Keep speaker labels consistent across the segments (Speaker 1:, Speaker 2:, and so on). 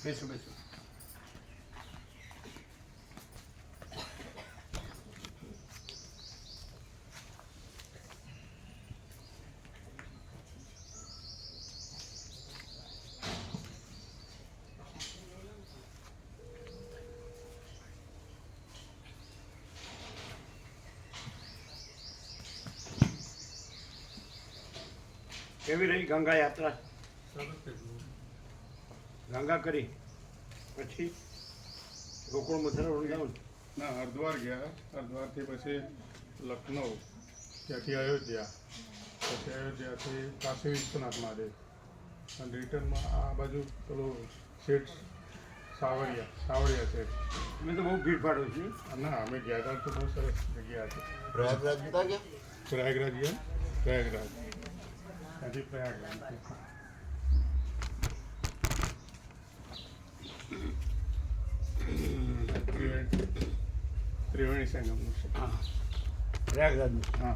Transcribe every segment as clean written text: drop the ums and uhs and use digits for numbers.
Speaker 1: બેસો બેસો. કેવી રહી ગંગા યાત્રા? ગંગા કરી પછી ગોકુળ મથુરા વૃંદાવન?
Speaker 2: ના, હરિદ્વાર ગયા. હરિદ્વારથી પછી લખનઉ, ત્યાંથી અયોધ્યા, પછી અયોધ્યાથી કાશી વિશ્વનાથ મહાદેવ અને રિટર્નમાં આ બાજુ પેલું શેઠ સાવરિયા શેઠ.
Speaker 1: મેં તો બહુ ભીડભાડ હોય છે.
Speaker 2: ના, અમે ગયા હતા તો બહુ સરસ જગ્યા હતી.
Speaker 3: પ્રયાગરાજ નતા ગયા?
Speaker 2: પ્રયાગરાજ ગયા. પ્રયાગરાજ ત્યાંથી પ્રયાગરાજ ત્રિવેણી સંગમનું છે.
Speaker 1: હા, પ્રયાગરાજનું.
Speaker 2: હા,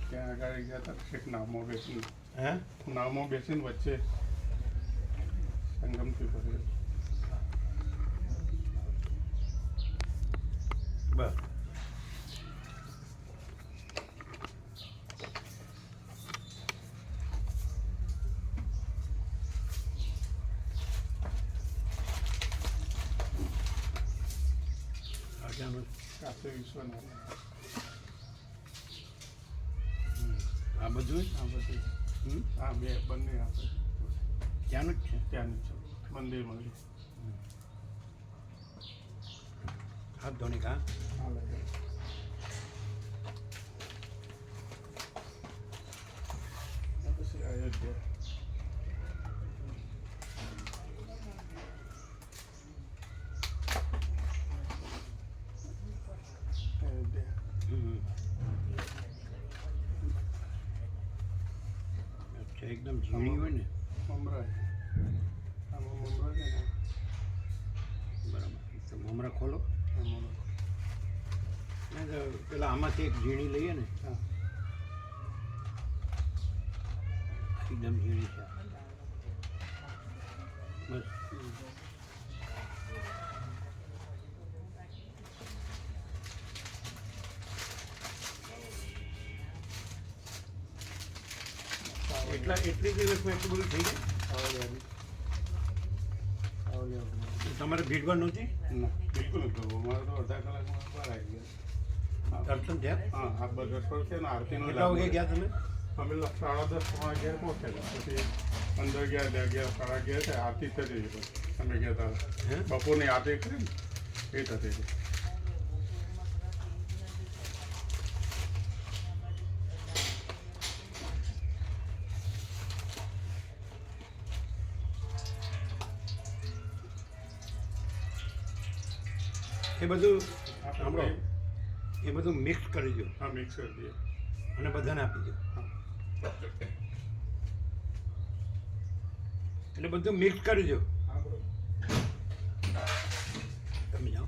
Speaker 2: ત્યાં આગળ ગયા હતા. શેઠ નામો બેસીને
Speaker 1: હે
Speaker 2: વચ્ચે સંગમથી ભરેલું.
Speaker 1: બસ.
Speaker 2: કાશી વિશ્વનાથ
Speaker 1: આ બધું
Speaker 2: આ બધી હા બંને આપણે
Speaker 1: ત્યાંનું જ છે.
Speaker 2: ત્યાંનું છે મંદિર.
Speaker 1: હાથ ધોની કા
Speaker 2: હા લાગે. પછી અયોધ્યા.
Speaker 1: અચ્છા, એકદમ ઝીણી હોય ને.
Speaker 2: મમરા આમાં મમરા છે ને.
Speaker 1: બરાબર. તો મમરા ખોલો.
Speaker 2: મમરા
Speaker 1: નહીં તો પેલા આમાંથી એક ઝીણી લઈએ ને.
Speaker 2: હા.
Speaker 1: એકદમ ઝીણી છે. બસ. એટલી દિવસમાં એટલું બધું થઈ જાય? તમારે ભીડભાડ નહોતી?
Speaker 2: ના, બિલકુલ નથી કરવું. અમારે તો અડધા કલાકમાં બહાર આવી ગયા.
Speaker 1: દર્શન થયા?
Speaker 2: હા, આ બધા રસ્તો છે ને આરતીનો
Speaker 1: કેટલા વાગે ગયા તમે?
Speaker 2: અમે 10:30 વાગ્યા પહોંચેલા. પછી અંદર ગયા 11 સાડા 11 છે. આરતી થતી હતી પછી અમે ગયા હતા.
Speaker 1: હે?
Speaker 2: બપોરની આરતી કરી ને એ થતી હતી.
Speaker 1: એ બધું સાંભળો, એ બધું મિક્સ કરી દો.
Speaker 2: હા, મિક્સ કરી દઈએ.
Speaker 1: અને બધાને આપી દો. એટલે બધું મિક્સ કરી દો.
Speaker 2: હા, બરોબર.
Speaker 1: તમે જાઓ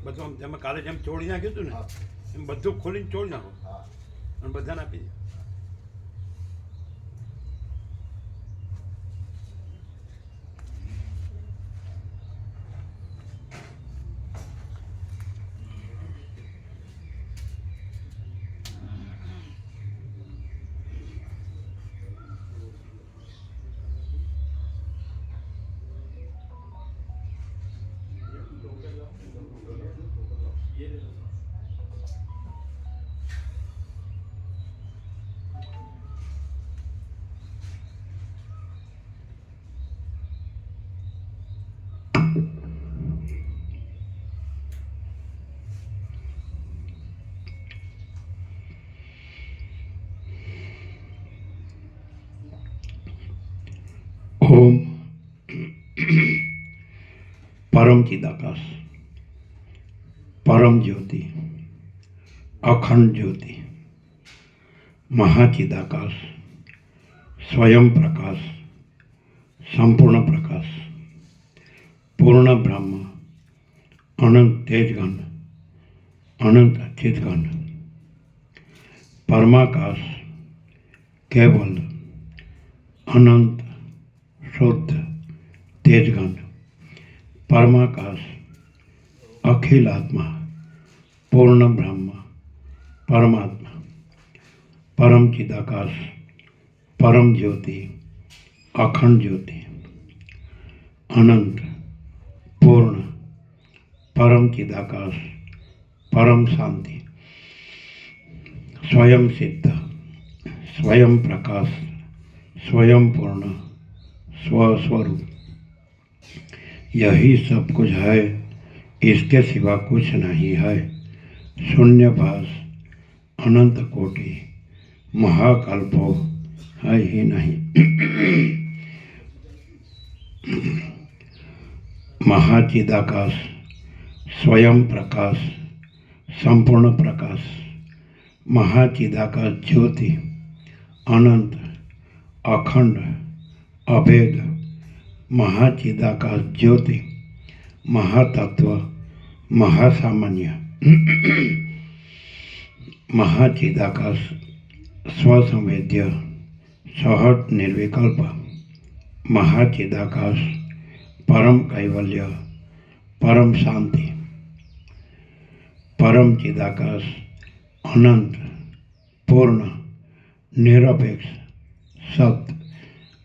Speaker 1: બધું આમ તમે કાલે જેમ ચોળી નાખ્યું હતું ને એમ બધું ખોલીને ચોળી નાખો અને બધાને આપી દો. ઓમ પરમ ચિદાકાશ, પરમ જ્યોતિ, અખંડ જ્યોતિ, મહાચિદાકાશ, સ્વયં પ્રકાશ, સંપૂર્ણ પ્રકાશ, પૂર્ણ બ્રહ્મ, અનંત તેજગન, અનંત ચિદગન, પરમાકાશ, કેવલ, અનંત, શુદ્ધ,
Speaker 3: तेजगंध, परमाकाश, अखिल आत्मा, पूर्ण ब्रह्म, परमात्मा, परम चिदाकाश, परम ज्योति, अखंड ज्योति, अनंत, पूर्ण, परम चिदाकाश, परम शांति, स्वयं सिद्ध, स्वयं प्रकाश, स्वयं पूर्ण, स्वस्वरूप, यही सब कुछ है, इसके सिवा कुछ नहीं है। शून्यभास, अनंत कोटि, महाकल्पो है ही नहीं। महाचिदाकाश, स्वयं प्रकाश, संपूर्ण प्रकाश, महाचिदाकाश ज्योति, अनंत, अखंड, अभेद, महाचिदाकाश ज्योति, महातत्व, महासामान्य, महाचिदाकाश, स्वसंवेद्य, सहज निर्विकल्प, महाचिदाकाश, परम कैवल्य, परम शांति, परम चिदाकाश, अनंत, पूर्ण, निरपेक्ष, सत्य,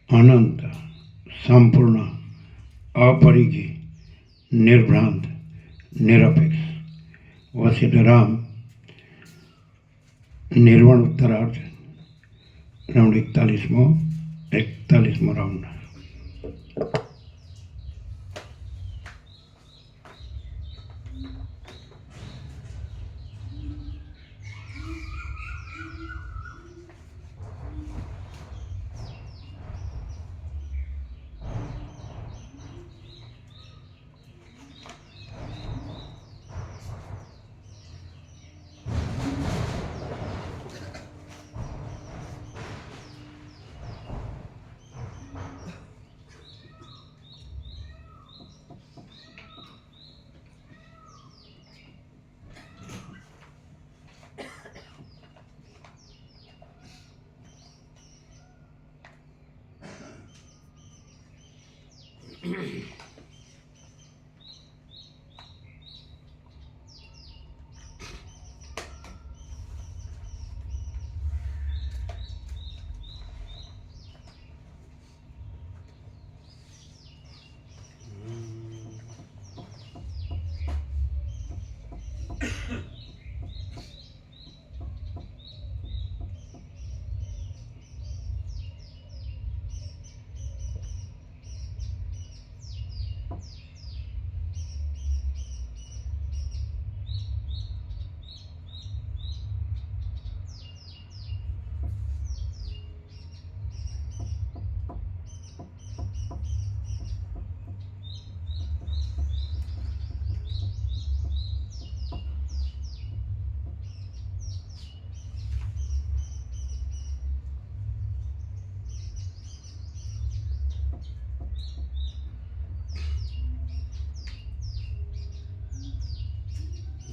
Speaker 3: अनंत, संपूर्ण, अपरिघी, निर्भ्रांत, निरपेक्ष। वशिष्ठ राम निर्वाण उत्तरार्थ राउंड 41मो राउंड।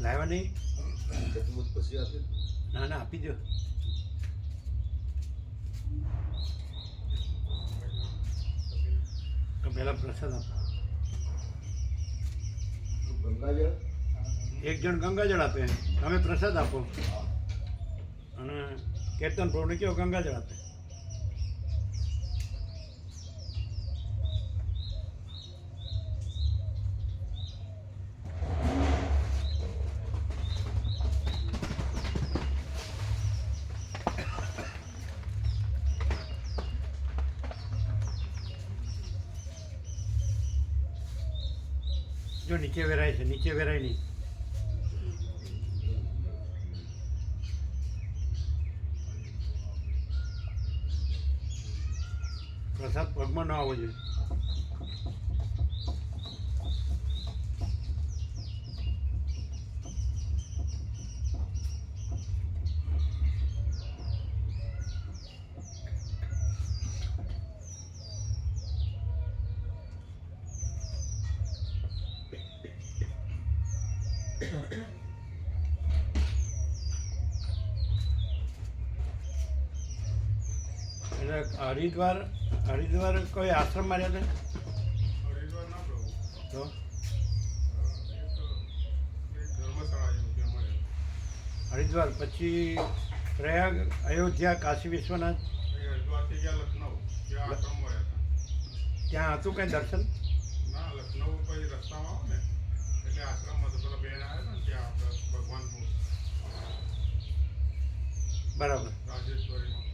Speaker 3: લાવ્યા નહીં? ના ના આપી દો. તો પહેલા પ્રસાદ આપો. એક જણ ગંગાજળ આપે, તમે પ્રસાદ આપો અને કીર્તન પ્રભુને કહો ગંગાજળ આપે. જો નીચે વેરાય છે, નીચે વેરાય નહીં. પ્રસાદ પગમાં ન આવવો જોઈએ. હરિદ્વાર કોઈ આશ્રમમાં રહ્યા હતા?
Speaker 1: તો
Speaker 2: એક ધર્મશાળા જેવું છે અમારે.
Speaker 1: હરિદ્વાર પછી પ્રયાગ, અયોધ્યા, કાશી વિશ્વનાથ
Speaker 2: એ હરિદ્વારથી ગયા લખનઉ, ત્યાં આશ્રમમાં રહ્યા
Speaker 1: ત્યાં હતું કંઈ દર્શન?
Speaker 2: હતા. ના, લખનઉ પછી રસ્તામાં આવો ને એટલે આશ્રમમાં તો પેલા બેન આવ્યા હતા ને ત્યાં આપણે ભગવાનપુર
Speaker 1: બરાબર.
Speaker 2: રાજેશ્વરીમાં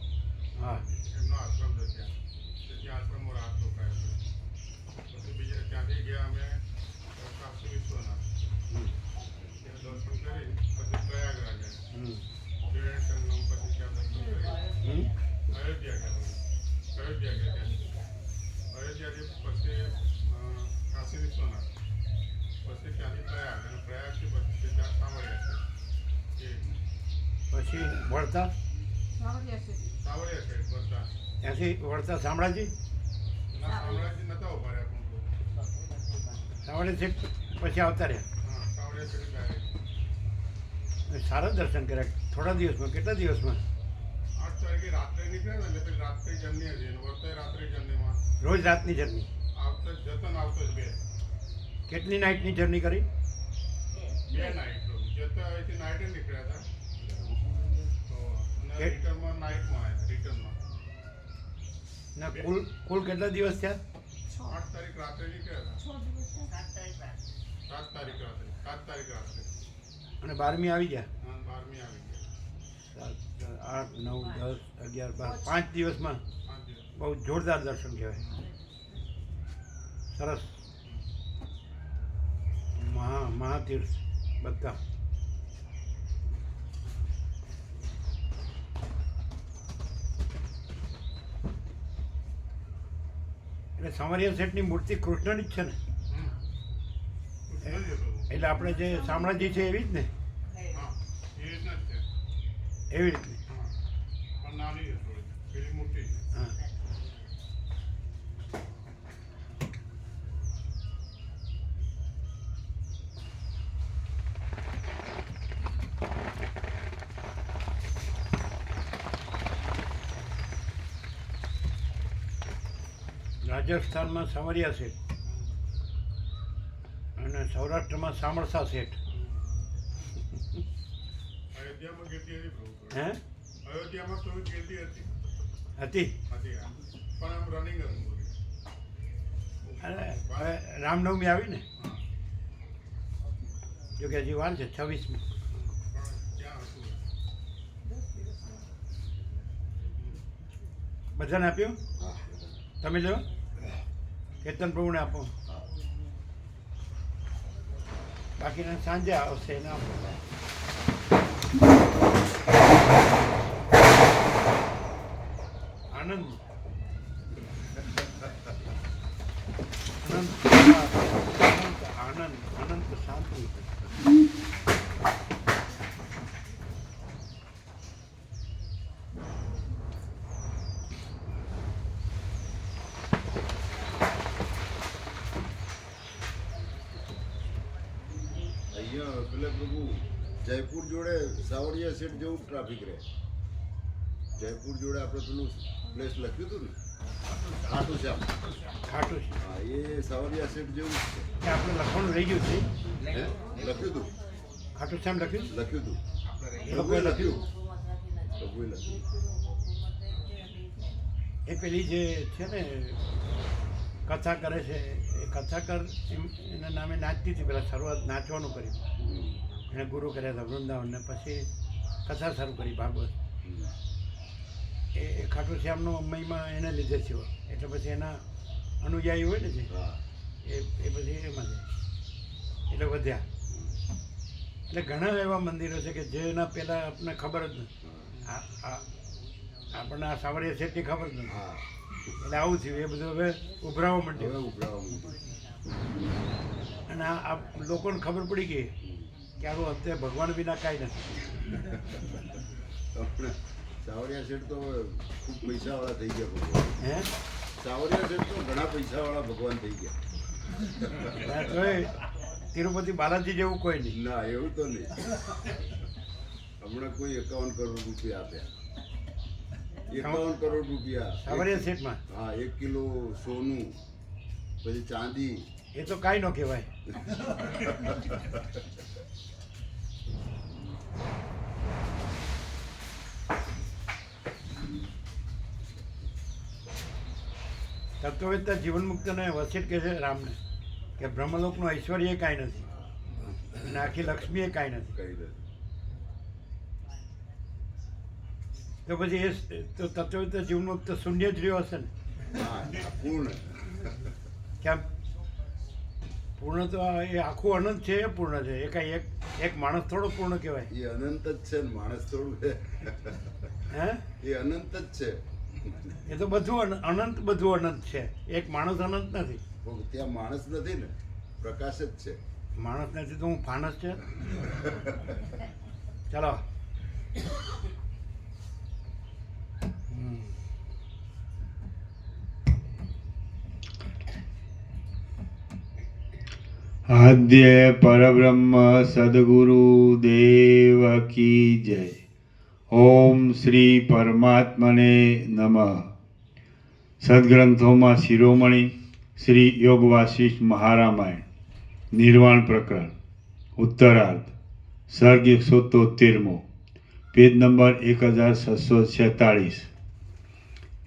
Speaker 1: હા.
Speaker 2: એમનો આશ્રમ છે ત્યાં. તો ત્યાં આશ્રમમાં રાત રોકાયા હતા. પછી બીજા ત્યાંથી ગયા અમે કાશી વિશ્વનાથ,
Speaker 1: હમ.
Speaker 2: ત્યાં દર્શન કરી પછી પ્રયાગરાજ આવ્યા.
Speaker 1: હમ.
Speaker 2: ત્રિવેણી સંગમ પછી ત્યાં દર્શન કરી
Speaker 1: હમ.
Speaker 2: અયોધ્યા ગયા પછી. અયોધ્યા ગયા ત્યાં. અયોધ્યાથી પછી કાશી વિશ્વનાથ, પછી ત્યાંથી પ્રયાગ, અને પ્રયાગથી પછી ત્યાં સાવરિયા છે એ
Speaker 1: પછી વળતા
Speaker 2: સાવરિયા છે બધા.
Speaker 1: ત્યાંથી વળતા શામળાજી.
Speaker 2: ના, સાવરિયાથી નતા ઉભા રહ્યા પણ.
Speaker 1: શામળાજી પછી આવતા રહ્યા.
Speaker 2: હા, સાવરિયા છે ડાયરેક્ટ.
Speaker 1: સારા દર્શન કર્યા. થોડા દિવસમાં, કેટલા દિવસમાં?
Speaker 2: 8 તારીખે રાત્રે નીકળ્યા ને એટલે રાત્રે જર્ની હતી અને વર્તે રાત્રે જર્નીમાં
Speaker 1: રોજ રાતની જર્ની.
Speaker 2: આવતો જ જતો ને આવતો જ બે
Speaker 1: કેટલી નાઇટની જર્ની કરી?
Speaker 2: નાઇટ જતો અહીંથી નાઇટે નીકળ્યા હતા તો અને
Speaker 1: કે-
Speaker 2: રિટર્નમાં નાઇટમાં આવ્યા રિટર્નમાં
Speaker 1: ના, કુલ કેટલા દિવસ થયા?
Speaker 2: 8 તારીખ રાત્રે નીકળ્યા હતા 7 તારીખ રાત્રે 7 તારીખ રાત્રે
Speaker 1: અને 12મી આવી ગયા.
Speaker 2: અને 12મી આવી ગયા
Speaker 1: 7, 8, 9, 10, 11, 12, 5 દિવસમાં
Speaker 2: 5 દિવસ.
Speaker 1: બહુ જોરદાર દર્શન કહેવાય. સરસ. મહાતીર્થ બધા. એટલે સામરિયા શેઠની મૂર્તિ કૃષ્ણની જ છે ને?
Speaker 2: પૂછવું જ હતું.
Speaker 1: એટલે આપણે જે શામળાજી છે એવી જ ને?
Speaker 2: હા, એ રીતના જ છે.
Speaker 1: એવી રીતની.
Speaker 2: હા, પણ નાની છે થોડી, પેલી મોટી છે.
Speaker 1: હા. રાજસ્થાનમાં સામરિયા શેઠ અને સૌરાષ્ટ્રમાં સામળસા શેઠ.
Speaker 2: અયોધ્યામાં કીર્તિ હતી પ્રભુ.
Speaker 1: હે?
Speaker 2: અયોધ્યામાં થોડી કીર્તિ હતી
Speaker 1: હતી.
Speaker 2: હતી હા. પણ આમ રનિંગ હતું બધું.
Speaker 1: અને હવે રામનવમી આવી ને,
Speaker 2: હા,
Speaker 1: જો કે હજી વાર છે 26મી.
Speaker 2: પણ ક્યાં હતું
Speaker 1: બધાને આપ્યું? તમે લો, કેતન પ્રભુને આપો, બાકીના સાંજે આવશે એને આપો. આનંદ આનંદ અનંત શાંતિ.
Speaker 4: અહીંયા પેલા પ્રભુ જયપુર જોડે સાવરિયા સેટ જેવું ટ્રાફિક રહે. જયપુર જોડે આપણે પેલું પ્લેસ લખ્યું હતું ને ખાટું શ્યામ,
Speaker 1: ખાટું છે
Speaker 4: હા એ સાવરિયા સેટ જેવું જ છે.
Speaker 1: એ આપણે લખવાનું રહી ગયું છે.
Speaker 4: હે લખ્યું હતું
Speaker 1: ખાટું શ્યામ લખ્યું?
Speaker 4: લખ્યું હતું
Speaker 1: એ લોકોએ
Speaker 4: પ્રભુએ
Speaker 1: લખ્યું.
Speaker 4: લખ્યું પ્રભુએ લખ્યું.
Speaker 1: એ પેલી જે છે ને કથા કરે છે, એ કથા કર એના નામે નાચતી હતી. પહેલાં શરૂઆત નાચવાનું કર્યું, એણે ગુરુ કર્યા હતા વૃંદાવનને. પછી કથા શરૂ કરી ભાગવત. એ ખાટુ શ્યામનો મહિમા એને લીધે થયો. એટલે પછી એના અનુયાયી હોય ને જે
Speaker 4: હા
Speaker 1: એ પછી એમાં જાય એટલે વધ્યા. એટલે ઘણા એવા મંદિરો છે કે જેના પહેલાં આપણને ખબર જ નથી. આપણને આ સાવરિયા શેઠની ખબર જ નથી.
Speaker 4: હા
Speaker 1: એટલે આવું થયું. એ બધું હવે ઉભરાવા
Speaker 4: હવે
Speaker 1: માંડ્યું.
Speaker 4: ઉભરાવા માંડ્યું.
Speaker 1: અને આ લોકોને ખબર પડી ગઈ કે આવું અત્યારે ભગવાન વિના કાંઈ નથી.
Speaker 4: આપણે સાવરિયા સેટ તો ખૂબ પૈસાવાળા થઈ ગયા ભગવાન.
Speaker 1: હે?
Speaker 4: સાવરિયા સેટ તો ઘણા પૈસાવાળા ભગવાન થઈ ગયા.
Speaker 1: તોય તિરુપતિ બાલાજી જેવું કોઈ નહીં.
Speaker 4: ના એવું તો નહીં. હમણાં કોઈ 51 કરોડ રૂપિયા આપ્યા. 51 કરોડ રૂપિયા.
Speaker 1: સાવરિયા શેઠમાં
Speaker 4: હા 1 કિલો સોનું, પછી ચાંદી,
Speaker 1: એ તો કાંઈ ન કહેવાય. તત્વવેત્તા જીવનમુક્તને વસિષ્ઠ કહે છે રામને કે બ્રહ્મલોકનું ઐશ્વર્ય કાંઈ નથી અને આખી લક્ષ્મી એ કાંઈ નથી.
Speaker 4: કઈ નથી.
Speaker 1: તો પછી એ તો તત્વવેત્તા જીવનમુક્ત શૂન્ય જ રહ્યો હશે ને.
Speaker 4: હા, પૂર્ણ.
Speaker 1: કેમ? પૂર્ણ તો એ આખું અનંત છે, એ પૂર્ણ છે. એ કાંઈ એક માણસ થોડો પૂર્ણ કહેવાય.
Speaker 4: એ અનંત જ છે ને માણસ થોડું છે.
Speaker 1: હે?
Speaker 4: એ અનંત જ છે.
Speaker 1: એ તો બધું અનંત, બધું અનંત છે. એક માણસ અનંત નથી.
Speaker 4: પણ ત્યાં માણસ નથી ને, પ્રકાશ જ છે.
Speaker 1: માણસ નથી તો હું ફાનસ છે. ચાલો.
Speaker 3: આદ્ય પરબ્રહ્મ સદગુરુ દેવ કી જય. ઓમ શ્રી પરમાત્મને નમઃ. સદગ્રંથોમાં શિરોમણી શ્રી યોગ વાસિષ્ઠ મહારામાયણ નિર્વાણ પ્રકરણ ઉત્તરાર્ધ સર્ગ 173મો પેજ નંબર 1646.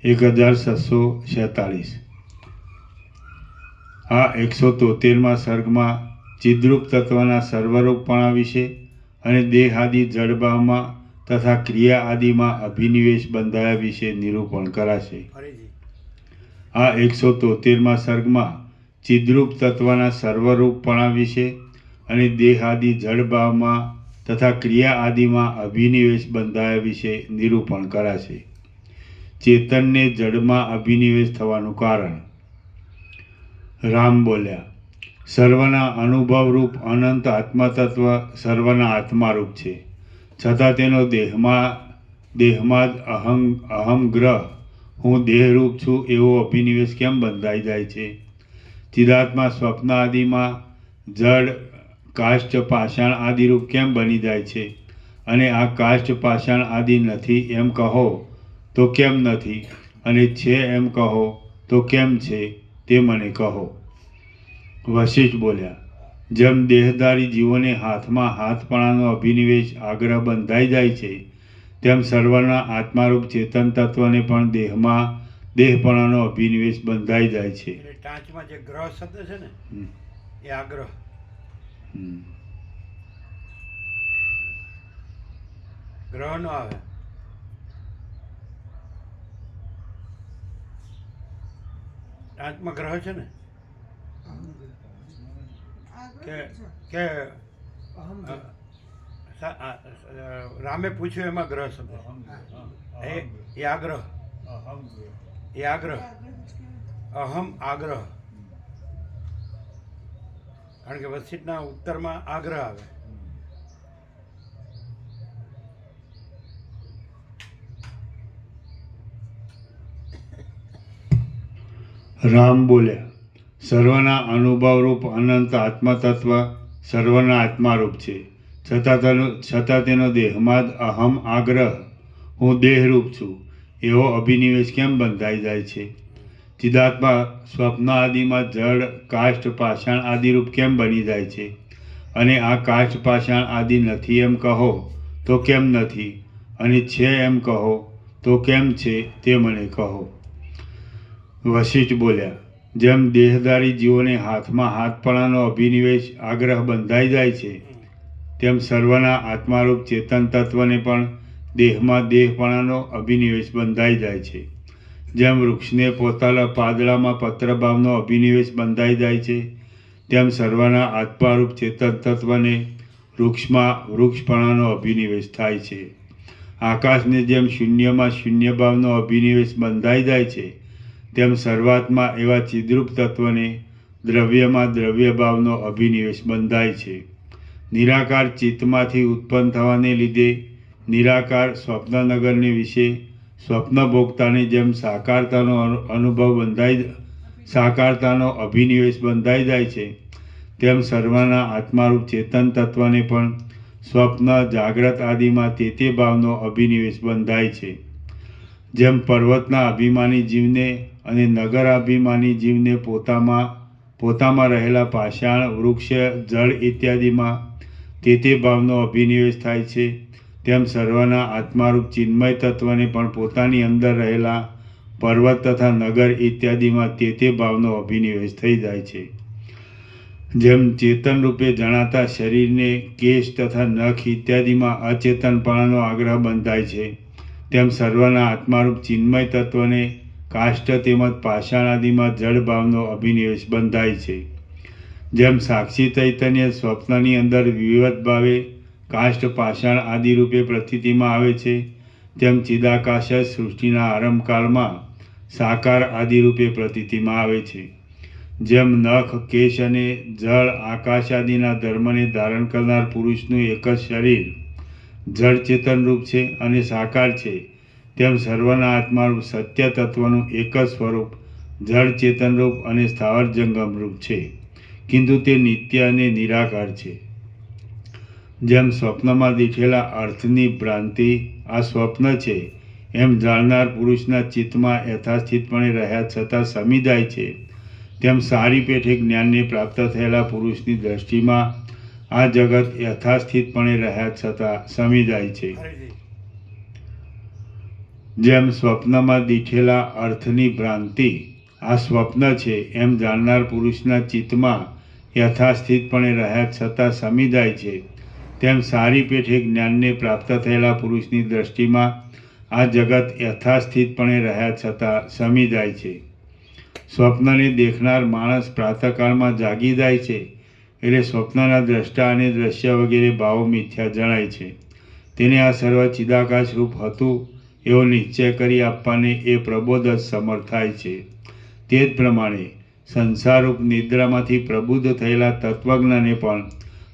Speaker 3: 1646. આ 173મા સર્ગમાં ચિદ્રૂપ તત્વના સર્વરૂપપણા વિશે અને દેહાદિ જડભાવમાં તથા ક્રિયા આદિમાં અભિનિવેશ બંધાયા વિશે નિરૂપણ કરાશે.
Speaker 1: ફરીથી
Speaker 3: આ 173મા સર્ગમાં ચિદ્રૂપ તત્વના સર્વરૂપપણા વિશે અને દેહાદિ જડભાવમાં તથા ક્રિયા આદિમાં અભિનિવેશ બંધાયા વિશે નિરૂપણ કરાશે. ચેતનને જડમાં અભિનિવેશ થવાનું કારણ. રામ બોલ્યા, સર્વના અનુભવરૂપ અનંત આત્મતત્વ સર્વના આત્મારૂપ છે, છતાં તેનો દેહમાં જ અહમ ગ્રહ હું દેહરૂપ છું એવો અભિનિવેશ કેમ બંધાઈ જાય છે? ચિદાત્મા સ્વપ્ન આદિમાં જડ કાષ્ઠ પાષાણ આદિરૂપ કેમ બની જાય છે? અને આ કાષ્ઠ પાષાણ આદિ નથી એમ કહો તો કેમ નથી, અને છે એમ કહો તો કેમ છે, તે મને કહો. વશિષ્ઠ બોલ્યા, જેમ દેહધારી જીવોને હાથમાં હાથપણાનો અભિનિવેશ આગ્રહ બંધાઈ જાય છે, તેમ સર્વના આત્મારૂપ ચેતન તત્વને પણ દેહમાં દેહપણાનો અભિનિવેશ બંધાઈ જાય છે.
Speaker 1: એટલે ટાંચમાં જે ગ્રહ શબ્દ છે ને એ આગ્રહ. ગ્રહ નો આવે. ટાંચમાં ગ્રહ છે ને કે રામે પૂછ્યું એમાં ગ્રહ શબ્દ એ આગ્રહ. એ આગ્રહ અહમ આગ્રહ. કારણ કે વસિષ્ઠના ઉત્તરમાં આગ્રહ આવે.
Speaker 3: રામ બોલ્યા, સર્વના અનુભવરૂપ અનંત આત્મતત્વ સર્વના આત્મારૂપ છે, છતાં તેનો દેહમાં જ અહમ આગ્રહ હું દેહરૂપ છું એવો અભિનિવેશ કેમ બંધાઈ જાય છે? ચિદાત્મા સ્વપ્ન આદિમાં જળ કાષ્ઠ પાષાણ આદિરૂપ કેમ બની જાય છે? અને આ કાષ્ઠ પાષાણ આદિ નથી એમ કહો તો કેમ નથી, અને છે એમ કહો તો કેમ છે, તે મને કહો. વશિષ્ઠ બોલ્યા, જેમ દેહધારી જીવોને હાથમાં હાથપણાનો અભિનિવેશ આગ્રહ બંધાઈ જાય છે, તેમ સર્વના આત્મારૂપ ચેતન તત્વને પણ દેહમાં દેહપણાનો અભિનિવેશ બંધાઈ જાય છે. જેમ વૃક્ષને પોતાના પાંદડામાં પત્રભાવનો અભિનિવેશ બંધાઈ જાય છે, તેમ સર્વના આત્મારૂપ ચેતન તત્વને વૃક્ષમાં વૃક્ષપણાનો અભિનિવેશ થાય છે. આકાશને જેમ શૂન્યમાં શૂન્યભાવનો અભિનિવેશ બંધાઈ જાય છે, તેમ સર્વાત્મા એવા ચિદ્રૂપ તત્વને દ્રવ્યમાં દ્રવ્યભાવનો અભિનિવેશ બંધાય છે. નિરાકાર ચિત્તમાંથી ઉત્પન્ન થવાને લીધે નિરાકાર સ્વપ્નનગરને વિશે સ્વપ્નભોગતાને જેમ સાકારતાનો સાકારતાનો અભિનિવેશ બંધાઈ જાય છે, તેમ સર્વના આત્મારૂપ ચેતન તત્વને પણ સ્વપ્ન જાગ્રત આદિમાં તે ભાવનો અભિનિવેશ બંધાય છે. જેમ પર્વતના અભિમાની જીવને અને નગર અભિમાની જીવને પોતામાં રહેલા પાષાણ, વૃક્ષ, જળ ઇત્યાદિમાં તે ભાવનો અભિનિવેશ થાય છે, તેમ સર્વના આત્મારૂપ ચિન્મય તત્વને પણ પોતાની અંદર રહેલા પર્વત તથા નગર ઇત્યાદિમાં તે ભાવનો અભિનિવેશ થઈ જાય છે. જેમ ચેતન રૂપે જણાતા શરીરને કેશ તથા નખ ઇત્યાદિમાં અચેતનપણાનો આગ્રહ બંધાય છે, તેમ સર્વના આત્મારૂપ ચિન્મય તત્વને કાષ્ઠ તેમજ પાષાણ આદિમાં જળ ભાવનો અભિનિવેશ બંધાય છે. જેમ સાક્ષી ચૈતન્ય સ્વપ્નની અંદર વિવત ભાવે કાષ્ઠ પાષાણ આદિ રૂપે પ્રતીતિમાં આવે છે, તેમ ચિદાકાશ સૃષ્ટિના આરંભકાળમાં સાકાર આદિ રૂપે પ્રતીતિમાં આવે છે. જેમ નખ, કેશ અને જળ, આકાશ આદિના ધર્મને ધારણ કરનાર પુરુષનું એક જ શરીર જળ ચેતન રૂપ છે અને સાકાર છે, તેમ સર્વના આત્મારૂપ સત્ય તત્વનું એક જ સ્વરૂપ જળ ચેતન રૂપ અને સ્થાવર જંગમ રૂપ છે, કિંતુ તે નિત્ય અને નિરાકાર છે. જેમ સ્વપ્નમાં દીઠેલા અર્થની ભ્રાંતિ આ સ્વપ્ન છે એમ જાણનાર પુરુષના ચિત્તમાં યથાસ્થિતપણે રહ્યા છતાં શમી જાય છે, તેમ સારી પેઠે જ્ઞાનને પ્રાપ્ત થયેલા પુરુષની દ્રષ્ટિમાં આ જગત યથાસ્થિતપણે રહ્યા છતાં શમી જાય છે.
Speaker 1: ફરીથી
Speaker 3: જેમ સ્વપ્નમાં દીઠેલા અર્થની ભ્રાંતિ આ સ્વપ્ન છે એમ જાણનાર પુરુષના ચિત્તમાં યથાસ્થિતપણે રહ્યા છતાં શમી જાય છે, તેમ સારી પેઠે જ્ઞાનને પ્રાપ્ત થયેલા પુરુષની દ્રષ્ટિમાં આ જગત યથાસ્થિતપણે રહ્યા છતાં શમી જાય છે. સ્વપ્નને દેખનાર માણસ પ્રાતઃકાળમાં જાગી જાય છે એટલે સ્વપ્નના દ્રષ્ટા અને દ્રશ્ય વગેરે ભાવો મિથ્યા જણાય છે. તેને આ સર્વ ચિદાકાશ રૂપ હતું એવો નિશ્ચય કરી આપવાને એ પ્રબોધ જ સમર્થ થાય છે. તે જ પ્રમાણે સંસારરૂપ નિદ્રામાંથી પ્રબુદ્ધ થયેલા તત્વજ્ઞને પણ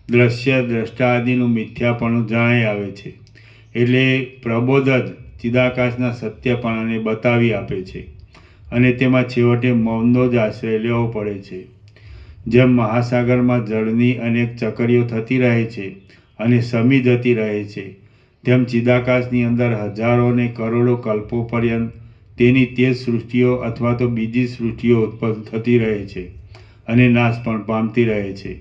Speaker 3: દ્રશ્ય, દ્રષ્ટા આદિનું મિથ્યાપણું જણાઈ આવે છે, એટલે પ્રબોધ જ ચિદાકાશના સત્યપણાને બતાવી આપે છે અને તેમાં છેવટે મૌનનો જ આશ્રય લેવો પડે છે. જેમ મહાસાગરમાં જળની અનેક ચકરીઓ થતી રહે છે અને શમી જતી રહે છે, તેમ ચિદાકાશની અંદર હજારો ને કરોડો કલ્પો પર્યંત તેની તે સૃષ્ટિઓ અથવા તો બીજી સૃષ્ટિઓ ઉત્પન્ન થતી રહે છે અને નાશ પણ પામતી રહે છે.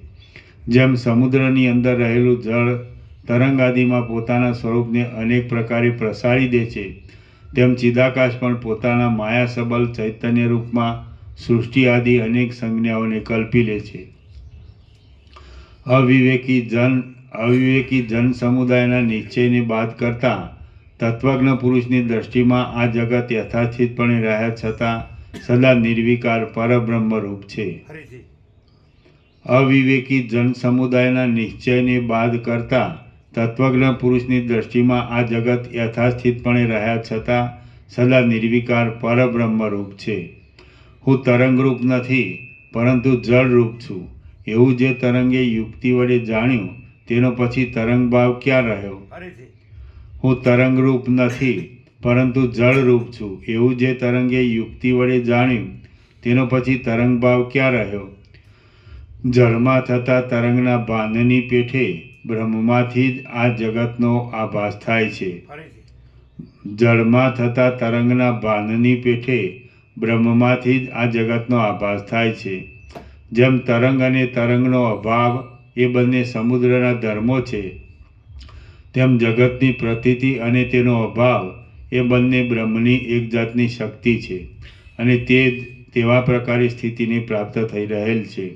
Speaker 3: જેમ સમુદ્રની અંદર રહેલું જળ તરંગ આદિમાં પોતાના સ્વરૂપને અનેક પ્રકારે પ્રસારી દે છે, તેમ ચિદાકાશ પણ પોતાના માયા સબલ ચૈતન્ય રૂપમાં સૃષ્ટિ આદિ અનેક સંજ્ઞાઓને કલ્પી લે છે. અવિવેકી જન સમુદાયના નિશ્ચયને બાદ કરતા તત્વજ્ઞ પુરુષની દ્રષ્ટિમાં આ જગત યથાસ્થિતપણે રહ્યા છતાં સદા નિર્વિકાર પરબ્રહ્મ રૂપ છે.
Speaker 1: ફરીથી
Speaker 3: અવિવેકી જન સમુદાયના નિશ્ચયને બાદ કરતા તત્વજ્ઞ પુરુષની દ્રષ્ટિમાં આ જગત યથાસ્થિતપણે રહ્યા છતાં સદા નિર્વિકાર પરબ્રહ્મ રૂપ છે. હું તરંગરૂપ નથી પરંતુ જળરૂપ છું એવું જે તરંગે યુક્તિ વડે જાણ્યું તેનો પછી તરંગભાવ ક્યાં રહ્યો?
Speaker 1: ફરીથી
Speaker 3: હું તરંગરૂપ નથી પરંતુ જળરૂપ છું એવું જે તરંગે યુક્તિ વડે જાણ્યું તેનો પછી તરંગભાવ ક્યાં રહ્યો? જળમાં થતા તરંગના ભાનની પેઠે બ્રહ્મમાંથી જ આ જગતનો આભાસ થાય છે.
Speaker 1: ફરીથી
Speaker 3: જળમાં થતા તરંગના ભાનની પેઠે બ્રહ્મમાંથી જ આ જગતનો આભાસ થાય છે. જેમ તરંગ અને તરંગનો અભાવ એ બંને સમુદ્રના ધર્મો છે, તેમ જગતની પ્રતીતિ અને તેનો અભાવ એ બંને બ્રહ્મની એક જાતની શક્તિ છે અને તે તેવા પ્રકારે સ્થિતિને પ્રાપ્ત થઈ રહેલ છે.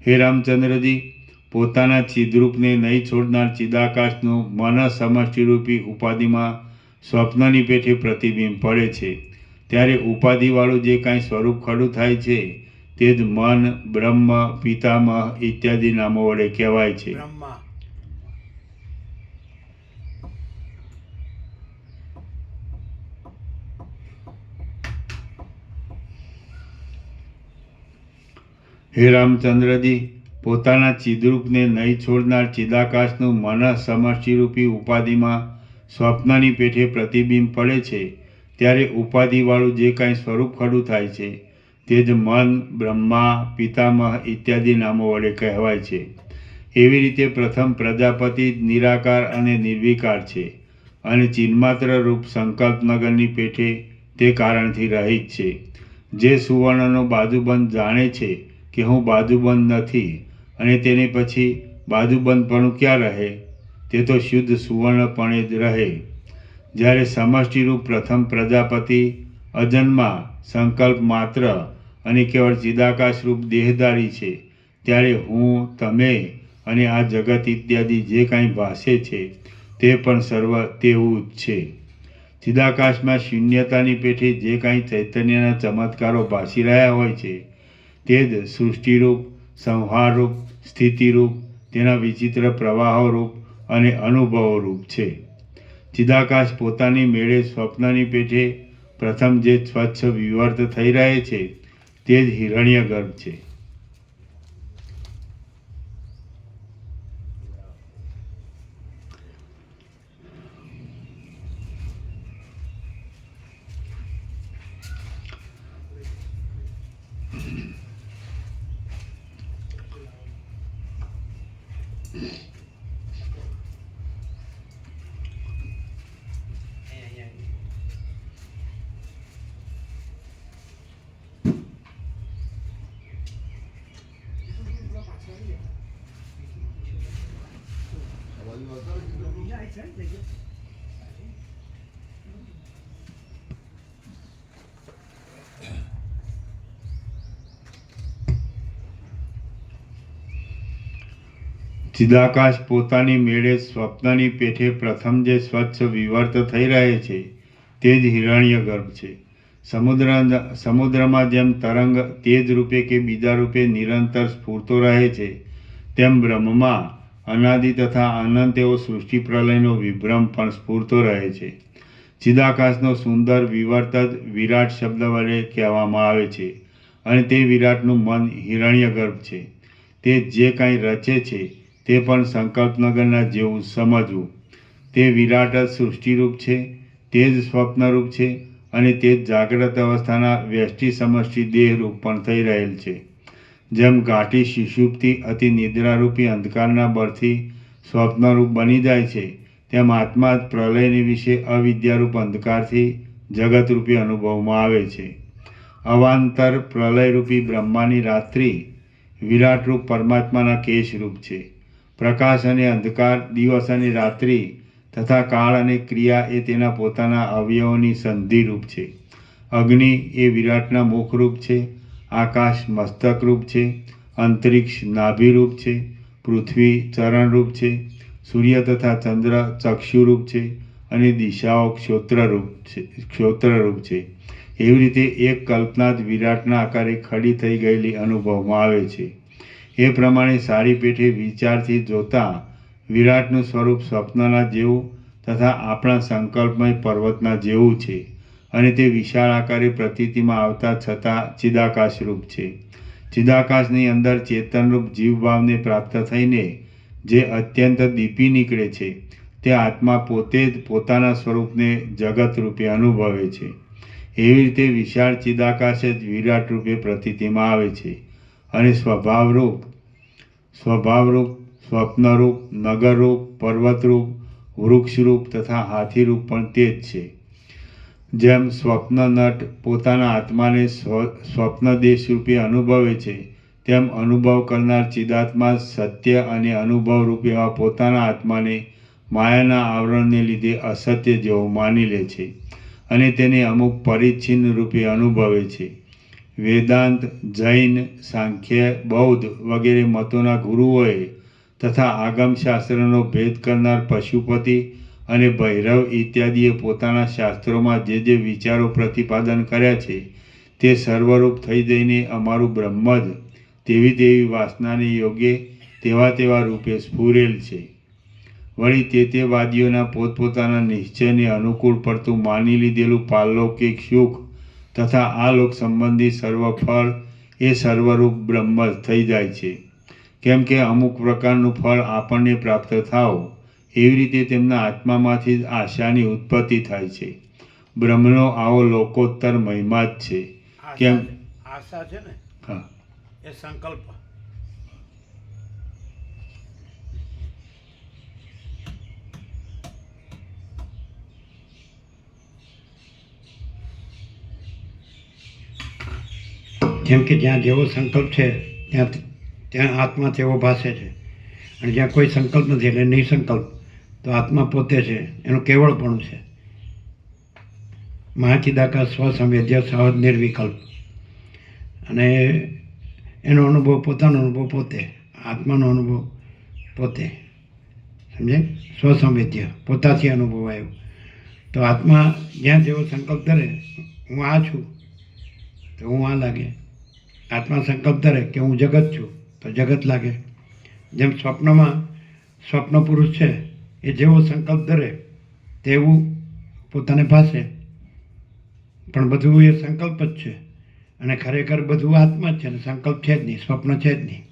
Speaker 3: હે રામચંદ્રજી, પોતાના ચિદરૂપને નહીં છોડનાર ચિદાકાશનું મન સમષ્ટિરૂપી ઉપાધિમાં સ્વપ્નની પેઠે પ્રતિબિંબ પડે છે, ત્યારે ઉપાધિવાળું જે કાંઈ સ્વરૂપ ખડું થાય છે તે જ મન, બ્રહ્મ, પિતામહ ઇત્યાદિ નામો વડે કહેવાય છે.
Speaker 1: બ્રહ્મા
Speaker 3: હે રામચંદ્રજી, પોતાના ચિદરૂપને નહીં છોડનાર ચિદાકાશનું મન સમષ્ટિરૂપી ઉપાધિમાં સ્વપ્નની પેઠે પ્રતિબિંબ પડે છે, ત્યારે ઉપાધિવાળું જે કાંઈ સ્વરૂપ ખડું થાય છે તે જ મન, બ્રહ્મા, પિતામહ ઇત્યાદિ નામો વડે કહેવાય છે. એવી રીતે પ્રથમ પ્રજાપતિ નિરાકાર અને નિર્વિકાર છે અને ચિન્માત્ર રૂપ સંકલ્પ નગરની પેઠે તે કારણથી રહિત છે. જે સુવર્ણનો બાજુબંધ જાણે છે કે હું બાજુબંધ નથી અને તેની પછી બાજુબંધપણું ક્યાં રહે? તે તો શુદ્ધ સુવર્ણપણે જ રહે. જ્યારે સમષ્ટિરૂપ પ્રથમ પ્રજાપતિ અજન્મા સંકલ્પ માત્ર અને કેવળ ચિદાકાશરૂપ દેહધારી છે, ત્યારે હું, તમે અને આ જગત ઇત્યાદિ જે કાંઈ ભાસે છે તે પણ સર્વ તેવું જ છે. ચિદાકાશમાં શૂન્યતાની પેઠે જે કાંઈ ચૈતન્યના ચમત્કારો ભાસી રહ્યા હોય છે તે જ સૃષ્ટિરૂપ, સંહારરૂપ, સ્થિતિરૂપ, તેના વિચિત્ર પ્રવાહોરૂપ અને અનુભવોરૂપ છે. ચિદાકાશ પોતાની મેળે સ્વપ્નની પેઠે પ્રથમ જે સ્વચ્છ વિવર્ત થઈ રહે છે તે જ હિરણ્યગર્ભ છે. ચિદાકાશ પોતાની મેળે સ્વપ્નની પેઠે પ્રથમ જે સ્વચ્છ વિવર્ત થઈ રહે છે તે જ હિરણ્યગર્ભ છે. સમુદ્રમાં જેમ તરંગ તેજ રૂપે કે બીજા રૂપે નિરંતર સ્ફૂરતો રહે છે, તેમ બ્રહ્મમાં અનાદિ તથા અનંત એવો સૃષ્ટિ પ્રલયનો વિભ્રમ પણ સ્ફૂરતો રહે છે. ચિદાકાશનો સુંદર વિવર્ત જ વિરાટ શબ્દ વડે કહેવામાં આવે છે અને તે વિરાટનું મન હિરણ્યગર્ભ છે. તે જે કાંઈ રચે છે તે પણ સંકલ્પનગરના જેવું સમજવું. તે વિરાટ જ સૃષ્ટિરૂપ છે, તે જ સ્વપ્નરૂપ છે અને તે જ જાગ્રત અવસ્થાના વ્યષ્ટિ સમષ્ટિ દેહરૂપ પણ થઈ રહેલ છે. જેમ ઘાટી સુષુપ્તિ અતિ નિદ્રારૂપી અંધકારના બળથી સ્વપ્નરૂપ બની જાય છે, તેમ આત્મા જ પ્રલયની વિશે અવિદ્યારૂપ અંધકારથી જગતરૂપી અનુભવમાં આવે છે. અવાંતર પ્રલયરૂપી બ્રહ્માની રાત્રિ વિરાટરૂપ પરમાત્માના કેશરૂપ છે. પ્રકાશ અને અંધકાર, દિવસ અને રાત્રિ તથા કાળ અને ક્રિયા એ તેના પોતાના અવયવોની સંધિરૂપ છે. અગ્નિ એ વિરાટના મુખરૂપ છે, આકાશ મસ્તકરૂપ છે, અંતરિક્ષ નાભિરૂપ છે, પૃથ્વી ચરણરૂપ છે, સૂર્ય તથા ચંદ્ર ચક્ષુરૂપ છે અને દિશાઓ ક્ષોત્રરૂપ છે. એવી રીતે એક કલ્પના જ વિરાટના આકારે ખડી થઈ ગયેલી અનુભવમાં આવે છે. એ પ્રમાણે સારી પેઠે વિચારથી જોતાં વિરાટનું સ્વરૂપ સ્વપ્નના જેવું તથા આપણા સંકલ્પમય પર્વતના જેવું છે અને તે વિશાળ આકારે પ્રતીતિમાં આવતા છતાં ચિદાકાશરૂપ છે. ચિદાકાશની અંદર ચેતનરૂપ જીવભાવને પ્રાપ્ત થઈને જે અત્યંત દીપી નીકળે છે તે આત્મા પોતે જ પોતાના સ્વરૂપને જગતરૂપે અનુભવે છે. એવી રીતે વિશાળ ચિદાકાશ જ વિરાટ રૂપે પ્રતીતિમાં આવે છે અને સ્વભાવરૂપ, સ્વપ્નરૂપ, નગરરૂપ, પર્વતરૂપ, વૃક્ષરૂપ તથા હાથીરૂપ પણ તે જ છે. જેમ સ્વપ્ન નટ પોતાના આત્માને સ્વપ્નદેશ રૂપે અનુભવે છે, તેમ અનુભવ કરનાર ચિદાત્મા સત્ય અને અનુભવરૂપ એવા પોતાના આત્માને માયાના આવરણને લીધે અસત્ય જેવો માની લે છે અને તેને અમુક પરિચ્છિન્ન રૂપે અનુભવે છે. વેદાંત, જૈન, સાંખ્ય, બૌદ્ધ વગેરે મતોના ગુરુઓએ તથા આગમશાસ્ત્રનો ભેદ કરનાર પશુપતિ અને ભૈરવ ઇત્યાદિએ પોતાના શાસ્ત્રોમાં જે જે વિચારો પ્રતિપાદન કર્યા છે તે સર્વરૂપ થઈ જઈને અમારું બ્રહ્મ જ તેવી તેવી વાસનાને યોગ્ય તેવા તેવા રૂપે સ્ફુરેલ છે. વળી તે વાદીઓના પોતપોતાના નિશ્ચયને અનુકૂળ પડતું માની લીધેલું પારલૌકિક સુખ તથા આ લોક સંબંધી સર્વ ફળ એ સર્વરૂપ બ્રહ્મ જ થઈ જાય છે. કેમ કે અમુક પ્રકારનું ફળ આપણને પ્રાપ્ત થાવ, એવી રીતે તેમના આત્મામાંથી જ આશાની ઉત્પત્તિ થાય છે. બ્રહ્મનો આવો લોકોત્તર મહિમા જ છે. કેમ?
Speaker 1: આશા છે ને,
Speaker 3: હા,
Speaker 1: એ સંકલ્પ. જેમ કે જ્યાં જેવો સંકલ્પ છે ત્યાં આત્મા તેવો ભાસે છે. અને જ્યાં કોઈ સંકલ્પ નથી એટલે નિસંકલ્પ, તો આત્મા પોતે છે, એનું કેવળપણું છે. મહાચિદાકાશ સ્વસંવેદ્ય સહજ નિર્વિકલ્પ, અને એનો અનુભવ પોતાનો અનુભવ પોતે, આત્માનો અનુભવ પોતે, સમજે? સ્વસંવેદ્ય, પોતાથી અનુભવ આવ્યો. તો આત્મા જ્યાં જેવો સંકલ્પ ધરે, હું આ છું તો હું આ લાગે. આત્મા સંકલ્પ ધરે કે હું જગત છું તો જગત લાગે. જેમ સ્વપ્નમાં સ્વપ્ન પુરુષ છે, એ જેવો સંકલ્પ ધરે તેવું પોતાને ભાસે, પણ બધું એ સંકલ્પ જ છે. અને ખરેખર બધું આત્મા જ છે, ને સંકલ્પ છે જ નહીં, સ્વપ્ન છે જ નહીં.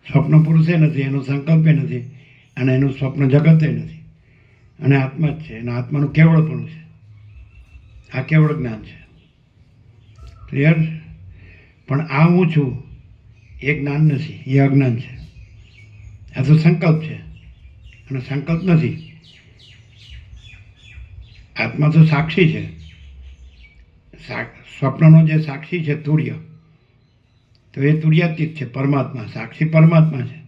Speaker 1: સ્વપ્ન પુરુષે નથી, એનો સંકલ્પે નથી, અને એનું સ્વપ્ન જગતે નથી, અને આત્મા જ છે. એના આત્માનું કેવળપણું છે. આ કેવળ જ્ઞાન છે. ક્લિયર? પણ આ હું છું એ જ્ઞાન નથી, એ અજ્ઞાન છે. આ તો સંકલ્પ છે, અને સંકલ્પ નથી. આત્મા તો સાક્ષી છે. સ્વપ્નનો જે સાક્ષી છે તુર્ય, તો એ તુર્યાતીત છે. પરમાત્મા સાક્ષી પરમાત્મા છે,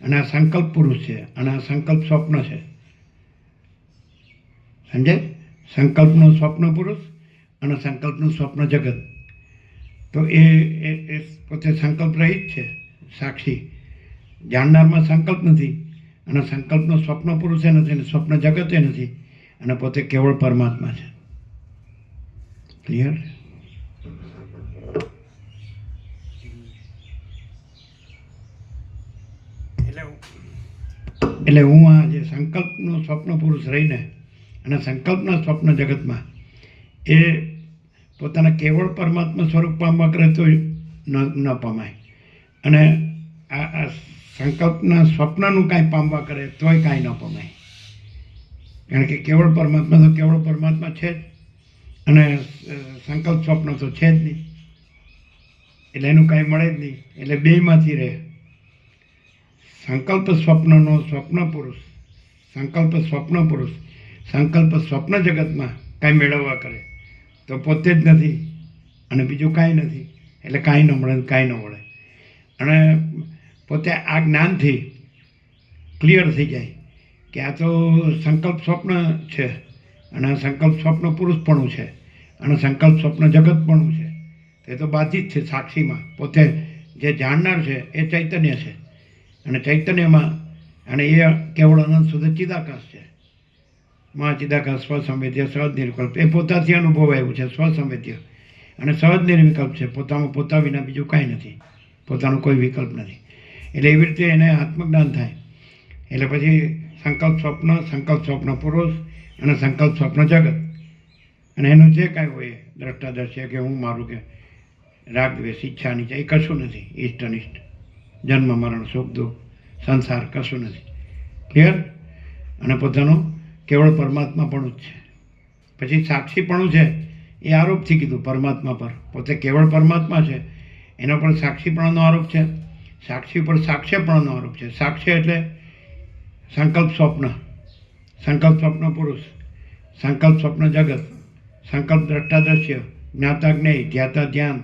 Speaker 1: અને આ સંકલ્પ પુરુષ છે, અને આ સંકલ્પ સ્વપ્ન છે. સમજાય? સંકલ્પનું સ્વપ્ન પુરુષ અને સંકલ્પનું સ્વપ્ન જગત. તો એ પોતે સંકલ્પ રહિત છે, સાક્ષી. જાણનારમાં સંકલ્પ નથી, અને સંકલ્પનો સ્વપ્ન પુરુષે નથી, અને સ્વપ્ન જગતે નથી, અને પોતે કેવળ પરમાત્મા છે. ક્લિયર? એટલે હું આ જે સંકલ્પનું સ્વપ્ન પુરુષ રહીને અને સંકલ્પના સ્વપ્ન જગતમાં એ પોતાના કેવળ પરમાત્મા સ્વરૂપ પામવા કરે તો ન પમાય, અને આ સંકલ્પના સ્વપ્નનું કાંઈ પામવા કરે તોય કાંઈ ન પમાય. કારણ કે કેવળ પરમાત્મા તો કેવળ પરમાત્મા છે જ, અને સંકલ્પ સ્વપ્ન તો છે જ નહીં, એટલે એનું કાંઈ મળે જ નહીં. એટલે બેયમાંથી રહે. સંકલ્પ સ્વપ્નનો સ્વપ્ન પુરુષ, સંકલ્પ સ્વપ્ન પુરુષ સંકલ્પ સ્વપ્ન જગતમાં કાંઈ મેળવવા કરે તો પોતે જ નથી, અને બીજું કાંઈ નથી. એટલે કાંઈ ન મળે, કાંઈ ન મળે. અને પોતે આ જ્ઞાનથી ક્લિયર થઈ જાય કે આ તો સંકલ્પ સ્વપ્ન છે, અને સંકલ્પ સ્વપ્ન પુરુષપણું છે, અને સંકલ્પ સ્વપ્ન જગતપણું છે. એ તો બાધિત છે સાક્ષીમાં. પોતે જે જાણનાર છે એ ચૈતન્ય છે, અને ચૈતન્યમાં, અને એ કેવળ અનંત શુદ્ધ ચિદાકાશ છે. મહાચિદાકાશ સ્વસંવેદ્ય સહજ નિર્વિકલ્પ, એ પોતાથી અનુભવ આવ્યું છે. સ્વસંવેદ્ય અને સહજ નિર્વિકલ્પ છે. પોતામાં પોતા વિના બીજું કાંઈ નથી, પોતાનો કોઈ વિકલ્પ નથી. એટલે એવી રીતે એને આત્મજ્ઞાન થાય. એટલે પછી સંકલ્પ સ્વપ્ન પુરુષ અને સંકલ્પ સ્વપ્ન જગત, અને એનું જે કાંઈ હોય દ્રષ્ટાદર્શી કે હું મારું, કે રાગ દ્વેષ ઈચ્છા નીચે, એ કશું નથી. ઇષ્ટ અનિષ્ટ, જન્મ મરણ સુખ દુઃખ સંસાર કશું નથી. ક્લિયર? અને પોતાનું કેવળ પરમાત્માપણું જ છે. પછી સાક્ષીપણું છે એ આરોપથી કીધું પરમાત્મા પર. પોતે કેવળ પરમાત્મા છે, એના પર સાક્ષીપણાનો આરોપ છે. સાક્ષી પર સાક્ષ્યપણાનો આરોપ છે. સાક્ષ્ય એટલે સંકલ્પ સ્વપ્ન પુરુષ, સંકલ્પ સ્વપ્ન જગત, સંકલ્પ દ્રષ્ટાદ્રશ્ય, જ્ઞાતા જ્ઞેય, ધ્યાતા ધ્યાન,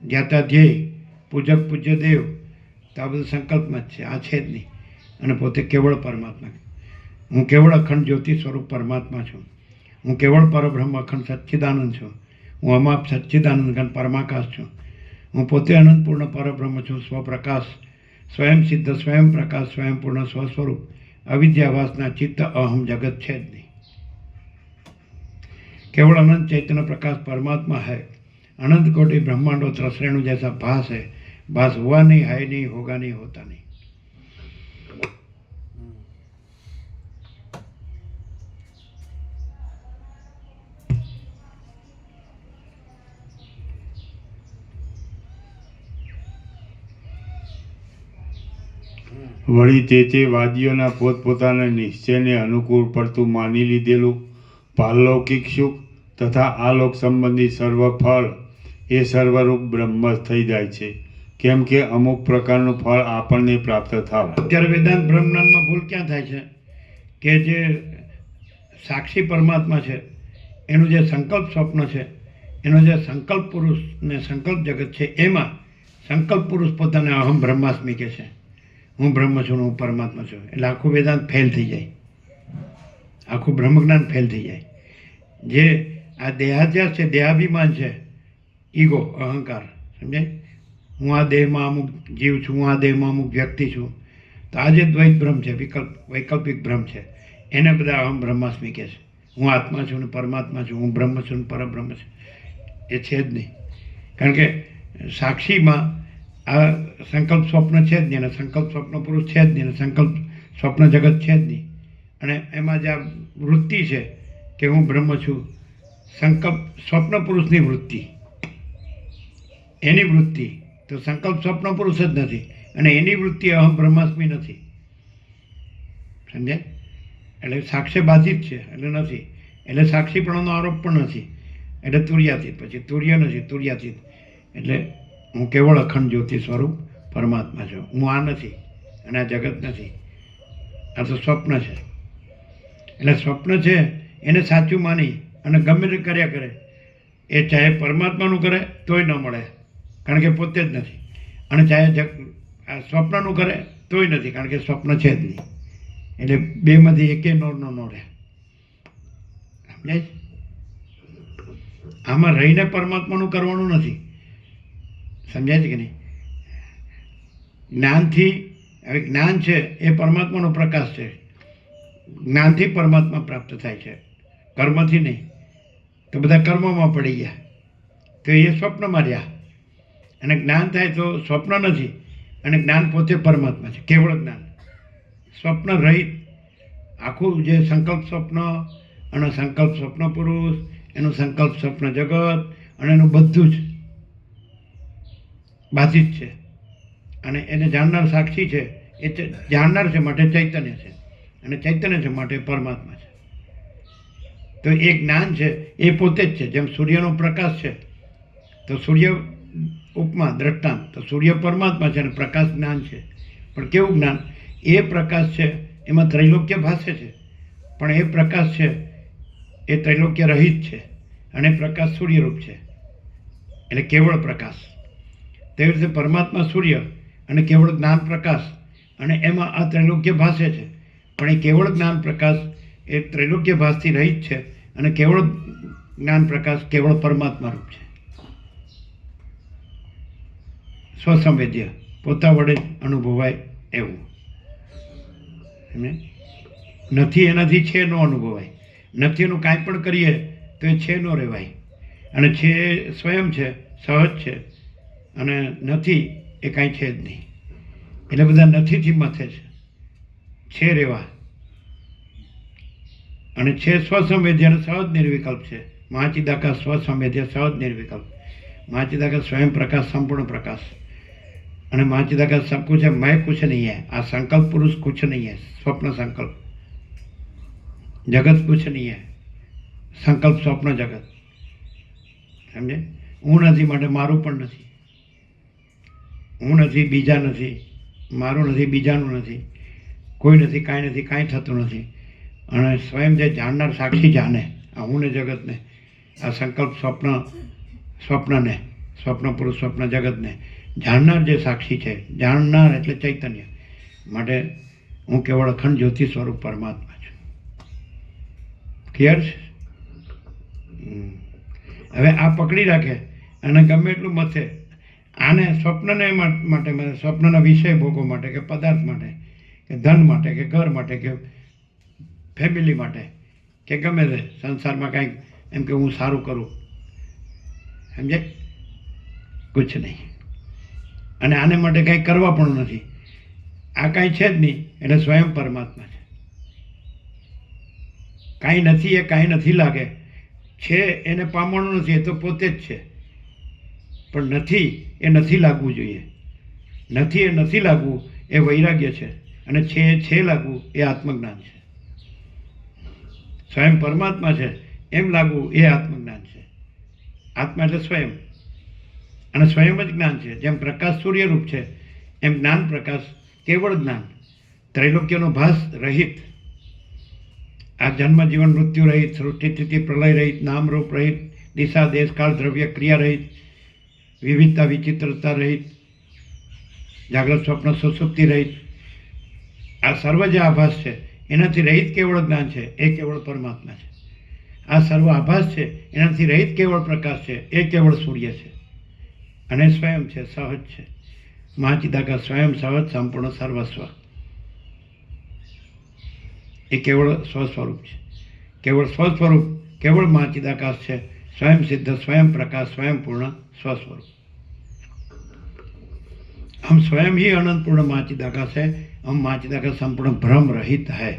Speaker 1: ધ્યાતા ધ્યેય, પૂજક પૂજ્ય દેવ. તો આ બધું સંકલ્પમાં જ છે, આ છે જ નહીં. અને પોતે કેવળ પરમાત્મા. હું કેવળ અખંડ જ્યોતિ સ્વરૂપ પરમાત્મા છું. હું કેવળ પરબ્રહ્મ અખંડ સચ્ચિદાનંદ છું. હું અમાપ સચ્ચિદાનંદ ઘન પરમાકાશ છું. હું પોતે અનંતપૂર્ણ પરબ્રહ્મ છું. સ્વપ્રકાશ, સ્વયં સિદ્ધ, સ્વયં પ્રકાશ, સ્વયં પૂર્ણ સ્વસ્વરૂપ, અવિદ્યાવાસના ચિત્ત અહમ જગત છે જ નહીં. केवल अनंत चैतन्य प्रकाश परमात्मा है. अनंत कोटि ब्रह्मांडों त्रसरेणु जैसा भास है. भास हुआ नहीं, है नहीं, होगा नहीं, होता नहीं.
Speaker 3: વળી તે વાદીઓના પોતપોતાના નિશ્ચયને અનુકૂળ પડતું માની લીધેલું પારલૌકિક સુખ તથા આલોક સંબંધી સર્વ ફળ એ સર્વરૂપ બ્રહ્મ થઈ જાય છે. કેમ કે અમુક પ્રકારનું ફળ આપણને પ્રાપ્ત થાય.
Speaker 1: અત્યારે વેદાંત બ્રહ્મજ્ઞાનમાં ભૂલ ક્યાં થાય છે કે જે સાક્ષી પરમાત્મા છે એનું જે સંકલ્પ સ્વપ્ન છે, એનો જે સંકલ્પ પુરુષ ને સંકલ્પ જગત છે, એમાં સંકલ્પ પુરુષ પોતાને અહમ બ્રહ્માસ્મિ કહે છે, હું બ્રહ્મ છું, હું પરમાત્મા છું. એટલે આખું વેદાંત ફેલ થઈ જાય, આખું બ્રહ્મજ્ઞાન ફેલ થઈ જાય. જે આ દેહાધ્યાસ છે, દેહાભિમાન છે, ઈગો, અહંકાર, સમજાય? હું આ દેહમાં અમુક જીવ છું, હું આ દેહમાં અમુક વ્યક્તિ છું. તો આ જે દ્વૈત ભ્રમ છે, વૈકલ્પિક ભ્રમ છે, એને બધા અહમ બ્રહ્માસ્મિ કહે છે. હું આત્મા છું ને પરમાત્મા છું, હું બ્રહ્મ છું ને પરબ્રહ્મ છું. એ છે જ નહીં. કારણ કે સાક્ષીમાં આ સંકલ્પ સ્વપ્ન છે જ નહીં, અને સંકલ્પ સ્વપ્ન પુરુષ છે જ નહીં, અને સંકલ્પ સ્વપ્ન જગત છે જ નહીં. અને એમાં જે આ વૃત્તિ છે કે હું બ્રહ્મ છું, સંકલ્પ સ્વપ્ન પુરુષની વૃત્તિ, એની વૃત્તિ તો સંકલ્પ સ્વપ્ન પુરુષ જ નથી, અને એની વૃત્તિ અહમ બ્રહ્માસ્મિ નથી. સમજે? એટલે સાક્ષ્ય બાધિત છે એટલે નથી, એટલે સાક્ષીપણાનો આરોપ પણ નથી, એટલે તુર્યાતીત. પછી તુર્ય નથી, તુર્યાતીત એટલે હું કેવળ અખંડ જ્યોતિ સ્વરૂપ પરમાત્મા છું. હું આ નથી અને આ જગત નથી, આ તો સ્વપ્ન છે. એટલે સ્વપ્ન છે એને સાચું માની અને ગમે તે કર્યા કરે, એ ચાહે પરમાત્માનું કરે તોય ન મળે, કારણ કે પોતે જ નથી. અને ચાહે આ સ્વપ્નનું કરે તોય નથી, કારણ કે સ્વપ્ન છે જ નહીં. એટલે બેમાંથી એકે નોરનો નો રહે. સમજાય? આમાં રહીને પરમાત્માનું કરવાનું નથી. સમજાય છે કે નહીં? જ્ઞાનથી, હવે જ્ઞાન છે એ પરમાત્માનો પ્રકાશ છે, જ્ઞાનથી પરમાત્મા પ્રાપ્ત થાય છે, કર્મથી નહીં. તો બધા કર્મમાં પડી ગયા તો એ સ્વપ્નમાં રહ્યા. અને જ્ઞાન થાય તો સ્વપ્ન નથી, અને જ્ઞાન પોતે પરમાત્મા છે, કેવળ જ્ઞાન, સ્વપ્ન રહિત. આખું જે સંકલ્પ સ્વપ્ન અને સંકલ્પ સ્વપ્ન પુરુષ, એનું સંકલ્પ સ્વપ્ન જગત અને એનું બધું જ બાધિત છે. અને એને જાણનાર સાક્ષી છે, એ જાણનાર છે માટે ચૈતન્ય છે, અને ચૈતન્ય છે માટે પરમાત્મા છે. તો એ જ્ઞાન છે એ પોતે જ છે. જેમ સૂર્યનો પ્રકાશ છે તો સૂર્ય ઉપમા દ્રષ્ટાંત, તો સૂર્ય પરમાત્મા છે અને પ્રકાશ જ્ઞાન છે. પણ કેવું જ્ઞાન? એ પ્રકાશ છે એમાં ત્રૈલોક્ય ભાસે છે, પણ એ પ્રકાશ છે એ ત્રૈલોક્ય રહિત છે, અને પ્રકાશ સૂર્યરૂપ છે, એટલે કેવળ પ્રકાશ. તેવી રીતે પરમાત્મા સૂર્ય અને કેવળ જ્ઞાન પ્રકાશ, અને એમાં આ ત્રૈલોક્ય ભાસે છે, પણ એ કેવળ જ્ઞાન પ્રકાશ એ ત્રૈલોક્ય ભાસથી રહિત છે, અને કેવળ જ્ઞાન પ્રકાશ કેવળ પરમાત્મા રૂપ છે. સ્વસંવેદ્ય, પોતા વડે જ અનુભવાય એવું. નથી એનાથી છે નો અનુભવાય, નથી એનું કાંઈ પણ કરીએ તો એ છે નો રહેવાય. અને છે સ્વયં છે, સહજ છે, અને નથી એ કાંઈ છે જ નહીં. એટલે બધા નથીથી માથે છે રહેવા. અને છે સ્વસંવેદ્ય અને સહજ નિર્વિકલ્પ છે. મહાચિદાકાશ સ્વસંવેદ્ય સહજ નિર્વિકલ્પ. મહાચિદાકાશ સ્વયં પ્રકાશ, સંપૂर्ण प्रकाश. અને મહાચિદાકાશ सब कुछ है, मैं कुछ नहीं है. आ संकल्प पुरुष कुछ नहीं है, स्वप्न संकल्प. जगत कुछ नहीं है, संकल्प स्वप्न जगत. समझे? હું નથી માટે મારું પણ નથી. હું નથી, બીજા નથી, મારું નથી, બીજાનું નથી, કોઈ નથી, કાંઈ નથી, કાંઈ થતું નથી. અને સ્વયં જે જાણનાર સાક્ષી જાણે આ હું ને જગતને, આ સંકલ્પ સ્વપ્નને, સ્વપ્ન પુરુષ સ્વપ્ન જગતને જાણનાર જે સાક્ષી છે, જાણનાર એટલે ચૈતન્ય, માટે હું કેવળ અખંડ જ્યોતિ સ્વરૂપ પરમાત્મા છું. ક્લિયર છે? હવે આ પકડી રાખે અને ગમે એટલું મથે, આને સ્વપ્નને માટે, સ્વપ્નના વિષય ભોગો માટે, કે પદાર્થ માટે, કે ધન માટે, કે ઘર માટે, કે ફેમિલી માટે, કે ગમે તે સંસારમાં કાંઈક એમ કે હું સારું કરું, સમજે? કુછ નહીં. અને આને માટે કંઈ કરવા પણ નથી. આ કાંઈ છે જ નહીં, એટલે સ્વયં પરમાત્મા છે. કાંઈ નથી એ કાંઈ નથી લાગે, છે એને પામવાનું નથી, એ તો પોતે જ છે. પણ નથી એ નથી લાગવું જોઈએ. નથી એ નથી લાગવું એ વૈરાગ્ય છે, અને છે લાગવું એ આત્મજ્ઞાન છે. સ્વયં પરમાત્મા છે એમ લાગવું એ આત્મજ્ઞાન છે. આત્મા એટલે સ્વયં, અને સ્વયં જ જ્ઞાન છે. જેમ પ્રકાશ સૂર્યરૂપ છે એમ જ્ઞાન પ્રકાશ કેવળ જ્ઞાન, ત્રૈલોક્યનો ભાસ રહિત, આ જન્મ જીવન મૃત્યુ રહિત, સૃષ્ટિ સ્થિતિ પ્રલય રહિત, નામ રૂપ રહિત, દિશા દેશ કાળ દ્રવ્ય ક્રિયા રહિત, વિવિધતા વિચિત્રતા રહિત, જાગ્રત સ્વપ્ન સુસુપ્તિ રહિત આ સર્વ જે આભાસ છે એનાથી રહિત કેવળ જ્ઞાન છે એ કેવળ પરમાત્મા છે. આ સર્વ આભાસ છે એનાથી રહિત કેવળ પ્રકાશ છે એ કેવળ સૂર્ય છે અને સ્વયં છે, સહજ છે. મહાચિદાકાશ સ્વયં સહજ સંપૂર્ણ સર્વસ્વ એ કેવળ સ્વસ્વરૂપ છે. કેવળ સ્વસ્વરૂપ કેવળ મહાચિદાકાશ છે, स्वयं सिद्ध, स्वयं प्रकाश, स्वयं पूर्ण स्वस्वरूप. हम स्वयं ही अनंत पूर्ण महाचिदाकाश है. हम महाचिदाकाश संपूर्ण भ्रम रहित है.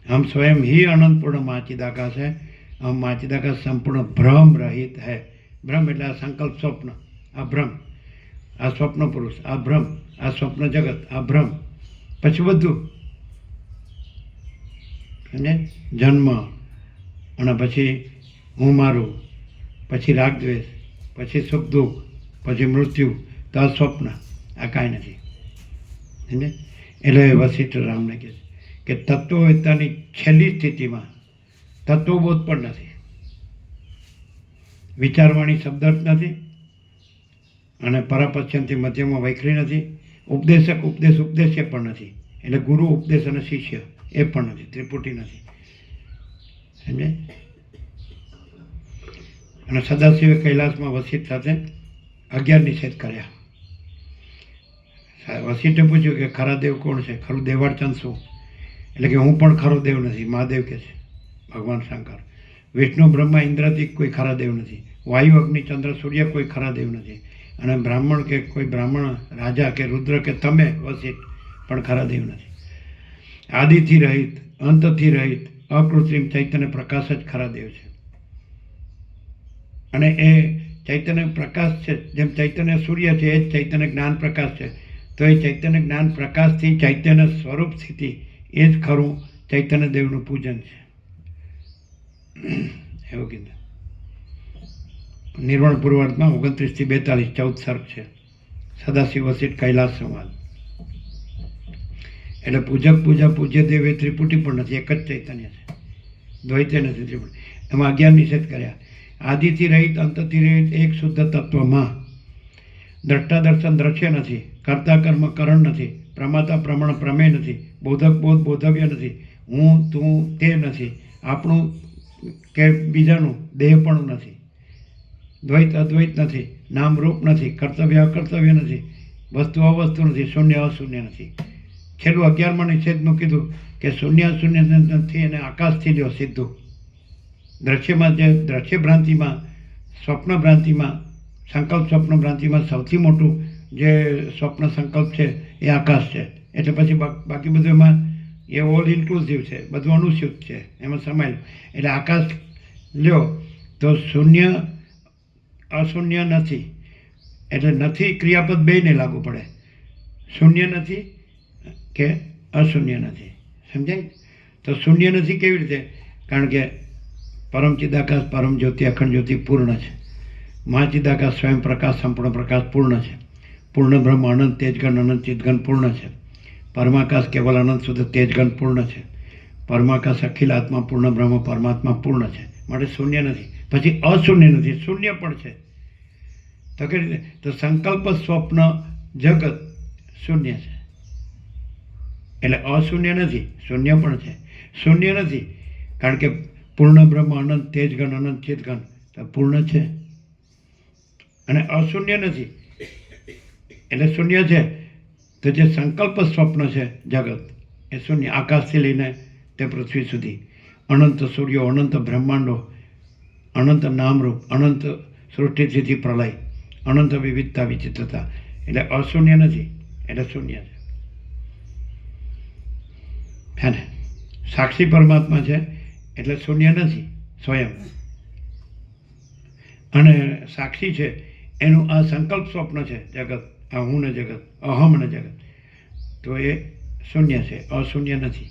Speaker 1: हम स्वयं ही अनंत पूर्ण महाचिदाकाश है. हम महाचिदाकाश संपूर्ण भ्रम रहित है. भ्रम એટલે આ સંકલ્પ સ્વપ્ન, આ ભ્રમ, આ સ્વપ્ન પુરુષ, આ ભ્રમ, આ સ્વપ્ન જગત, આ ભ્રમ, પછી બધું અને જન્મ અને પછી હું મારું, પછી રાગ દ્વેષ, પછી સુખ દુઃખ, પછી મૃત્યુ, તો આ સ્વપ્ન, આ કાંઈ નથી. સમજે? એટલે વશિષ્ઠ રામને કહે છે કે તત્વવેત્તાની છેલ્લી સ્થિતિમાં તત્વબોધ પણ નથી, વિચારવાણી શબ્દાર્થ નથી અને પરાપશ્ચનથી મધ્યમાં વૈખરી નથી, ઉપદેશક ઉપદેશ્ય પણ નથી, એટલે ગુરુ ઉપદેશ અને શિષ્ય એ પણ નથી, ત્રિપુટી નથી. સમજે? અને સદાશિવે કૈલાસમાં વશિષ્ઠ સાથે 11 નિષેધ કર્યા. વશિષ્ઠે પૂછ્યું કે ખરા દેવ કોણ છે, ખરું દેવાર્ચન શું? એટલે કે હું પણ ખરો દેવ નથી, મહાદેવ કે છે, ભગવાન શંકર. વિષ્ણુ બ્રહ્મા ઇન્દ્રાદિક કોઈ ખરા દેવ નથી, વાયુ અગ્નિ ચંદ્ર સૂર્ય કોઈ ખરા દેવ નથી, અને બ્રાહ્મણ કે કોઈ બ્રાહ્મણ રાજા કે રુદ્ર કે તમે વશિષ્ઠ પણ ખરા દેવ નથી. આદિથી રહિત, અંતથી રહિત, અકૃત્રિમ ચૈતન્ય પ્રકાશ જ ખરા દેવ છે. અને એ ચૈતન્ય પ્રકાશ છે, જેમ ચૈતન્ય સૂર્ય છે એ જ ચૈતન્ય જ્ઞાન પ્રકાશ છે, તો એ ચૈતન્ય જ્ઞાન પ્રકાશથી ચૈતન્ય સ્વરૂપ સ્થિતિ એ જ ખરું ચૈતન્ય દેવનું પૂજન છે. એવું કીધું. નિર્વાણ પૂર્વાર્ધમાં 29 થી 42 14 સર્ગ છે. સદાશિવ વશિષ્ઠ કૈલાસ સંવાદ. એટલે પૂજક પૂજા પૂજ્ય દેવ એ ત્રિપુટી પણ નથી, એક જ ચૈતન્ય છે, દ્વૈતે નથી ત્રિપુટી. એમાં 11 નિષેધ કર્યા. આદિથી રહિત, અંતથી રહિત, એક શુદ્ધ તત્વમાં દ્રષ્ટા દર્શન દ્રશ્ય નથી, કર્તા કર્મ કરણ નથી, પ્રમાતા પ્રમાણ પ્રમેય નથી, બોધક બોધ બોધવ્ય નથી, હું તું તે નથી, આપણું કે બીજાનું દેહપણું નથી, દ્વૈત અદ્વૈત નથી, નામ રૂપ નથી, કર્તવ્ય અકર્તવ્ય નથી, વસ્તુ અવસ્તુ નથી, શૂન્ય અશૂન્ય નથી. છેલ્લું 11માં નિષેધનું કીધું કે શૂન્ય અશૂન્ય નથી એને આકાશથી લ્યો સીધું. દ્રશ્યમાં જે દ્રશ્ય ભ્રાંતિમાં, સ્વપ્ન ભ્રાંતિમાં, સંકલ્પ સ્વપ્ન ભ્રાંતિમાં સૌથી મોટું જે સ્વપ્ન સંકલ્પ છે એ આકાશ છે. એટલે પછી બાકી બધું એમાં એ ઓલ ઇન્ક્લુઝિવ છે, બધું અનુસ્યુત છે, એમાં સમાયેલું. એટલે આકાશ લ્યો તો શૂન્ય અશૂન્ય નથી, એટલે નથી ક્રિયાપદ બેયને લાગુ પડે. શૂન્ય નથી કે અશૂન્ય નથી. સમજાય? તો શૂન્ય નથી કેવી રીતે? કારણ કે પરમ ચિદાકાશ, પરમ જ્યોતિ, અખંડ જ્યોતિ પૂર્ણ છે. મહાચિદાકાશ સ્વયં પ્રકાશ, સંપૂર્ણ પ્રકાશ પૂર્ણ છે. પૂર્ણ બ્રહ્મ અનંત તેજગણ, અનંત ચિદગણ પૂર્ણ છે. પરમાકાશ કેવલ અનંત શુદ્ધ તેજગણ પૂર્ણ છે. પરમાકાશ અખિલ આત્મા પૂર્ણ બ્રહ્મ પરમાત્મા પૂર્ણ છે. માટે શૂન્ય નથી. પછી અશૂન્ય નથી, શૂન્ય પણ છે. તો કે રીતે? તો સંકલ્પ સ્વપ્ન જગત શૂન્ય છે, એટલે અશૂન્ય નથી, શૂન્ય પણ છે. શૂન્ય નથી કારણ કે પૂર્ણ બ્રહ્મ અનંત તેજગણ, અનંત ચિદગણ તો પૂર્ણ છે. અને અશૂન્ય નથી એટલે શૂન્ય છે. તો જે સંકલ્પ સ્વપ્ન છે જગત એ શૂન્ય, આકાશથી લઈને તે પૃથ્વી સુધી, અનંત સૂર્યો, અનંત બ્રહ્માંડો, અનંત નામરૂપ, અનંત સૃષ્ટિથી પ્રલય, અનંત વિવિધતા વિચિત્રતા, એટલે અશૂન્ય નથી, એટલે શૂન્ય છે. હે ને? સાક્ષી પરમાત્મા છે એટલે શૂન્ય નથી સ્વયં. અને સાક્ષી છે એનું આ સંકલ્પ સ્વપ્ન છે જગત, આ હું ને જગત, અહમ ને જગત, તો એ શૂન્ય છે, અશૂન્ય નથી.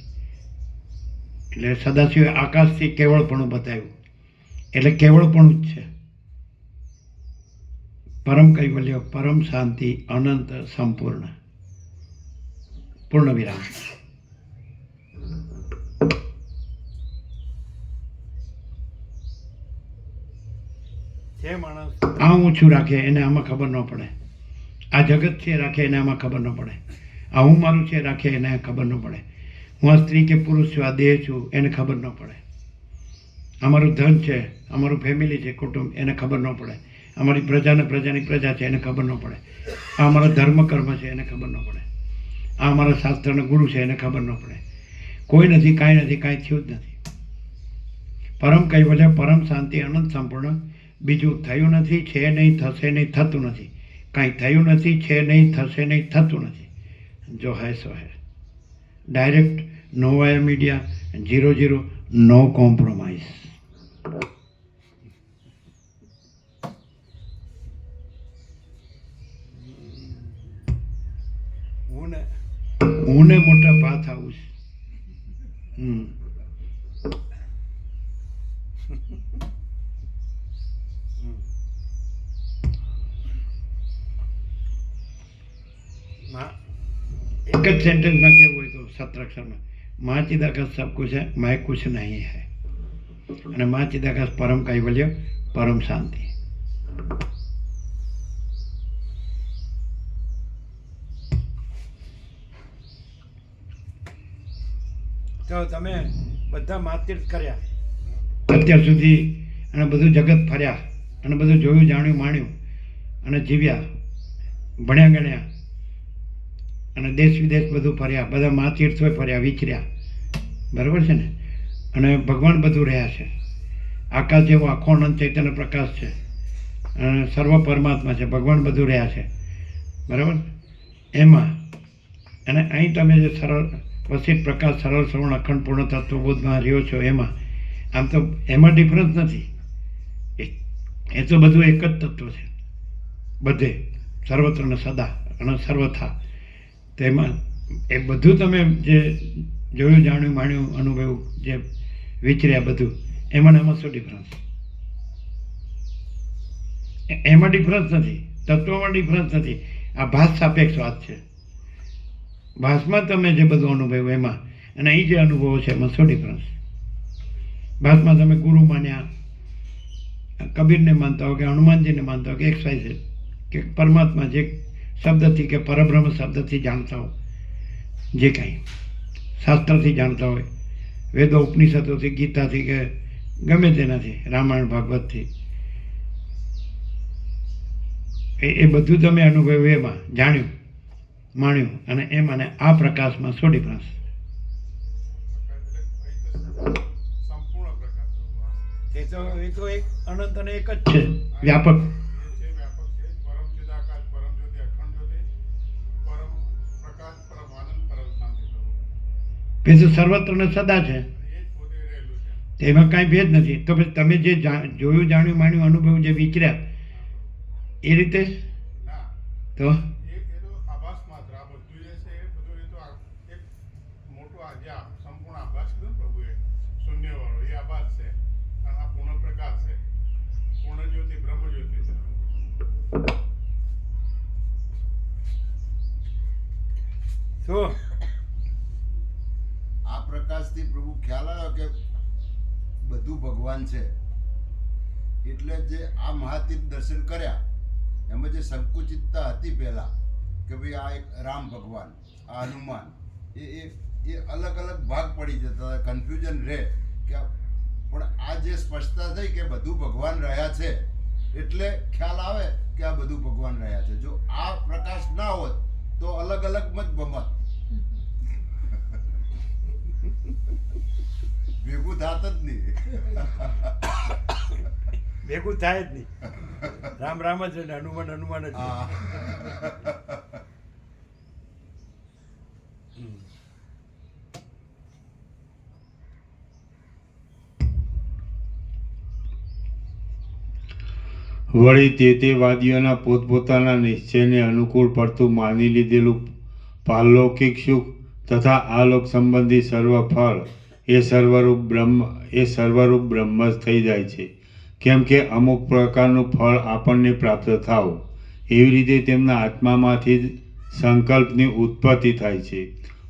Speaker 1: એટલે સદાશિવે આકાશથી કેવળપણું બતાવ્યું, એટલે કેવળપણું જ છે. પરમ કૈવલ્ય, પરમ શાંતિ, અનંત, સંપૂર્ણ, પૂર્ણ વિરામ. જે માણસ આ ઊંચું રાખે એને આમાં ખબર ન પડે. આ જગત છે રાખે એને આમાં ખબર ન પડે, આ હું મારું છે રાખે એને ખબર ન પડે, હું આ સ્ત્રી કે પુરુષ છું, આ દેહ છું એને ખબર ન પડે, અમારું ધન છે, અમારું ફેમિલી છે, કુટુંબ એને ખબર ન પડે, અમારી પ્રજાને પ્રજાની પ્રજા છે એને ખબર ન પડે, આ અમારો ધર્મ કર્મ છે એને ખબર ન પડે, આ અમારા શાસ્ત્રના ગુરુ છે એને ખબર ન પડે. કોઈ નથી, કાંઈ નથી, કાંઈ થયું જ નથી. પરમ કૈવલ્ય, પરમ શાંતિ, અનંત સંપૂર્ણ, બીજું થયું નથી, છે નહીં, થશે નહીં, થતું નથી, કાંઈ થયું નથી, છે નહીં, થશે નહીં, થતું નથી. જો હૈ સો હૈ. ડાયરેક્ટ, નો વાયર મીડિયા, 0-0, નો કોમ્પ્રોમાઇઝ. હું ને મોટા ભાત આવું છે. एक सेंटेंस में क्या हुई तो 7 अक्षर में माँ चिदाकाश सब कुछ है, मैं कुछ नहीं है, અને माँ चिदाकाश परम कैवल्य, परम शांति. તો તમે બધા માતીર્થ કર્યા અત્યાર સુધી, અને બધું જગત ફર્યા, અને બધું જોયું, જાણ્યું, માણ્યું, અને જીવ્યા, ભણ્યા ગણ્યા, અને દેશ વિદેશ બધું ફર્યા, બધા માતીર્થોય ફર્યા, વિચર્યા, બરાબર છે ને? અને ભગવાન બધું રહ્યા છે. આકાશ જેવો આખો અનંત ચૈતન્ય પ્રકાશ છે, અને સર્વ પરમાત્મા છે, ભગવાન બધું રહ્યા છે, બરાબર? એમાં અને અહીં તમે જે સરળ વસિત પ્રકાશ, સરળ શ્રવણ, અખંડ પૂર્ણ તત્વબોધમાં રહ્યો છો, એમાં આમ તો એમાં ડિફરન્સ નથી, એ તો બધું એક જ તત્વ છે બધે, સર્વત્ર ને સદા અને સર્વથા. તેમાં એ બધું તમે જે જોયું, જાણ્યું, માણ્યું, અનુભવ્યું, જે વિચર્યા બધું, એમાં ને એમાં શું ડિફરન્સ? એમાં ડિફરન્સ નથી, તત્વમાં ડિફરન્સ નથી. આ ભાસ સાપેક્ષ વાત છે. ભાસમાં તમે જે બધું અનુભવ્યું એમાં, અને અહીં જે અનુભવો છે એમાં શું ડિફરન્સ? ભાસમાં તમે ગુરુ માન્યા, કબીરને માનતા હો, કે હનુમાનજીને માનતા હો, કે XYZ, કે પરમાત્મા જે શબ્દથી કે પરબ્રહ્મ શબ્દથી જાણતા હો, જે કાંઈ શાસ્ત્રથી જાણતા હોય, વેદો ઉપનિષદોથી, ગીતાથી, કે ગમે તેનાથી, રામાયણ ભાગવતથી, એ બધું તમે અનુભવ્યું, એમાં જાણ્યું, માણ્યું, અને એમ અને આ પ્રકાશમાં શું ડિફરન્સ?
Speaker 2: સંપૂર્ણ પ્રકાશ
Speaker 1: એ તો એક અનંત અને એક જ છે, વ્યાપક.
Speaker 2: વ્યાપક છે. પરમ ચિદાકાશ, પરમ જ્યોતિ, અખંડ જ્યોતિ, પરમ પ્રકાશ, પરમ આનંદ, પરમ શાંતિ.
Speaker 1: એ તો સર્વત્ર ને સદા છે,
Speaker 2: એ જ પોતે રહેલું છે.
Speaker 1: એમાં કાંઈ ભેદ નથી. તો પછી તમે જે જોયું, જાણ્યું, માણ્યું, અનુભવ જે વિચર્યા, એ રીતે
Speaker 2: ના,
Speaker 1: તો
Speaker 2: એ તો આભાસ માત્ર. આ બધું જે છે એ બધું એ તો એક મોટો આજે સંપૂર્ણ આભાસ કીધું ને પ્રભુએ, શૂન્યવાળો એ આભાસ છે. અને આ પૂર્ણ પ્રકાશ છે, પૂર્ણ જ્યોતિ, બ્રહ્મ જ્યોતિ છે.
Speaker 1: શું
Speaker 4: આ પ્રકાશથી પ્રભુ ખ્યાલ આવ્યો કે બધું ભગવાન છે. એટલે જે આ મહાતીર્થ દર્શન કર્યા, એમાં જે સંકુચિતતા હતી પહેલા, કે ભાઈ આ એક રામ ભગવાન, આ હનુમાન, એ અલગ અલગ ભાગ પડી જતા હતા, કન્ફ્યુઝન રહે કે પણ આ જે સ્પષ્ટતા થઈ કે બધું ભગવાન રહ્યા છે, એટલે ખ્યાલ આવે કે આ બધું ભગવાન રહ્યા છે. જો આ પ્રકાશ ના હોત તો અલગ અલગ મત બમત ભેગું થાત જ નહીં.
Speaker 1: ભેગું થાય જ નહીં. રામ રામ જ ને હનુમાન હનુમાન જ.
Speaker 3: વળી તે વાદીઓના પોતપોતાના નિશ્ચયને અનુકૂળ પડતું માની લીધેલું પારલૌકિક સુખ તથા આલોક સંબંધી સર્વ ફળ એ સર્વરૂપ બ્રહ્મ જ થઈ જાય છે. કેમ કે અમુક પ્રકારનું ફળ આપણને પ્રાપ્ત થાવ, એવી રીતે તેમના આત્મામાંથી જ સંકલ્પની ઉત્પત્તિ થાય છે.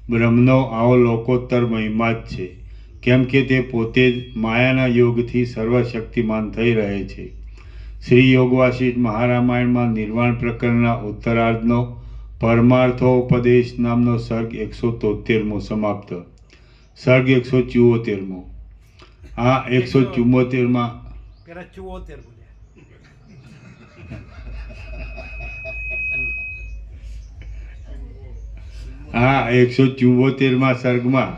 Speaker 3: બ્રહ્મનો આવો લોકોત્તર મહિમા જ છે, કેમ કે તે પોતે જ માયાના યોગથી સર્વશક્તિમાન થઈ રહે છે. શ્રી યોગવાસિષ્ઠ મહારામાયણમાં નિર્વાણ પ્રકરણના ઉત્તરાર્ધનો પરમાર્થોપદેશ નામનો સર્ગ 173મો સમાપ્ત. સર્ગ 174મો. આ 174માં
Speaker 1: પેલા 74 બોલ્યા.
Speaker 3: આ 174માં સર્ગમાં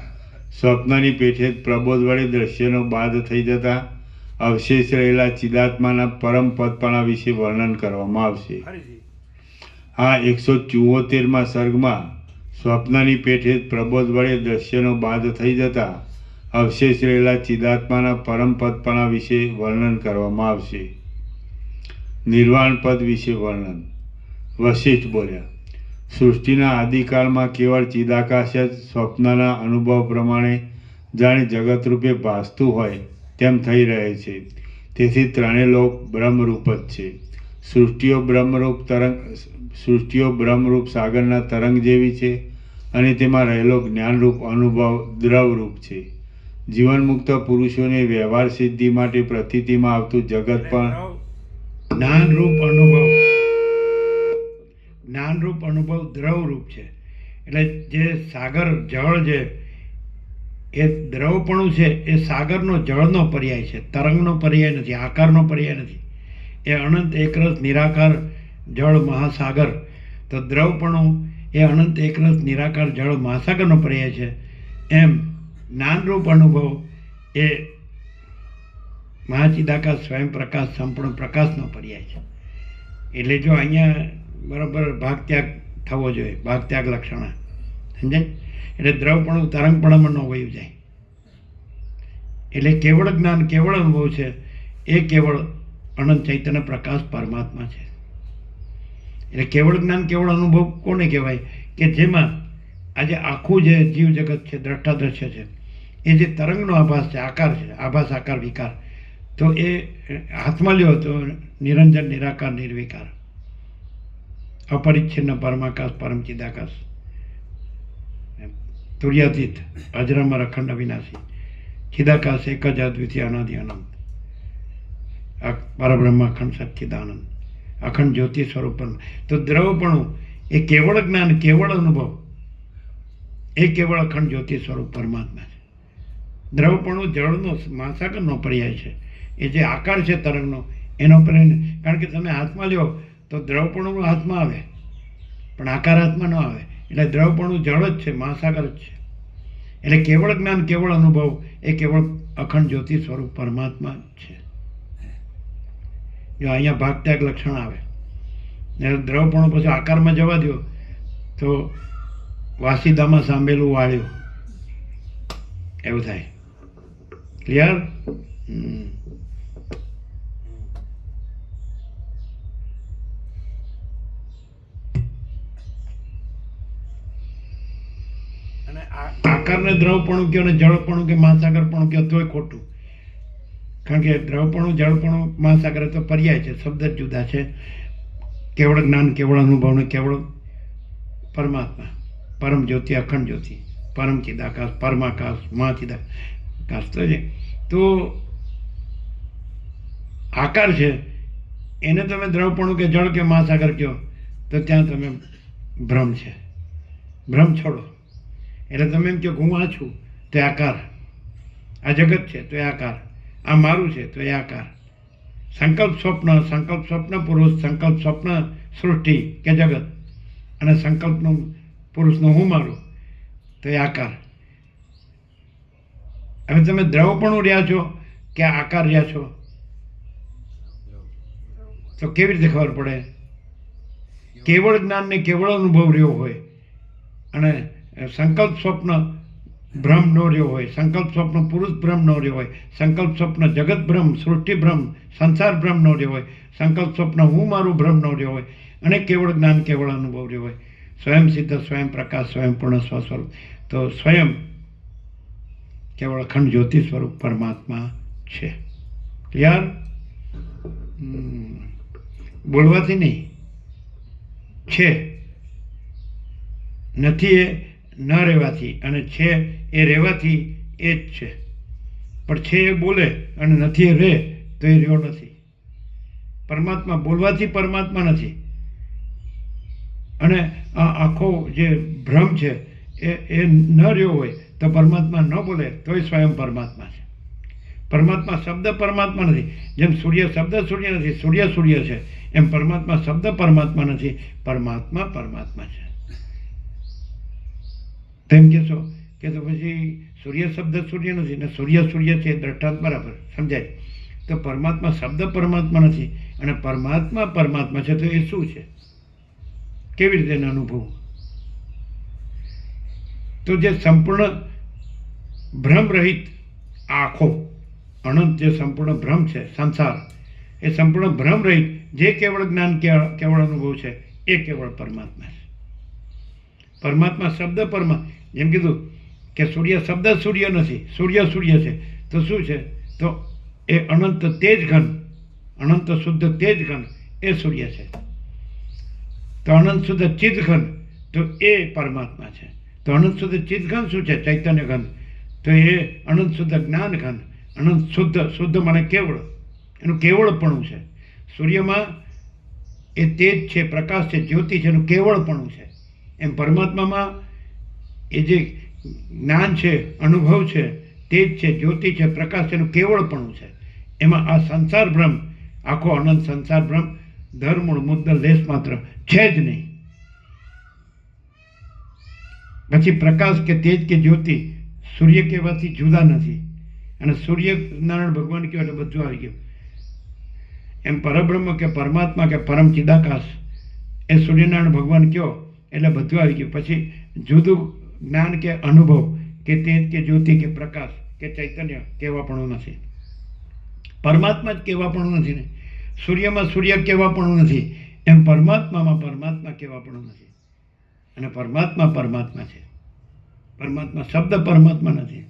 Speaker 3: સ્વપ્નની પેઠે પ્રબોધ વડે દ્રશ્યનો બાદ થઈ જતા અવશેષ રહેલા ચિદાત્માના પરમ પદપણા વિશે વર્ણન કરવામાં આવશે.
Speaker 1: ફરીથી
Speaker 3: આ 174માં સર્ગમાં સ્વપ્નની પેઠે પ્રબોધ વડે દ્રશ્યનો બાદ થઈ જતા અવશેષ રહેલા ચિદાત્માના પરમ પદપણા વિશે વર્ણન કરવામાં આવશે. નિર્વાણ પદ વિશે વર્ણન. વશિષ્ઠ બોલ્યા, સૃષ્ટિના આદિકાળમાં કેવળ ચિદાકાશ જ સ્વપ્નના અનુભવ પ્રમાણે જાણે જગતરૂપે ભાસતું હોય તેમ થઈ રહે છે. તેથી ત્રણેય લોક બ્રહ્મરૂપ જ છે. સૃષ્ટિઓ બ્રહ્મરૂપ સાગરના તરંગ જેવી છે અને તેમાં રહેલો જ્ઞાનરૂપ અનુભવ દ્રવરૂપ છે. જીવનમુક્ત પુરુષોને વ્યવહાર સિદ્ધિ માટે પ્રતીતિમાં આવતું જગત પણ
Speaker 1: જ્ઞાનરૂપ અનુભવ દ્રવરૂપ છે. એટલે જે સાગર જળ જે એ દ્રવપણું છે એ સાગરનો જળનો પર્યાય છે, તરંગનો પર્યાય નથી, આકારનો પર્યાય નથી. એ અનંત એકરસ નિરાકાર જળ મહાસાગર. તો દ્રવપણું એ અનંત એકરસ નિરાકાર જળ મહાસાગરનો પર્યાય છે. એમ જ્ઞાનરૂપ અનુભવ એ મહાચિદાકાશ સ્વયં પ્રકાશ સંપૂર્ણ પ્રકાશનો પર્યાય છે. એટલે જો અહીંયા બરાબર ભાગત્યાગ થવો જોઈએ, ભાગત્યાગ લક્ષણા સમજાય. એટલે દ્રવપણું તરંગપણામાં ન વયું જાય. એટલે કેવળ જ્ઞાન કેવળ અનુભવ છે એ કેવળ અનંત ચૈતન્ય પ્રકાશ પરમાત્મા છે. એટલે કેવળ જ્ઞાન કેવળ અનુભવ કોને કહેવાય? કે જેમાં આજે આખું જે જીવ જગત છે, દ્રષ્ટા દ્રશ્ય છે, એ જે તરંગનો આભાસ છે, આકાર છે, આભાસ આકાર વિકાર, તો એ હાથમાં લ્યો તો નિરંજન નિરાકાર નિર્વિકાર અપરિચ્છિન્ન પરમાકાશ પરમ ચિદાકાશ તુર્યાતીત અજરામર અખંડ અવિનાશી ચિદાકાશ એક જ અદ્વિતીય અનાદિ અનંત પરબ્રહ્મ અખંડ સચ્ચિદાનંદ અખંડ જ્યોતિ સ્વરૂપ. તો દ્રવપણું એ કેવળ જ્ઞાન કેવળ અનુભવ એ કેવળ અખંડ જ્યોતિ સ્વરૂપ પરમાત્મા છે. દ્રવપણું જળનો મહાસાગરનો પર્યાય છે. એ જે આકાર છે તરંગનો એનો પર્યાય. કારણ કે તમે હાથમાં લ્યો તો દ્રવપણું હાથમાં આવે પણ આકાર હાથમાં ન આવે. એટલે દ્રવપણું જળ જ છે, મહાસાગર જ છે. એટલે કેવળ જ્ઞાન કેવળ અનુભવ એ કેવળ અખંડ જ્યોતિ સ્વરૂપ પરમાત્મા જ છે. જો અહીંયા ભાગત્યાગ લક્ષણ આવે ને દ્રવપણું પછી આકારમાં જવા દો તો વાસીદામાં સાંભેલું વાળ્યું એવું થાય. ક્લિયર? અને આકારને દ્રવપણું કહો ને જળપણું કે મહાસાગરપણું કહો તોય ખોટું. કારણ કે દ્રવપણું જળપણું મહાસાગર તો પર્યાય છે, શબ્દ જ જુદા છે. કેવળ જ્ઞાન કેવળ અનુભવને કેવળ પરમાત્મા પરમ જ્યોતિ અખંડ જ્યોતિ પરમ ચિદાકાશ પરમાકાશ મહાચિદાકાશ તો છે. તો આકાર છે એને તમે દ્રવપણું કે જળ કે મહાસાગર કહો તો ત્યાં તમે ભ્રમ છે. ભ્રમ છોડો. એટલે તમે એમ કહો હું આ છું તો એ આકાર, આ જગત છે તો એ આકાર, આ મારું છે તો એ આકાર. સંકલ્પ સ્વપ્ન પુરુષ, સંકલ્પ સ્વપ્ન સૃષ્ટિ કે જગત, અને સંકલ્પનું પુરુષનું હું મારું તો એ આકાર. હવે તમે દ્રવપણું રહ્યા છો કે આકાર રહ્યા છો તો કેવી રીતે ખબર પડે? કેવળ જ્ઞાનને કેવળ અનુભવ રહ્યો હોય અને સંકલ્પ સ્વપ્ન ભ્રમ ન રહ્યો હોય, સંકલ્પ સ્વપ્ન પુરુષ ભ્રમ ન રહ્યો હોય, સંકલ્પ સ્વપ્ન જગત ભ્રમ, સૃષ્ટિ ભ્રમ, સંસાર ભ્રમ ન રહ્યો હોય, સંકલ્પ સ્વપ્ન હું મારું ભ્રમ ન રહ્યો હોય, અને કેવળ જ્ઞાન કેવળ અનુભવ રહ્યો હોય, સ્વયં સિદ્ધ સ્વયં પ્રકાશ સ્વયં પૂર્ણ સ્વસ્વરૂપ, તો સ્વયં કેવળ અખંડ જ્યોતિ સ્વરૂપ પરમાત્મા છે. ક્લિયર? બોલવાથી નહીં, છે નથી એ ન રહેવાથી, અને છે એ રહેવાથી એ જ છે. પણ છે એ બોલે અને નથી એ રહે તો એ રહ્યો નથી. પરમાત્મા બોલવાથી પરમાત્મા નથી. અને આ આખો જે ભ્રમ છે એ ન રહ્યો હોય તો પરમાત્મા ન બોલે તોય સ્વયં પરમાત્મા છે. પરમાત્મા શબ્દ પરમાત્મા નથી. જેમ સૂર્ય શબ્દ સૂર્ય નથી, સૂર્ય સૂર્ય છે, એમ પરમાત્મા શબ્દ પરમાત્મા નથી, પરમાત્મા પરમાત્મા છે. તેમ કહેશો કે તો પછી સૂર્ય શબ્દ સૂર્ય નથી ને સૂર્ય સૂર્ય છે દ્રષ્ટાંત બરાબર સમજાય. તો પરમાત્મા શબ્દ પરમાત્મા નથી અને પરમાત્મા પરમાત્મા છે. તો એ શું છે? કેવી રીતે એનો અનુભવ? તો જે સંપૂર્ણ ભ્રમ રહિત આખો અનંત જે સંપૂર્ણ ભ્રમ છે સંસાર, એ સંપૂર્ણ ભ્રમ રહિત જે કેવળ જ્ઞાન કેવળ અનુભવ છે એ કેવળ પરમાત્મા છે. પરમાત્મા શબ્દ જેમ કીધું કે સૂર્ય શબ્દ સૂર્ય નથી, સૂર્ય સૂર્ય છે. તો શું છે? તો એ અનંત તેજ ઘન, અનંત શુદ્ધ તેજ ઘન એ સૂર્ય છે. તો અનંત શુદ્ધ ચિત્ત ઘન તો એ પરમાત્મા છે. તો અનંત શુદ્ધ ચિત્ત ઘન શું છે? ચૈતન્ય ઘન. તો એ અનંત શુદ્ધ જ્ઞાન ઘન, અનંત શુદ્ધ મને કેવળ, એનું કેવળપણું છે. સૂર્યમાં એ તેજ છે, પ્રકાશ છે, જ્યોતિ છે, એનું કેવળપણું છે. એમ પરમાત્મામાં એ જે જ્ઞાન છે, અનુભવ છે, તેજ છે, જ્યોતિ છે, પ્રકાશ છે, એનું કેવળપણું છે. એમાં આ સંસાર ભ્રમ, આખો અનંત સંસાર ભ્રમ ધર્મૂળ મુદ્દલ લેશ માત્ર છે જ નહીં. પછી પ્રકાશ કે તેજ કે જ્યોતિ સૂર્ય કહેવાથી જુદા નથી. અને સૂર્યનારાયણ ભગવાન કહો એટલે બધું આવી ગયું. એમ પરબ્રહ્મ કે પરમાત્મા કે પરમ ચિદાકાશ એ સૂર્યનારાયણ ભગવાન કહો એટલે બધું આવી ગયું. પછી જુદું જ્ઞાન કે અનુભવ કે તેજ કે જ્યોતિ કે પ્રકાશ કે ચૈતન્ય કહેવાપણું નથી. પરમાત્મા જ કહેવાપણું નથી ને. સૂર્યમાં સૂર્ય કહેવાપણું નથી, એમ પરમાત્મામાં પરમાત્મા કહેવાપણું નથી. અને પરમાત્મા પરમાત્મા છે. પરમાત્મા શબ્દ પરમાત્મા નથી.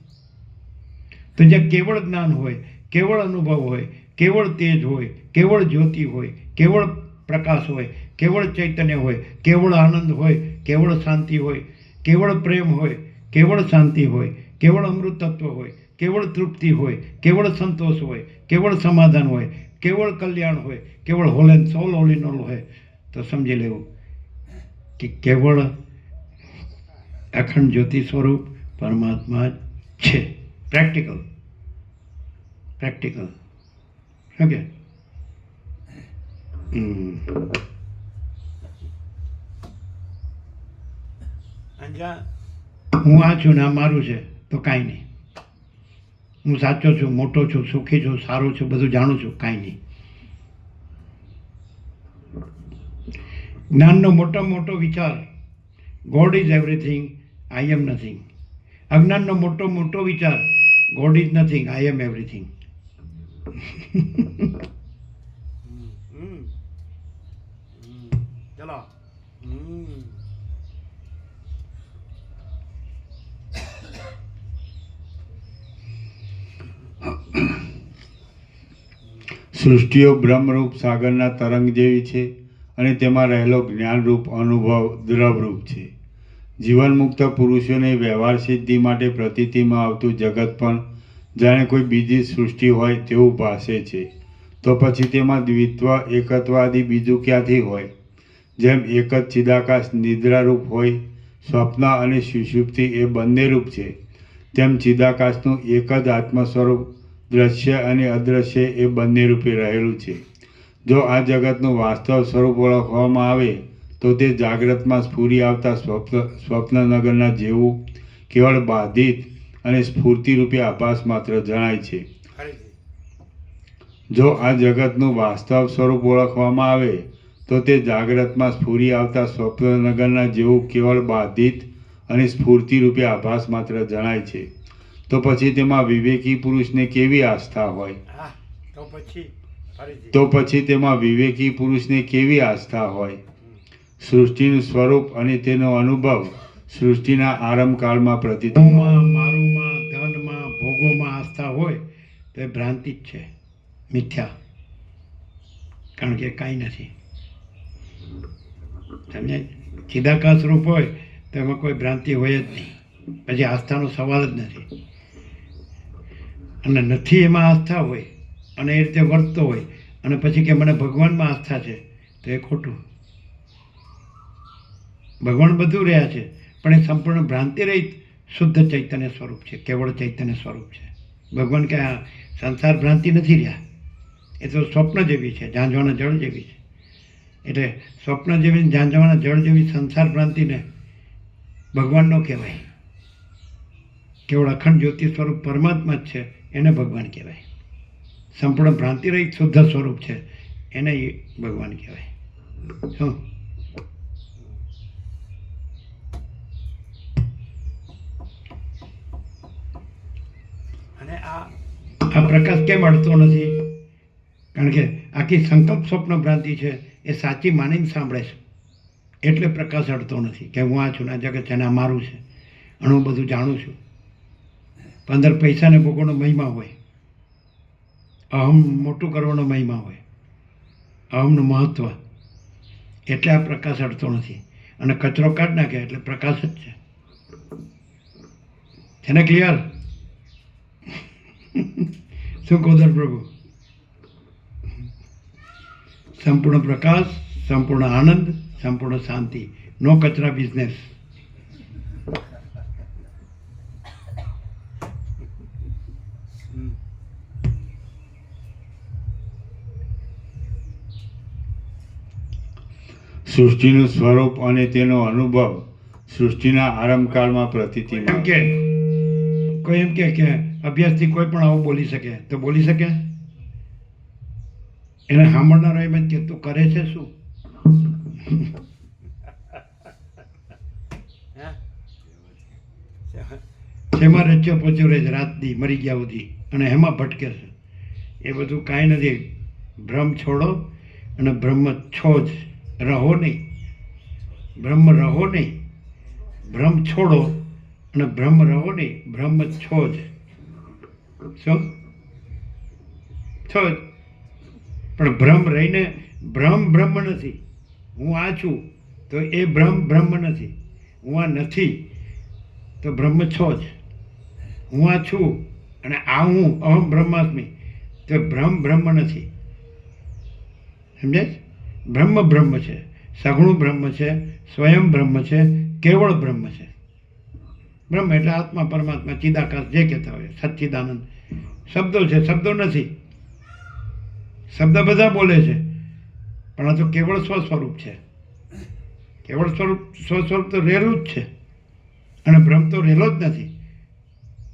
Speaker 1: તો જ્યાં કેવળ જ્ઞાન હોય, કેવળ અનુભવ હોય, કેવળ તેજ હોય, કેવળ જ્યોતિ હોય, કેવળ પ્રકાશ હોય, કેવળ ચૈતન્ય હોય, કેવળ આનંદ હોય, કેવળ શાંતિ હોય, કેવળ પ્રેમ હોય, કેવળ શાંતિ હોય, કેવળ અમૃત તત્વ હોય, કેવળ તૃપ્તિ હોય, કેવળ સંતોષ હોય, કેવળ સમાધાન હોય, કેવળ કલ્યાણ હોય, કેવળ whole and soul all in all હોય, તો સમજી લેવું કે કેવળ અખંડ જ્યોતિ સ્વરૂપ પરમાત્મા છે. Practical okay. હું આ છું ને આ મારું છે તો કાંઈ નહીં. હું સાચો છું, મોટો છું, સુખી છું, સારો છું, બધું જાણું છું, કાંઈ નહીં. જ્ઞાનનો મોટામાં મોટો વિચાર God is everything, I am nothing. અજ્ઞાનનો મોટો વિચાર God is nothing, I am everything. ચલો.
Speaker 3: સૃષ્ટિઓ બ્રહ્મરૂપ સાગરના તરંગ જેવી છે અને તેમાં રહેલો જ્ઞાનરૂપ અનુભવ દ્રવરૂપ છે. જીવનમુક્ત પુરુષોને વ્યવહાર સિદ્ધિ માટે પ્રતીતિમાં આવતું જગત પણ જાણે કોઈ બીજી સૃષ્ટિ હોય તેવું ભાસે છે. તો પછી તેમાં દ્વિત્વ એકત્વ આદિ બીજું ક્યાંથી હોય? જેમ એક જ ચિદાકાશ નિદ્રારૂપ હોય, સ્વપ્ન અને સુષુપ્તિ એ બંને રૂપ છે, તેમ ચિદાકાશનું એક જ આત્મ સ્વરૂપ દ્રશ્ય અને અદૃશ્ય એ બંને રૂપે રહેલું છે. જો આ જગતનું વાસ્તવ સ્વરૂપ ઓળખવામાં આવે તો તે જાગ્રતમાં સ્ફુરી આવતા સ્વપ્નનગરના જેવું કેવળ બાધિત અને સ્ફૂર્તિરૂપી આભાસ માત્ર જણાય છે. જો આ જગતનું વાસ્તવ સ્વરૂપ ઓળખવામાં આવે તો તે જાગ્રતમાં સ્ફુરી આવતા સ્વપ્નનગરના જેવું કેવળ બાધિત અને સ્ફૂર્તિરૂપી આભાસ માત્ર જણાય છે. તો પછી તેમાં વિવેકી પુરુષને કેવી આસ્થા હોય? તો પછી તેમાં વિવેકી પુરુષને કેવી આસ્થા હોય? સૃષ્ટિનું સ્વરૂપ અને તેનો અનુભવ સૃષ્ટિના આરંભકાળમાં
Speaker 1: પ્રતિમાં, મારુંમાં, ધનમાં, ભોગોમાં આસ્થા હોય તો એ ભ્રાંતિ જ છે, મિથ્યા. કારણ કે કાંઈ નથી. સમજાય? ચિદાકાશ રૂપ હોય તો એમાં કોઈ ભ્રાંતિ હોય જ નહીં, પછી આસ્થાનો સવાલ જ નથી. અને નથી એમાં આસ્થા હોય અને એ રીતે વર્તતો હોય અને પછી કે મને ભગવાનમાં આસ્થા છે, તો એ ખોટું. ભગવાન બધું રહ્યા છે, પણ એ સંપૂર્ણ ભ્રાંતિ રહિત શુદ્ધ ચૈતન્ય સ્વરૂપ છે, કેવળ ચૈતન્ય સ્વરૂપ છે. ભગવાન કે આ સંસાર ભ્રાંતિ નથી રહ્યા, એ તો સ્વપ્ન જેવી છે, ઝાંઝવાના જળ જેવી છે. એટલે સ્વપ્ન જેવી ઝાંઝવાના જળ જેવી સંસાર ભ્રાંતિને ભગવાન ન કહેવાય. કેવળ અખંડ જ્યોતિ સ્વરૂપ પરમાત્મા જ છે, એને ભગવાન કહેવાય. સંપૂર્ણ ભ્રાંતિ રહિત શુદ્ધ સ્વરૂપ છે, એને ભગવાન કહેવાય. શું? અને આ પ્રકાશ કેમ અડતો નથી? કારણ કે આખી સંકલ્પ સ્વપ્ન ભ્રાંતિ છે એ સાચી માનીને સાંભળે છે, એટલે પ્રકાશ અડતો નથી કે હું આ છું, આ જગત છે, આ મારું છે, અને હું બધું જાણું છું. 15 પૈસાને ભોગવવાનો મહિમા હોય, અહમ મોટું કરવાનો મહિમા હોય, અહમનું મહત્વ, એટલે આ પ્રકાશ અડતો નથી. અને કચરો કાઢ નાખે એટલે પ્રકાશ જ છે. છે ને ક્લિયર? શું કોદર પ્રભુ? સંપૂર્ણ પ્રકાશ, સંપૂર્ણ આનંદ, સંપૂર્ણ શાંતિ, નો કચરા બિઝનેસ.
Speaker 3: સૃષ્ટિનું સ્વરૂપ અને તેનો અનુભવ સૃષ્ટિના આરંભકાળમાં
Speaker 1: એમ
Speaker 3: પ્રતીતિમાં
Speaker 1: કે કોઈ એમ કે અભ્યાસથી કોઈ પણ આવું બોલી શકે, તો બોલી શકે? એને સાંભળનારો એમ કે તું કરે છે શું? શેમાં રચ્યો પહોંચ્યો રહે છે રાત દી મરી ગયા સુધી, અને એમાં ભટકે છે. એ બધું કાંઈ નથી. ભ્રમ છોડો અને બ્રહ્મ છો જ, રહો નહીં. બ્રહ્મ રહો નહીં, ભ્રમ છોડો અને બ્રહ્મ રહો નહીં, બ્રહ્મ છો જ. શું છો જ? પણ ભ્રમ રહીને ભ્રમ બ્રહ્મ નથી. હું આ છું તો એ ભ્રમ બ્રહ્મ નથી. હું આ નથી તો બ્રહ્મ છો જ. હું આ છું અને આ હું અહમ બ્રહ્માસ્મિ તો ભ્રમ બ્રહ્મ નથી. સમજાય? બ્રહ્મ બ્રહ્મ છે, સગુણ બ્રહ્મ છે, સ્વયં બ્રહ્મ છે, કેવળ બ્રહ્મ છે. બ્રહ્મ એટલે આત્મા, પરમાત્મા, ચિદાકાશ જે કહેતા હોય, સચ્ચિદાનંદ. શબ્દો છે, શબ્દો નથી. શબ્દ બધા બોલે છે, પણ આ તો કેવળ સ્વ સ્વરૂપ છે. કેવળ સ્વરૂપ, સ્વ સ્વરૂપ તો રહેલું જ છે, અને ભ્રમ તો રહેલો જ નથી.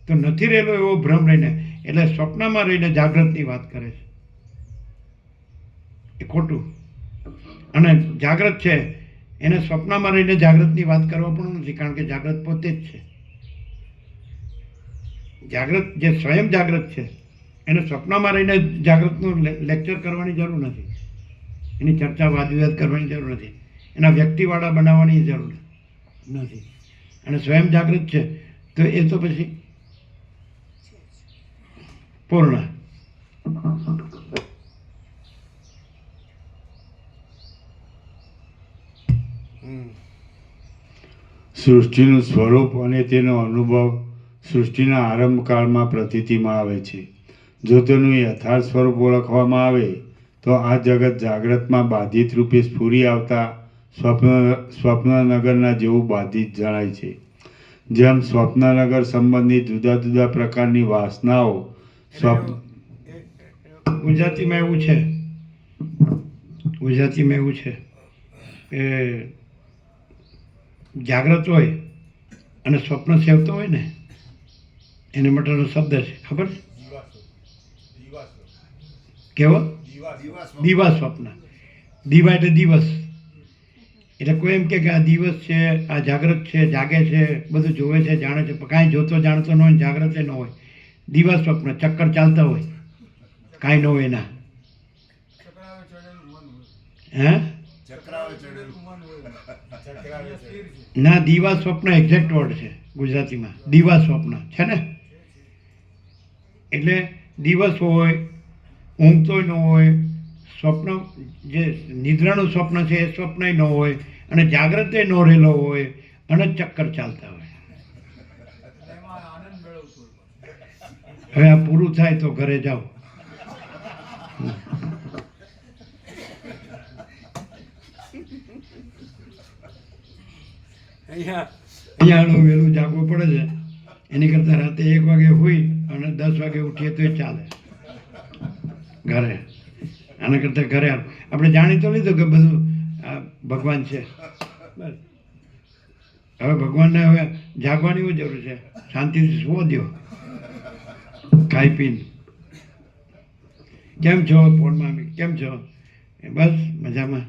Speaker 1: તો નથી રહેલો એવો ભ્રમ રહીને, એટલે સ્વપ્નમાં રહીને જાગ્રતની વાત કરે છે, એ ખોટું. અને જાગ્રત છે એને સ્વપ્નમાં રહીને જાગ્રતની વાત કરવા પણ નથી, કારણ કે જાગ્રત પોતે જ છે. જાગ્રત જે સ્વયં જાગ્રત છે એને સ્વપ્નમાં રહીને જાગ્રતનું લેક્ચર કરવાની જરૂર નથી, એની ચર્ચા વાદ વિવાદ કરવાની જરૂર નથી, એના વ્યક્તિવાળા બનાવવાની જરૂર નથી. અને સ્વયં જાગૃત છે તો એ તો પછી પૂર્ણ.
Speaker 3: સૃષ્ટિનું સ્વરૂપ અને તેનો અનુભવ સૃષ્ટિના આરંભકાળમાં પ્રતીતિમાં આવે છે. જો તેનું યથાર્થ સ્વરૂપ ઓળખવામાં આવે તો આ જગત જાગ્રતમાં બાધિત રૂપે સ્ફુરી આવતા સ્વપ્નનગરના જેવું બાધિત જણાય છે. જેમ સ્વપ્નનગર સંબંધિત જુદા જુદા પ્રકારની વાસનાઓ
Speaker 1: ગુજરાતીમાં એવું છે, ગુજરાતીમાં એવું છે કે જાગ્રત હોય અને સ્વપ્ન સેવતો હોય ને એને માટેનો શબ્દ છે, ખબર છે? કેવો? દીવા સ્વપ્ન. દીવા એટલે દિવસ. એટલે કોઈ એમ કે આ દિવસ છે, આ જાગ્રત છે, જાગે છે, બધું જોવે છે, જાણે છે, પણ કાંઈ જોતો જાણતો ન હોય, જાગ્રત ન હોય. દીવા સ્વપ્ન ચક્કર ચાલતા હોય, કાંઈ ન હોય એના. હે? ના, દીવા સ્વપ્ન એક્ઝેક્ટ વર્ડ છે ગુજરાતીમાં. દીવા સ્વપ્ન છે ને, એટલે દિવસ હોય, ઊંઘતો ન હોય, સ્વપ્ન જે નિદ્રાનું સ્વપ્ન છે એ સ્વપ્ન ન હોય, અને જાગ્રતે ન રહેલો હોય, અને ચક્કર ચાલતા હોય. હવે આ પૂરું થાય તો ઘરે જાઓ. અહીંયા
Speaker 5: અહીંયાનું વહેલું જાગવું પડે છે, એની કરતાં રાતે 1 વાગે હોઈ અને 10 વાગે ઉઠીએ તો ચાલે ઘરે. આના કરતાં ઘરે આપણે જાણી તો લીધું કે બધું આ ભગવાન છે. બસ હવે ભગવાનને હવે જાગવાની શું જરૂર છે? શાંતિથી સુવો દો, ખાઈ પીને. કેમ છો ફોનમાં? કેમ છો? બસ મજામાં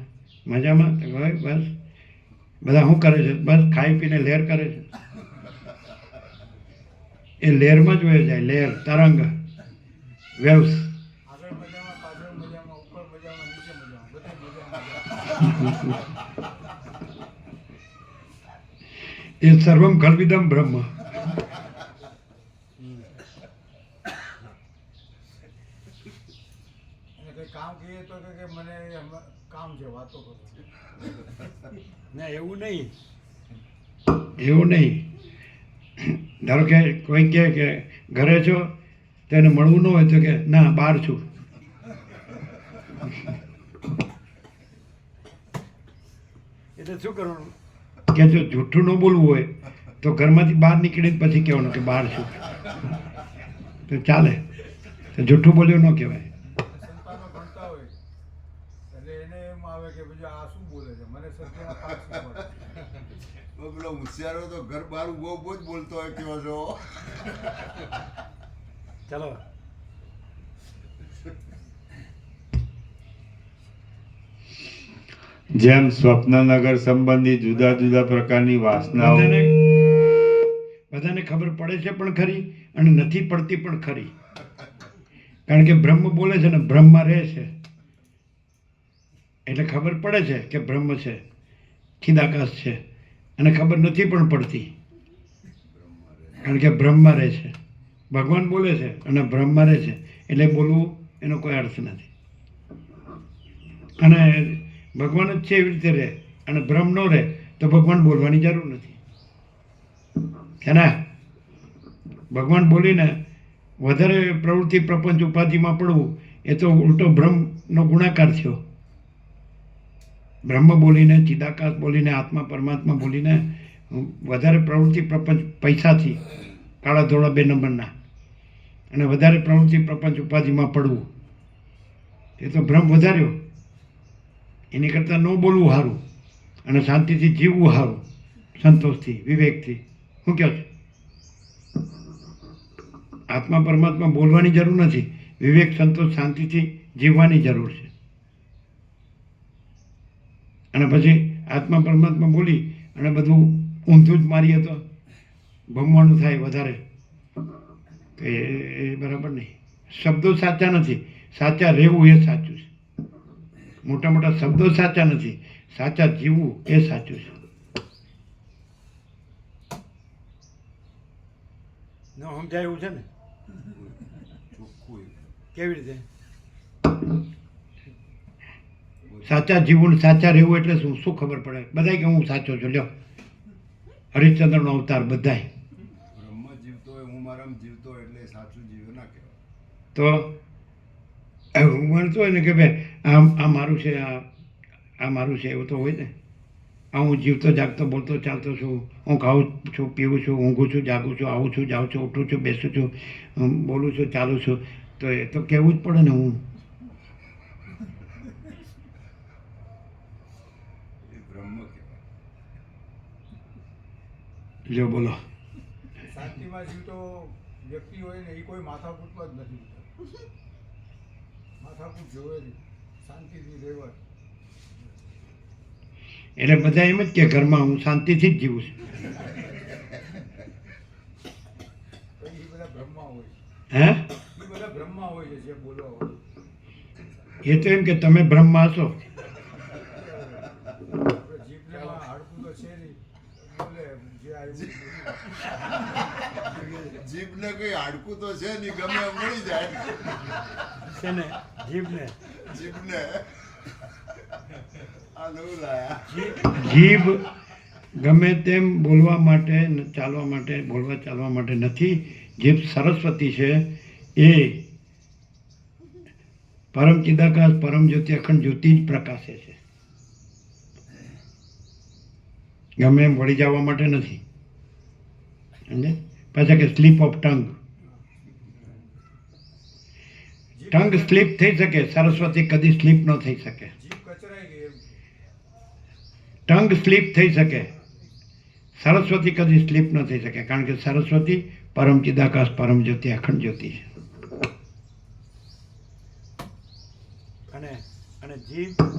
Speaker 5: મજામાં. તો હવે બસ બધા શું કરે છે? બસ ખાઈ પીને લહેર કરે છે. એ લહેરમાં જ વહી જાય, લહેર, તરંગ, વેવ્સ.
Speaker 2: આગળ મજામાં, પાછળ મજામાં, ઉપર મજામાં, નીચે મજામાં, બધે મજામાં.
Speaker 5: એ સર્વમ ખલ્વિદમ બ્રહ્મ.
Speaker 2: અને કંઈ કામ કહીએ તો કે મને કામ છે, વાતો કરો.
Speaker 1: ના એવું નહીં.
Speaker 5: એવું નહીં. ધારો કે કોઈ કહે કે ઘરે છો તો એને મળવું ન હોય તો કે ના બહાર છું.
Speaker 1: એટલે શું કરવાનું?
Speaker 5: કે જો જૂઠું ન બોલવું હોય તો ઘરમાંથી બહાર નીકળીને પછી કહેવાનું કે બહાર છું, તો ચાલે. તો જૂઠું બોલ્યું ન કહેવાય.
Speaker 2: સંતાનો ભણતા હોય એટલે એને એમ આવે કે બીજા આ શું બોલે છે, મને સત્યના પાઠ શીખવાડે.
Speaker 4: પેલો હોશિયારો તો ઘર બહાર બહુ જ બોલતો હોય કેવો છો.
Speaker 1: ચાલો
Speaker 3: જેમ સ્વપ્નનગર સંબંધી જુદા જુદા પ્રકારની વાસનાઓ
Speaker 5: બધાને ખબર પડે છે પણ ખરી અને નથી પડતી પણ ખરી. કારણ કે બ્રહ્મ બોલે છે ને બ્રહ્મમાં રહે છે એટલે ખબર પડે છે કે બ્રહ્મ છે, ચિદાકાશ છે, અને ખબર નથી પણ પડતી કારણ કે બ્રહ્મમાં રહે છે. ભગવાન બોલે છે અને બ્રહ્મમાં રહે છે એટલે બોલવું એનો કોઈ અર્થ નથી. અને ભગવાન જ છે એવી રીતે રહે અને બ્રહ્મ ન રહે તો ભગવાન બોલવાની જરૂર નથી. છે ને? ભગવાન બોલીને વધારે પ્રવૃત્તિ પ્રપંચ ઉપાધિમાં પડવું એ તો ઉલટો બ્રહ્મનો ગુણાકાર થયો. બ્રહ્મ બોલીને, ચિદાકાશ બોલીને, આત્મા પરમાત્મા બોલીને વધારે પ્રવૃત્તિ પ્રપંચ પૈસાથી, કાળા ધોળા 2 નંબરના, અને વધારે પ્રવૃત્તિ પ્રપંચ ઉપાધિમાં પડવું એ તો ભ્રમ વધાર્યો. એની કરતાં ન બોલવું સારું અને શાંતિથી જીવવું સારું, સંતોષથી, વિવેકથી. શું કહો છો? આત્મા પરમાત્મા બોલવાની જરૂર નથી, વિવેક, સંતોષ, શાંતિથી જીવવાની જરૂર છે. અને પછી આત્મા પરમાત્મા બોલી અને બધું ઊંધું જ મારીએ તો ભમવાનું થાય વધારે, તો એ બરાબર નહીં. શબ્દો સાચા નથી, સાચા રહેવું એ સાચું છે. મોટા મોટા શબ્દો સાચા નથી, સાચા જીવવું એ સાચું છે.
Speaker 1: ન સમજાય એવું છે ને?
Speaker 4: ચોખ્ખું
Speaker 1: કેવી રીતે?
Speaker 5: સાચા જીવવું, સાચા રહેવું એટલે શું શું ખબર પડે? બધાય કે હું સાચો છું. લ્યો, હરિશ્ચંદ્રનો અવતાર બધાય.
Speaker 4: બ્રહ્મ જીવતો હોય, હું મારામ જીવતો હોય એટલે સાચું જીવ્યો ના કહેવાય.
Speaker 5: તો હું માનતો હોય ને કે ભાઈ આ મારું છે, આ મારું છે, એવું તો હોય ને. આ હું જીવતો જાગતો બોલતો ચાલતો છું, હું ખાઉં છું, પીવું છું, ઊંઘું છું, જાગું છું, આવું છું, જાઉં છું, ઉઠું છું, બેસું છું, બોલું છું, ચાલું છું, તો એ તો કહેવું જ પડે ને હું.
Speaker 4: એ બ્રહ્મ કહેવાય.
Speaker 5: લ્યો બોલો.
Speaker 2: શાંતિમાં જીવતો વ્યક્તિ હોય ને એ કોઈ માથાકૂટમાં જ નથી. માથાકૂટ જોવે નહીં, શાંતિથી રહેવા.
Speaker 5: એટલે બધા એમ જ કે ઘરમાં હું શાંતિથી જ જીવું છું.
Speaker 2: તો એ બધા બ્રહ્મા હોય,
Speaker 5: હે?
Speaker 2: એ બધા બ્રહ્મા હોય છે જે બોલવા હોય.
Speaker 5: એ તો એમ કે તમે બ્રહ્મા છો.
Speaker 2: આપણે જીભને હાડકું તો છે નહીં, બોલે જે આવ્યું.
Speaker 4: જીભને કઈ હાડકું તો છે નહીં, ગમે એમ મળી જાય.
Speaker 1: છે ને જીભને.
Speaker 4: જીભને આ નવું લાયા.
Speaker 5: જીભ ગમે તેમ બોલવા માટે, ચાલવા માટે, બોલવા ચાલવા માટે નથી. જીભ સરસ્વતી છે, એ પરમ ચિદાકાશ, પરમ જ્યોતિ, અખંડ જ્યોતિ જ પ્રકાશે છે. ગમે એમ વળી જવા માટે નથી. સમજે? પાછા કે slip of tongue, tongue slip થઈ શકે, સરસ્વતી કદી સ્લીપ ન થઈ શકે. ટંગ સ્લીપ થઈ શકે, સરસ્વતી કદી સ્લીપ ન થઈ શકે, કારણ કે સરસ્વતી પરમ ચિદાકાશ, પરમ જ્યોતિ, અખંડ જ્યોતિ છે.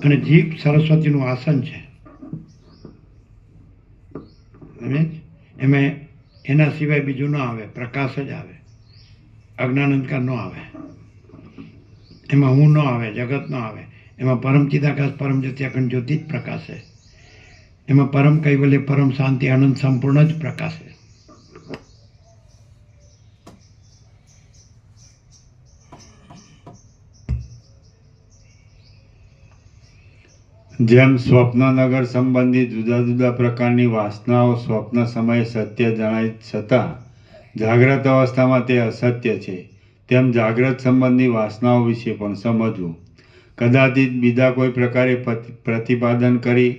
Speaker 5: અને જીભ સરસ્વતીનું આસન છે. એમાં એના સિવાય બીજું ન આવે, પ્રકાશ જ આવે, અજ્ઞાન અંધકાર ન આવે, એમાં હું ન આવે, જગત ન આવે, એમાં પરમ ચિદાકાશ, પરમ જ્યોતિ, અખંડ જ્યોતિ જ પ્રકાશે. એમાં પરમ કૈવલ્ય, પરમ શાંતિ, આનંદ સંપૂર્ણ જ પ્રકાશે.
Speaker 3: જેમ સ્વપ્નનગર સંબંધી જુદા જુદા પ્રકારની વાસનાઓ સ્વપ્ન સમયે સત્ય જણાય છતાં જાગ્રત અવસ્થામાં તે અસત્ય છે, તેમ જાગ્રત સંબંધી વાસનાઓ વિશે પણ સમજવું. કદાચિત બીજા કોઈ પ્રકારે પ્રતિપાદન કરી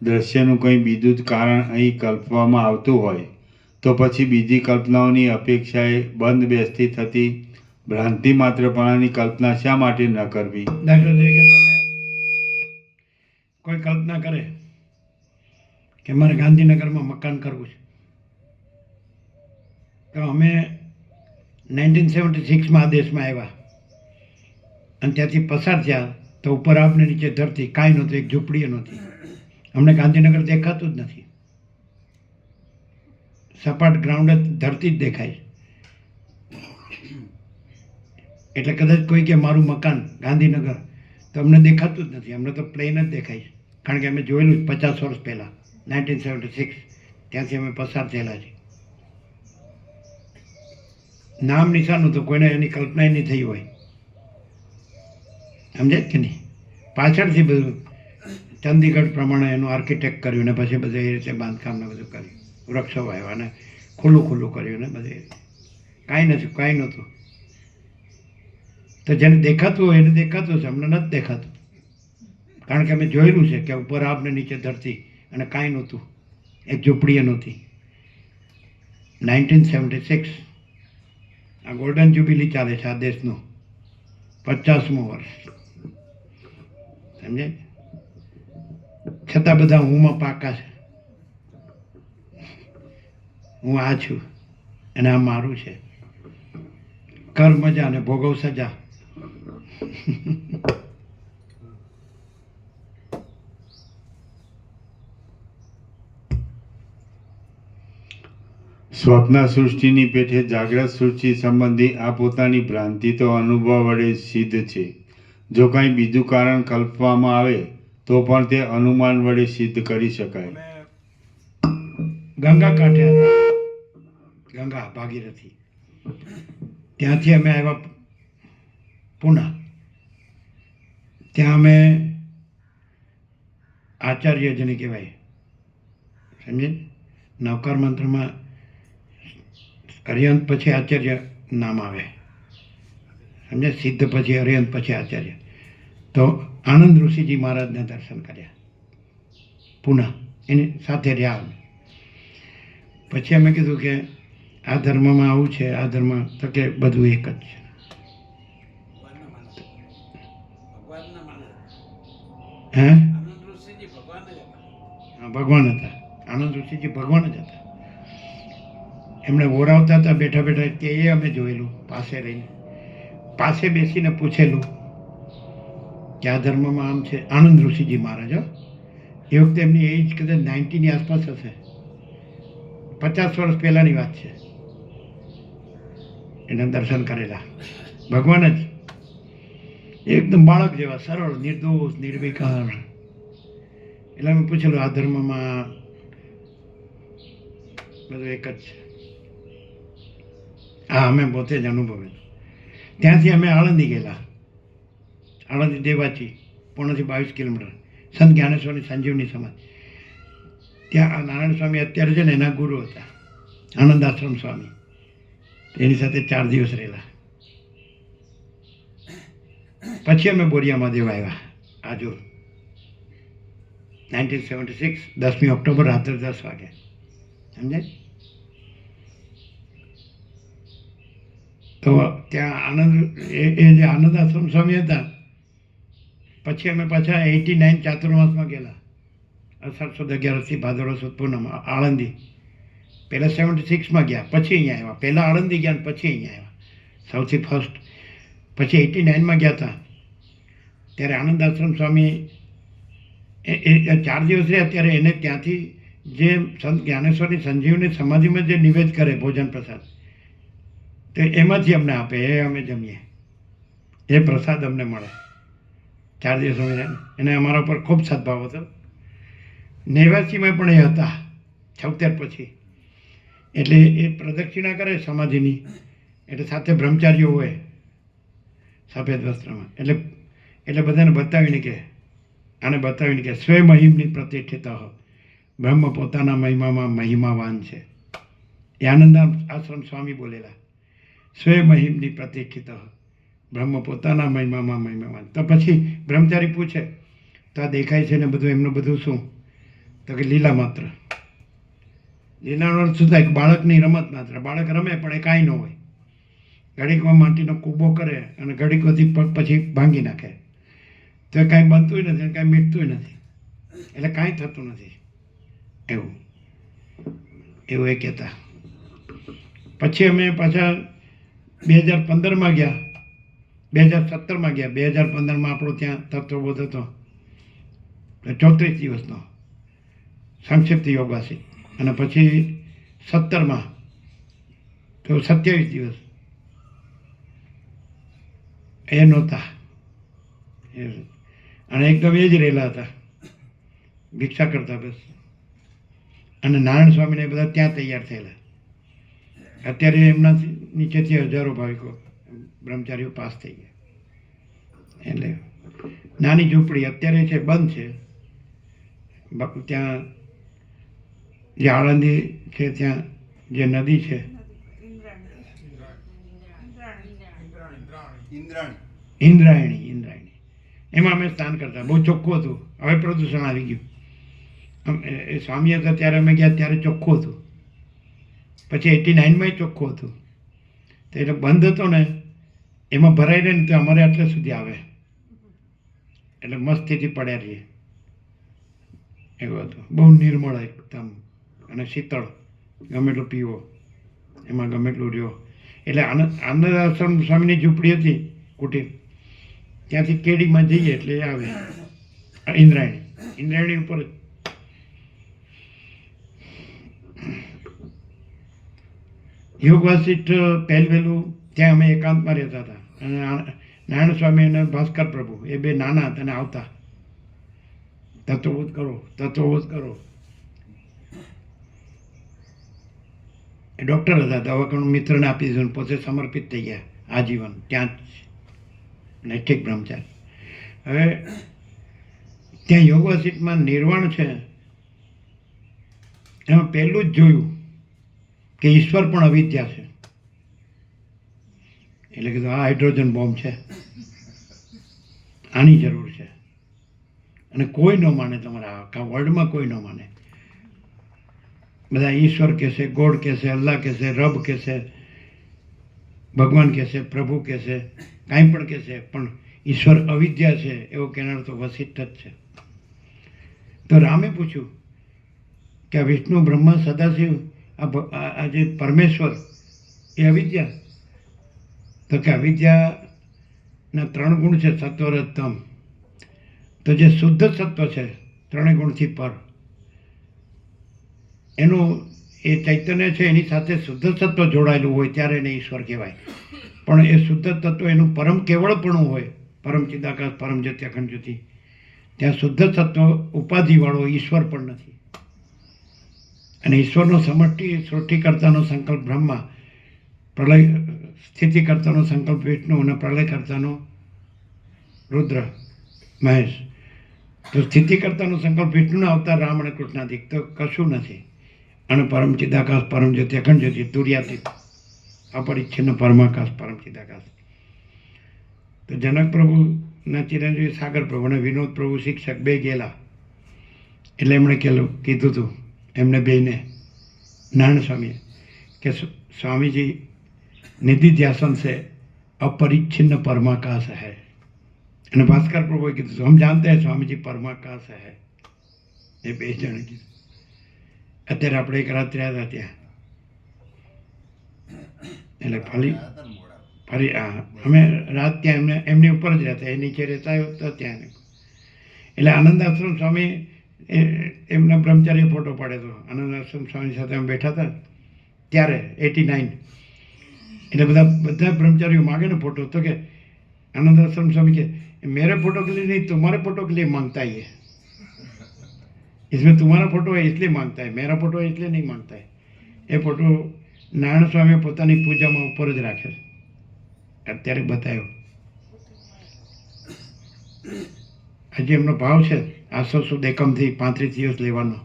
Speaker 3: દ્રશ્યનું કંઈ બીજું જ કારણ અહીં કલ્પવામાં આવતું હોય તો પછી બીજી કલ્પનાઓની અપેક્ષાએ બંધ બેસતી થતી ભ્રાંતિ માત્રપણાની કલ્પના શા માટે ન કરવી?
Speaker 5: દાખલા તરીકે તમે કોઈ કલ્પના કરે કે મારે ગાંધીનગરમાં મકાન કરવું છે, તો અમે 1976માં આ દેશમાં આવ્યા અને ત્યાંથી પસાર થયા તો ઉપર આપને નીચે ધરતી, કાંઈ નહોતું, એક ઝૂંપડીએ નહોતી. અમને ગાંધીનગર દેખાતું જ નથી, સપાટ ગ્રાઉન્ડ જ, ધરતી જ દેખાય. એટલે કદાચ કોઈ કે મારું મકાન ગાંધીનગર, તો અમને દેખાતું જ નથી, અમને તો પ્લેન જ દેખાય, કારણ કે અમે જોયેલું જ 50 વર્ષ પહેલાં 1976, ત્યાંથી અમે પસાર થયેલા છીએ. નામ નિશાનનું તો કોઈને એની કલ્પના નહીં થઈ હોય, સમજે કે નહીં? પાછળથી બધું ચંદીગઢ પ્રમાણે એનું આર્કિટેક્ટ કર્યું ને પછી બધું એ રીતે બાંધકામને બધું કર્યું, વૃક્ષો વાવ્યા ને ખુલ્લું ખુલ્લું કર્યું ને બધે. કાંઈ નથી, કાંઈ નહોતું. તો જેને દેખાતું હોય એને દેખાતું છે, અમને નથી દેખાતું, કારણ કે અમે જોયેલું છે કે ઉપર આપ ને નીચે ધરતી અને કાંઈ નહોતું, એક ઝૂંપડીએ નહોતી. 1976 આ ગોલ્ડન જ્યુબિલી ચાલે છે આ દેશનું 50મું વર્ષ, સમજે? છતાં બધા હુંમાં પાકા છે. હું આ છું અને આ મારું છે. કર મજા અને ભોગવ સજા.
Speaker 3: સ્વપ્ન સૃષ્ટિની પેઠે જાગ્રત સૃષ્ટિ સંબંધી આ પોતાની ભ્રાંતિ તો અનુભવ વડે સિદ્ધ છે. જો કાંઈ બીજું કારણ કલ્પવામાં આવે તો પણ તે અનુમાન વડે સિદ્ધ કરી શકાય.
Speaker 5: ગંગા કાંઠે હતા, ગંગા ભાગીરથી, ત્યાંથી અમે આવ્યા પૂના. ત્યાં અમે આચાર્ય જેને કહેવાય, સમજે? નવકાર મંત્રમાં અરિયંત પછી આચાર્ય નામ આવે, સમજે? સિદ્ધ પછી અરિયંત પછી આચાર્ય. તો આનંદ ઋષિજી મહારાજને દર્શન કર્યા પૂના, એની સાથે રહ્યા અમે. પછી અમે કીધું કે આ ધર્મમાં આવું છે, આ ધર્મ, તો કે બધું એક જ છે. હે? ભગવાન હતા, આનંદ ઋષિજી ભગવાન જ હતા. એમણે ઓરાવતા હતા બેઠા બેઠા, કે એ અમે જોયેલું પાસે રહીને, પાસે બેસીને પૂછેલું કે આ ધર્મમાં આમ છે. આનંદ ઋષિજી મહારાજ, એ વખતે એમની એજ કદાચ 90ની આસપાસ હશે, 50 વર્ષ પહેલાંની વાત છે. એને દર્શન કરેલા ભગવાન જ, એકદમ બાળક જેવા, સરળ, નિર્દોષ, નિર્વિકાર. એટલે અમે પૂછેલું આ ધર્મમાં બધું એક જ છે. હા, અમે પોતે જ અનુભવેલું. ત્યાંથી અમે આણંદી ગયેલા, આણંદી દેવાચી, પૂર્ણથી 22 કિલોમીટર, સંત જ્ઞાનેશ્વરની સંજીવની સમાજ. ત્યાં આ નારાયણ સ્વામી અત્યારે છે ને એના ગુરુ હતા, આનંદ આશ્રમ સ્વામી. એની સાથે 4 દિવસ રહેલા. પછી અમે બોરિયા મહાદેવ આવ્યા, આજોર. 1976, 10મી ઓક્ટોબર રાત્રે 10 વાગે. સમજાય? તો ત્યાં એ જે આનંદ આશ્રમ સ્વામી હતા, પછી અમે પાછા 89 ચાતુર્માસમાં ગયેલા, અષાઢ સુદ 11 ભાદરવા સુદ પૂનમ આળંદી. પહેલાં 76માં ગયા, પછી અહીંયા આવ્યા. પહેલાં આળંદી ગયા ને પછી અહીંયા આવ્યા, સૌથી ફર્સ્ટ. પછી 89માં ગયા હતા, ત્યારે આનંદ આશ્રમ સ્વામી એ 4 દિવસ રહ્યા. ત્યારે એને ત્યાંથી જે સંત જ્ઞાનેશ્વરની સંજીવની સમાધિમાં જે નિવેદ કરે ભોજન પ્રસાદ, તો એમાંથી અમને આપે, એ અમે જમીએ, એ પ્રસાદ અમને મળે. 4 દિવસ અમે એને અમારા ઉપર ખૂબ સદભાવ હતો. 89માં પણ એ હતા, 76 પછી. એટલે એ પ્રદક્ષિણા કરે સમાધિની, એટલે સાથે બ્રહ્મચારીઓ હોય સફેદ વસ્ત્રમાં. એટલે બધાને બતાવીને કે આને બતાવીને કે સ્વય મહિમની પ્રતિષ્ઠિત બ્રહ્મ પોતાના મહિમામાં મહિમાવાન છે. એ આનંદ આશ્રમ સ્વામી બોલેલા, સ્વય મહિમની પ્રતિષ્ઠિત બ્રહ્મ પોતાના મહિમામાં મહિમાવાન. તો પછી બ્રહ્મચારી પૂછે, તો આ દેખાય છે ને બધું, એમનું બધું શું? તો કે લીલા માત્ર. લીલાનો અર્થ શું થાય? બાળકની રમત માત્ર. બાળક રમે પણ એ કાંઈ ન હોય, ઘડીકમાં માટીનો કૂબો કરે અને ઘડીકોથી પગ પછી ભાંગી નાખે, તો એ કાંઈ બનતું નથી, કાંઈ મીટતું નથી, એટલે કાંઈ થતું નથી. એવું એ કહેતા. પછી અમે પાછા 2015માં ગયા, 2017માં ગયા. 2015માં આપણો ત્યાં તત્વબોધ હતો, 34 દિવસનો સંક્ષિપ્ત યોગાસી. અને પછી 17માં તો 27 દિવસ એ નહોતા, અને એકદમ એ જ રહેલા હતા, ભિક્ષા કરતા બસ. અને નારાયણ સ્વામીને એ બધા ત્યાં તૈયાર થયેલા. અત્યારે એમના નીચેથી હજારો ભાવિકો બ્રહ્મચારીઓ પાસ થઈ ગયા. એટલે નાની ઝૂંપડી અત્યારે છે, બંધ છે. ત્યાં જે આળંદી છે, ત્યાં જે નદી છે, ઇન્દ્રાયણી, એમાં અમે સ્નાન કરતા. બહુ ચોખ્ખું હતું. હવે પ્રદૂષણ આવી ગયું. એ સ્વામી હતા ત્યારે અમે ગયા, ત્યારે ચોખ્ખું હતું. પછી 89માં ચોખ્ખું હતું. તો એટલે બંધ હતો ને, એમાં ભરાઈ રહે ને તો અમારે આટલે સુધી આવે, એટલે મસ્તીથી પડ્યા રહીએ. એવું હતું. બહુ નિર્મળ એકદમ અને શીતળ, ગમે એટલું પીવો, એમાં ગમે એટલું રહ્યો. એટલે આનંદ આશ્રમ સ્વામીની ઝૂંપડી હતી, કુટીર. ત્યાંથી કેડીમાં જઈએ એટલે આવે ઇન્દ્રાયણી ઉપર. યોગ વાસિષ્ઠ પહેલું ત્યાં અમે એકાંતમાં રહેતા હતા. અને નારાયણ સ્વામી અને ભાસ્કર પ્રભુ એ બે નાના હતા અને આવતા, તત્વબોધ કરો. એ ડૉક્ટર હતા, દવાખાનું મિત્રને આપી દીધું, પોતે સમર્પિત થઈ ગયા આજીવન ત્યાં જ, નૈષ્ઠિક બ્રહ્મચારી. હવે ત્યાં યોગ વાસિષ્ઠમાં નિર્વાણ છે, એમાં પહેલું જ જોયું કે ઈશ્વર પણ અવિદ્યા છે. એટલે કીધું આ હાઇડ્રોજન બોમ્બ છે, આની જરૂર છે. અને કોઈ ન માને, તમારા આખા વર્લ્ડમાં કોઈ ન માને. બધા ઈશ્વર કહેશે, ગોડ કહેશે, અલ્લાહ કહેશે, રબ કહેશે, ભગવાન કહેશે, પ્રભુ કહેશે, કાંઈ પણ કહેશે, પણ ઈશ્વર અવિદ્યા છે એવું કહેનાર તો વસિષ્ઠ જ છે. તો રામે પૂછ્યું કે આ વિષ્ણુ બ્રહ્મા સદાશિવ, આ જે પરમેશ્વર એ અવિદ્યા? તો કે અવિદ્યાના 3 ગુણ છે, સત્વ રજ તમ. તો જે શુદ્ધ સત્વ છે 3 ગુણથી પર, એનું એ ચૈતન્ય છે, એની સાથે શુદ્ધ સત્વ જોડાયેલું હોય ત્યારે એને ઈશ્વર કહેવાય. પણ એ શુદ્ધ તત્વ એનું પરમ કેવળપણું હોય, પરમ ચિદાકાશ, પરમ જ્યોતિ, અખંડ જ્યોતિ, ત્યાં શુદ્ધ સત્વ ઉપાધિવાળો ઈશ્વર પણ નથી. અને ઈશ્વરનો સમષ્ટિ સૃષ્ટિકર્તાનો સંકલ્પ બ્રહ્મા, પ્રલય સ્થિતિકર્તાનો સંકલ્પ વિષ્ણુ અને પ્રલયકર્તાનો રુદ્ર મહેશ. તો સ્થિતિકર્તાનો સંકલ્પ વિષ્ણુના અવતાર રામ અને કૃષ્ણાદિક તો કશું નથી. અને પરમ ચિદાકાશ, પરમ જ્યોતિ, અખંડ જ્યોતિ, તુર્યાતીત, અપરિચ્છિન્ન પરમાકાશ, પરમ ચિદાકાશ. તો જનક પ્રભુના ચિરંજીવી સાગર પ્રભુ અને વિનોદ પ્રભુ શિક્ષક બે ગયેલા એટલે એમણે કીધું હતું એમને બેને નારાયણ સ્વામીએ કે स्वामीजी निधि ध्यासन से अपरिच्छिन्न परमाकाश है। અને ભાસ્કર પ્રભુએ કીધું हम जानते हैं स्वामी जी परमाकाश है। એ બે જણે કીધું. અત્યારે આપણે એક રાત રહ્યા હતા ત્યાં, એટલે ફરી અમે રાત ત્યાં એમની ઉપર જ રહેતા, એ નીચે રહેતા હતા ત્યાં. એટલે આનંદ આશ્રમ સ્વામી એમના બ્રહ્મચારી ફોટો પાડ્યો હતો. આનંદ આશ્રમ સ્વામી સાથે અમે બેઠા હતા ત્યારે 89. એટલે બધા બ્રહ્મચારીઓ માગે ને ફોટો, તો કે आनंद आश्रम स्वामी के मेरे फोटो के लिए नहीं तुम्हारे फोटो के लिए मांगता है, ये इसमें तुम्हारा फोटो है इसलिए मांगता है, मेरा फोटो है इसलिए नहीं मांगता है. એ ફોટો નારાયણ સ્વામીએ પોતાની પૂજામાં ઉપર જ રાખે છે. અત્યારે બતાવ્યો. હજી એમનો ભાવ છે 800 સુદ એકમથી 35 દિવસ લેવાનો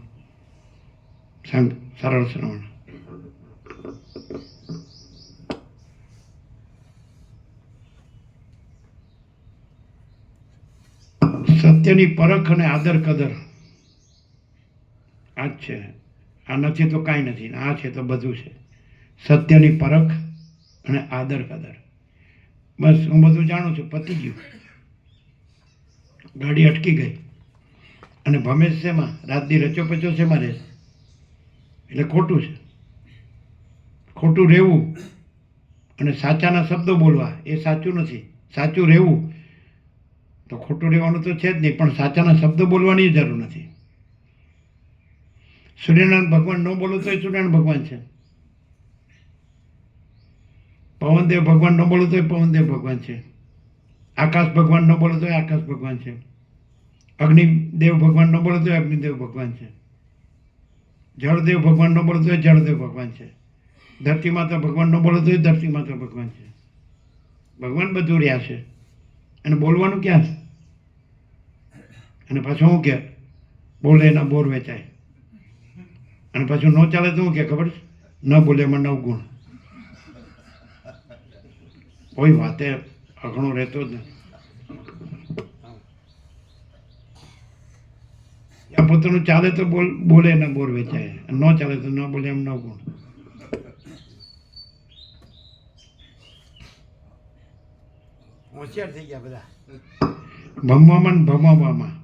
Speaker 5: સરળ શ્રવણ. સત્યની પરખ અને આદર કદર આ જ છે. આ નથી તો કાંઈ નથી, આ છે તો બધું છે. સત્યની પરખ અને આદર કદર. બસ હું બધું જાણું છું, પતી ગયું. ગાડી અટકી ગઈ અને ભમેશ શેમાં રાતની રચો પચો શેમાં રહે, એટલે ખોટું છે. ખોટું રહેવું અને સાચાના શબ્દો બોલવા એ સાચું નથી. સાચું રહેવું તો ખોટું રહેવાનું તો છે જ નહીં, પણ સાચાના શબ્દો બોલવાની જરૂર નથી. સૂર્યનારાયણ ભગવાન ન બોલો તો એ સૂર્યનારાયણ ભગવાન છે. પવનદેવ ભગવાન ન બોલો તો એ પવનદેવ ભગવાન છે. આકાશ ભગવાન ન બોલો તો એ આકાશ ભગવાન છે. અગ્નિદેવ ભગવાન ન બોલો તો એ અગ્નિદેવ ભગવાન છે. જળદેવ ભગવાન ન બોલો તો એ જળદેવ ભગવાન છે. ધરતી માતા ભગવાન ન બોલો તો એ ધરતી માતા ભગવાન છે. ભગવાન બધું રહ્યા છે અને બોલવાનું ક્યાં છે? અને પાછું શું કે બોલે એના બોર વેચાય. અને પાછું ન ચાલે તો શું કે ખબર છે? ન બોલે એમાં 9 ગુણ. કોઈ વાતે અઘણો રહેતો જ નથી. આ પોતાનું ચાલે તો બોલે એના બોર વેચાય, ન ચાલે તો ન બોલે એમ 9 ગુણ.
Speaker 1: હોશિયાર થઈ ગયા બધા.
Speaker 5: ભમવામાં ને ભમાવવામાં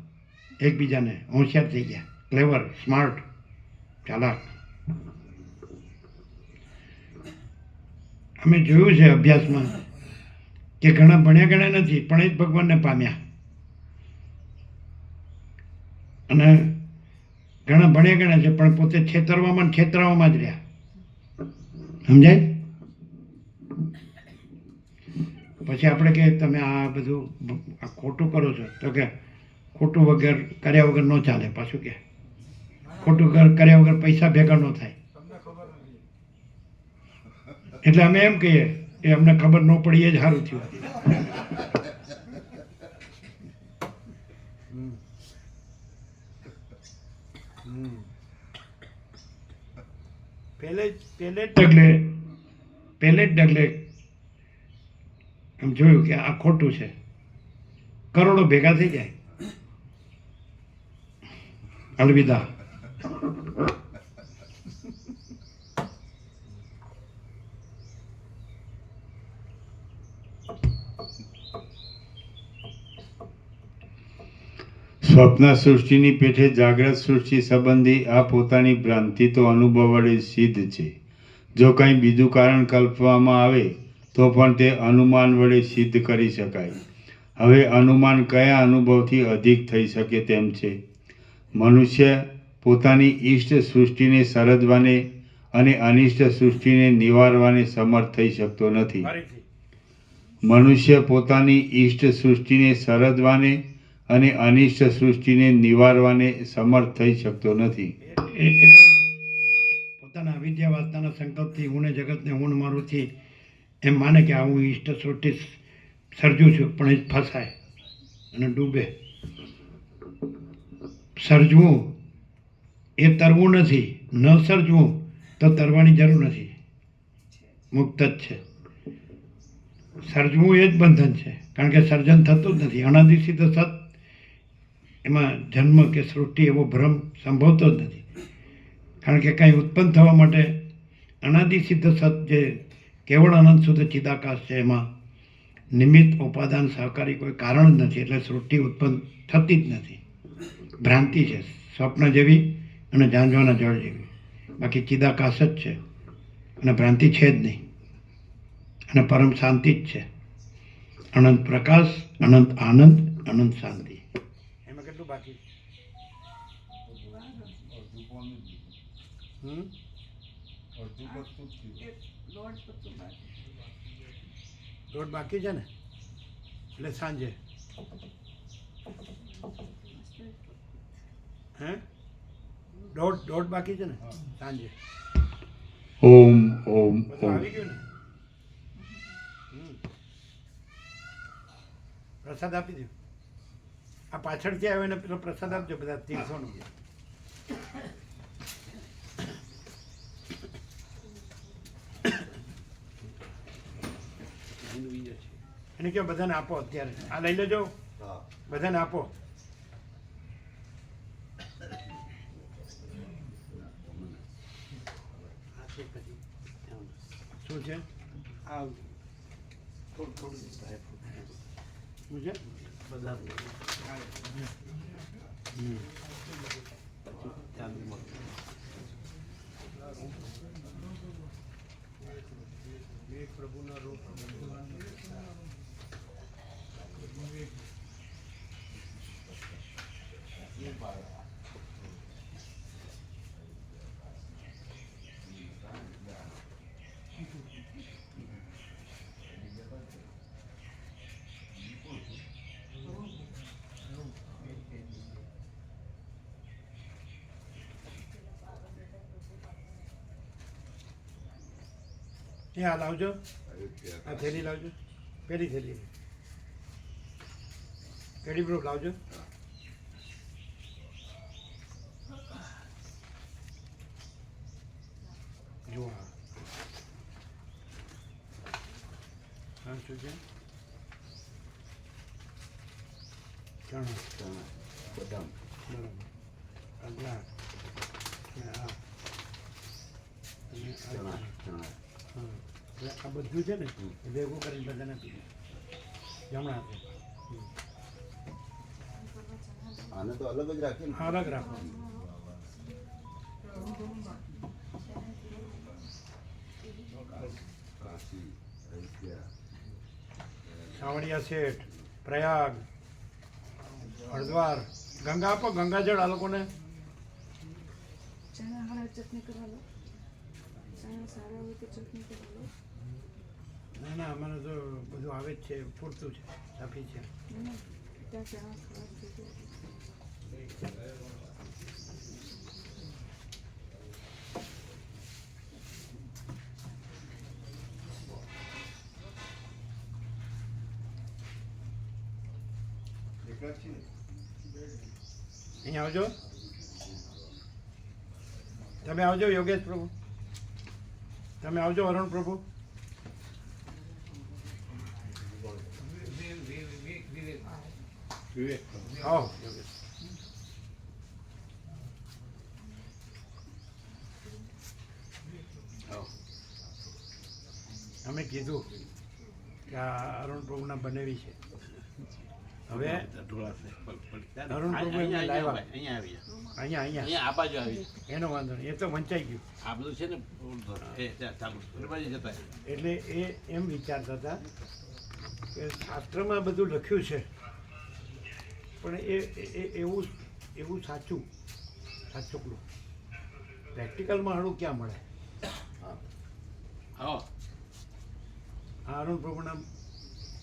Speaker 5: એકબીજાને હોશિયાર થઈ ગયા. ક્લેવર, સ્માર્ટ, ચાલાક. અમે જોયું છે અભ્યાસમાં કે ઘણા ભણ્યા ગણ્યા નથી પણ એ જ ભગવાનને પામ્યા, અને ઘણા ભણ્યા ગણ્યા છે પણ પોતે છેતરવામાં છેતરાવામાં જ રહ્યા. સમજાય? પછી આપણે કે તમે આ બધું આ ખોટું કરો છો, તો કે ખોટું વગર કર્યા વગર ન ચાલે. પાછું કે ખોટું કર્યા વગર પૈસા ભેગા ન થાય. એટલે અમે એમ કહીએ કે અમને ખબર ન પડી એ જ સારું થયું.
Speaker 1: પહેલે
Speaker 5: જ ડગલે એમ જોયું કે આ ખોટું છે, કરોડો ભેગા થઈ જાય. અલવિદા.
Speaker 3: સ્વપ્ન સૃષ્ટિની પેઠે જાગ્રત સૃષ્ટિ સંબંધી આ પોતાની ભ્રાંતિ તો અનુભવ વડે સિદ્ધ છે. જો કંઈ બીજું કારણ કલ્પવામાં આવે તો પણ તે અનુમાન વડે સિદ્ધ કરી શકાય. હવે અનુમાન કયા અનુભવથી અધિક થઈ શકે તેમ છે? મનુષ્ય પોતાની ઈષ્ટ સૃષ્ટિને સર્જવાને અને અનિષ્ટ સૃષ્ટિને નિવારવાને સમર્થ થઈ શકતો નથી. મનુષ્ય પોતાની ઈષ્ટ સૃષ્ટિને સર્જવાને અને અનિષ્ટ સૃષ્ટિને નિવારવાને સમર્થ થઈ શકતો નથી.
Speaker 5: પોતાના અવિદ્યા વાસનાના સંકલ્પથી હું જગતને હું મારુંથી એમ માને કે આ હું ઈષ્ટ સૃષ્ટિ સર્જું છું, પણ એ જ ફસાય અને ડૂબે. સર્જવું એ તરવું નથી, ન સર્જવું તો તરવાની જરૂર નથી, મુક્ત જ છે. સર્જવું એ જ બંધન છે, કારણ કે સર્જન થતું જ નથી. અનાદિ સિદ્ધ સત એમાં જન્મ કે સૃષ્ટિ એવો ભ્રમ સંભવતો જ નથી. કારણ કે કાંઈ ઉત્પન્ન થવા માટે અનાદિ સિદ્ધ સત જે કેવળ અનંત શુદ્ધ ચિદાકાશ છે એમાં નિમિત્ત ઉપાદાન સહકારી કોઈ કારણ જ નથી. એટલે સૃષ્ટિ ઉત્પન્ન થતી જ નથી. ભ્રાંતિ છે, સ્વપ્ન જેવી અને ઝાંઝવાના જળ જેવી. બાકી ચિદાકાશ જ છે અને ભ્રાંતિ છે જ નહીં. અને પરમ શાંતિ જ છે. અનંત પ્રકાશ, અનંત આનંદ, અનંત શાંતિ.
Speaker 1: એમાં કેટલું બાકી? હમ દોઢ બાકી છે ને, એટલે સાંજે હે દોઢ બાકી છે ને સાંજે
Speaker 3: ઓમ ઓમ
Speaker 1: બધું
Speaker 3: ઓમ.
Speaker 1: આવી ગયું ને. પ્રસાદ આપી દો. આ પાછળથી આવ્યો ને પેલો પ્રસાદ આપજો બધા 300 નો. એને કહો બધાને આપો અત્યારે. આ લઈ લેજો,
Speaker 4: હા
Speaker 1: બધાને આપો. શું છે આ? થોડું શું છે? બધા એક પ્રભુના રૂપ આ લાવજો. આ થેલી લાવજો, પેલી થેલી કેડી પ્રૂફ લાવજો. જુઓ હા શું છે? ચણા
Speaker 4: બદામ
Speaker 1: બરાબર. અગલા અને આ અને
Speaker 4: ચણા
Speaker 1: આ.
Speaker 4: ચણા
Speaker 1: હા એટલે આ બધું છે ને એ ભેગું કરીને બધાને આપી દો જમણા હાથે.
Speaker 4: આને તો અલગ જ રાખીએ ને.
Speaker 1: હા અલગ રાખો.
Speaker 4: કાશી અયોધ્યા
Speaker 1: સાવડિયા શેઠ, પ્રયાગ, હરિદ્વાર. ગંગા આપો, ગંગાજળ આ લોકોને.
Speaker 6: ચણા હારા ચટણી કરવા લો. ચણા સારા હોય તો ચટણી કરવા લો.
Speaker 1: ના ના અમારે તો બધું આવે જ છે, પૂરતું છે, સાફી છે.
Speaker 6: ત્યાં ચણા ખરાબ થઈ જાય.
Speaker 1: અહીંયા આવજો. તમે આવજો યોગેશ પ્રભુ, તમે આવજો અરુણ પ્રભુ. આવો યોગેશ. આવો. અમે કીધું કે આ અરુણ પ્રભુના બનેવી છે. હવે અરુણ પ્રભુ એમને લાવ્યા અહીંયા
Speaker 7: આ બાજુ આવી
Speaker 1: એનો વાંધો નહીં, એ તો વંચાઈ ગયું.
Speaker 7: આ બધું છે ને ચાલુ જતા
Speaker 1: એટલે એ એમ વિચારતા હતા કે શાસ્ત્રમાં બધું લખ્યું છે પણ એવું એવું સાચું પ્રેક્ટિકલમાં હળું ક્યાં મળે.
Speaker 7: આવો
Speaker 1: આ અરુણ પ્રભુના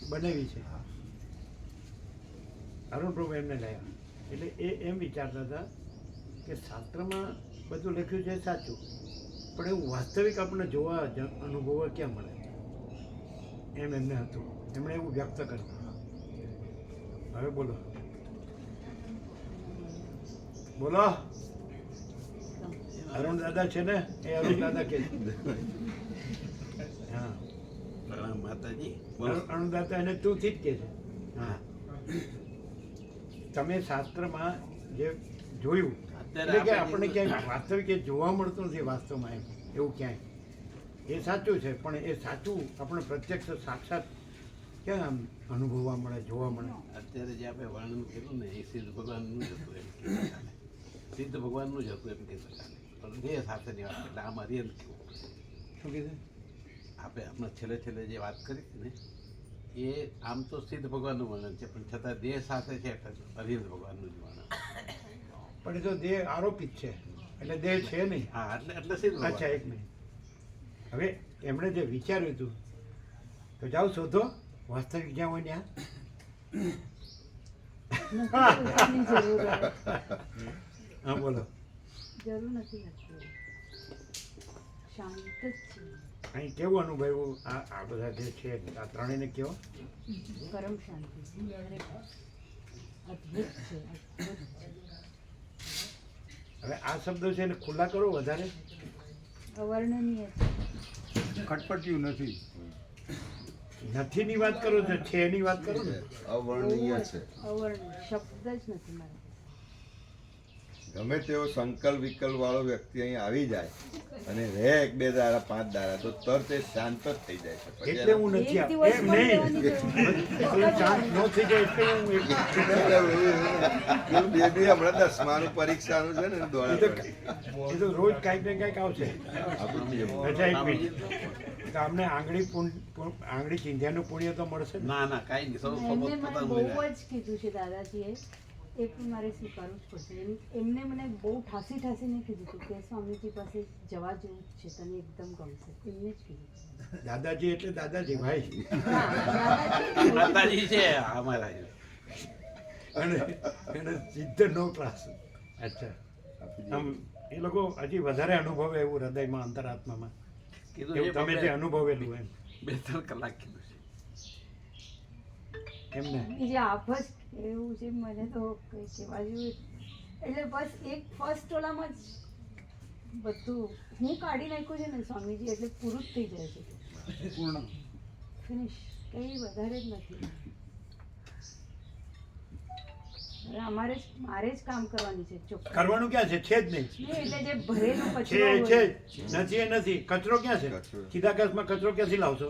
Speaker 1: બનાવી છે, અરુણ પ્રભુ એમને લાવ્યા. એટલે એ એમ વિચારતા હતા કે શાસ્ત્રમાં બધું લખ્યું છે સાચું પણ એવું વાસ્તવિક આપણને જોવા અનુભવવા ક્યાં મળે એમ એમને હતું. એમણે એવું વ્યક્ત કર્યું. હવે બોલો બોલો. અરુણ દાદા છે ને, એ અરુણ દાદા કે હા
Speaker 7: માતાજી
Speaker 1: અરુણ દાદા એને તું થી જ કે છે. હા તમે શાસ્ત્રમાં જે જોયું
Speaker 7: અત્યારે
Speaker 1: એટલે કે
Speaker 7: આપણે
Speaker 1: આપણને ક્યાંય વાસ્તવિક એ જોવા મળતું નથી વાસ્તવમાં એમ એવું ક્યાંય એ સાચું છે પણ એ સાચું આપણે પ્રત્યક્ષ સાક્ષાત ક્યાં આમ અનુભવવા મળે જોવા મળે
Speaker 7: અત્યારે જે આપણે વર્ણન કર્યું ને એ સિદ્ધ ભગવાનનું જ હતું એમ કહેતા ચાલે. સિદ્ધ ભગવાનનું જ હતું એમ કહેતા ચાલે. પણ દેહ સાથેની વાત એટલે આમાં રિયલ કેવું
Speaker 1: શું કીધું
Speaker 7: આપણે હમણાં છેલ્લે જે વાત કરી હતી ને એ આમ તો સિદ્ધ ભગવાનનું વર્ણન છે પણ છતાં દેહ સાથે છે એટલે અરિયંત ભગવાનનું જ વર્ણન.
Speaker 1: પણ એ તો દેહ આરોપિત છે એટલે દેહ છે નહીં
Speaker 7: હા એટલે સિદ્ધ ભગવાન.
Speaker 1: અચ્છા એક મિનિટ હવે એમણે જે વિચાર્યું હતું તો જાઓ શોધો વાસ્તવિક જ્યાં હોય ત્યાં
Speaker 6: નથી જરૂર હોય.
Speaker 1: હા બોલો
Speaker 6: જરૂર નથી હોતી. શાંત જ છે.
Speaker 1: અહીં કેવું અનુભવ્યું આ બધા જે છે આ ત્રણેયને કેવો
Speaker 6: પરમ શાંતિ અદ્ભુત છે અદ્ભુત છે.
Speaker 1: હવે આ શબ્દો છે એને ખુલ્લા કરો વધારે
Speaker 6: અવર્ણનીય છે.
Speaker 2: ખટપટ્યું નથી.
Speaker 1: નથી ની વાત કરો છો છે એની વાત કરો ને
Speaker 4: અવર્ણનીય છે
Speaker 6: અવર્ણનીય શબ્દ જ નથી મારે.
Speaker 4: ગમે તેવો સંકલ્પ વિકલ્પ વાળો વ્યક્તિ અહીં આવી જાય અને રહે 1-2 દાડા 5 દાડા તો તરત એ શાંત જ થઈ જાય છે પછી
Speaker 1: એટલે હું નથી
Speaker 6: એક દિવસ
Speaker 1: એમ
Speaker 6: પણ
Speaker 1: નહીં
Speaker 6: રહેવાની જરૂર
Speaker 1: એટલું શાંત ન થઈ જાય એટલે હું
Speaker 4: પેલું બેબી હમણાં 10માનું પરીક્ષાનું છે ને
Speaker 1: એ
Speaker 4: દોડા
Speaker 1: તો એ તો રોજ કાંઈક ને કાંઈક આવશે અચ્છા એક મિનિટ તો અમને આંગળી ચીંધ્યાનું પુણ્ય તો મળશે ને
Speaker 7: ના કાંઈ નહીં સૌ
Speaker 6: એમને મને
Speaker 7: પોતાનું
Speaker 6: બહુ
Speaker 7: હોય.
Speaker 6: જ કીધું છે દાદાજીએ એ પણ મારે સ્વીકારવું જ પડશે. એમને મને બહુ ઠાસીને કીધું હતું કે સ્વામીજી પાસે જવા જેવું જ છે તને એકદમ ગમશે એમને જ કીધું.
Speaker 1: દાદાજી એટલે દાદાજી ભાઈ
Speaker 6: હા, દાદાજી
Speaker 7: માતાજી છે અમારા
Speaker 1: અને એને સિદ્ધ નો ક્લાસ અચ્છા આમ એ લોકો હજી વધારે અનુભવે એવું હૃદયમાં અંતરાત્મામાં
Speaker 7: કીધું
Speaker 1: એવું
Speaker 7: છે
Speaker 1: તમે જે અનુભવેલું એમ
Speaker 7: 2-3 કલાક કીધું છે
Speaker 1: એમને
Speaker 6: જે આપ જ એવું છે મને તો કઈ કહેવા જેવું એટલે બસ એક ફર્સ્ટ ઓલામાં જ બધું હું કાઢી નાખ્યું છે ને સ્વામીજી એટલે પૂરું જ થઈ જાય છે
Speaker 2: પૂર્ણ.
Speaker 6: ફિનિશ કંઈ વધારે જ નથી. હવે મારે જ કામ કરવાની છે ચોખ્ખું.
Speaker 1: કરવાનું ક્યાં છે જ નહીં
Speaker 6: નહીં એટલે જે ભરેલો
Speaker 1: છે
Speaker 6: કચરો
Speaker 1: એ
Speaker 6: હોય
Speaker 1: છે જ. નથી એ નથી કચરો ક્યાં છે
Speaker 4: કચરો.
Speaker 1: ચિદાકાશમાં કચરો ક્યાંથી લાવશો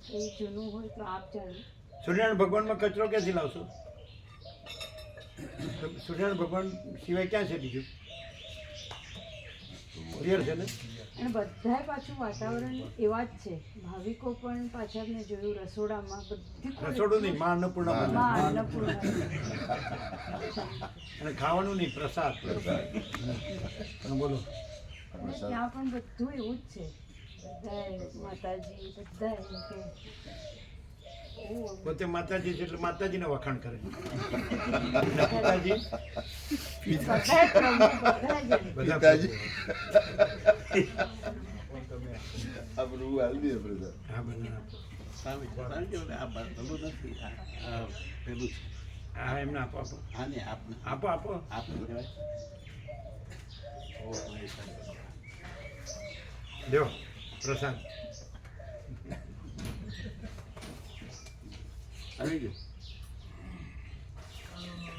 Speaker 6: કંઈ જૂનું હોય તો આપ જાણો.
Speaker 1: સૂર્યનારાયણ ભગવાનમાં કચરો ક્યાંથી લાવશો સૂર્યનારાયણ ભગવાન સિવાય ક્યાં છે બીજું ક્લિયર છે ને
Speaker 6: અને બધાય પાછું વાતાવરણ એવા જ છે ભાવિકો પણ પાછા મેં જોયું રસોડામાં બધી
Speaker 1: રસોડું નહીં માં અન્નપૂર્ણા બને.
Speaker 6: માં અન્નપૂર્ણા.
Speaker 1: અને ખાવાનું નહીં પ્રસાદ હા, બોલો
Speaker 6: અને ત્યાં પણ બધું એવું જ છે બધાય માતાજી બધા એમ કે ઓહ,
Speaker 1: પોતે માતાજી છે એટલે માતાજીને વખાણ કરે અને પિતાજી
Speaker 6: બધાય પ્રભુ, બધાય જ એમ.
Speaker 1: બધા
Speaker 4: પિતાજી.
Speaker 1: પ્રભુ.
Speaker 4: આપણું હાલ દે બ્રધર
Speaker 1: હા બધા
Speaker 7: સ્વામી કેવું આ ભલું નથી આ પેલું છે
Speaker 1: હા એમને આપો આપો
Speaker 7: હા ને આપને
Speaker 1: આપો આપો
Speaker 7: આપને કહેવાય ઓહ, nice.
Speaker 1: દેવો પ્રસાદ
Speaker 7: આવી ગયું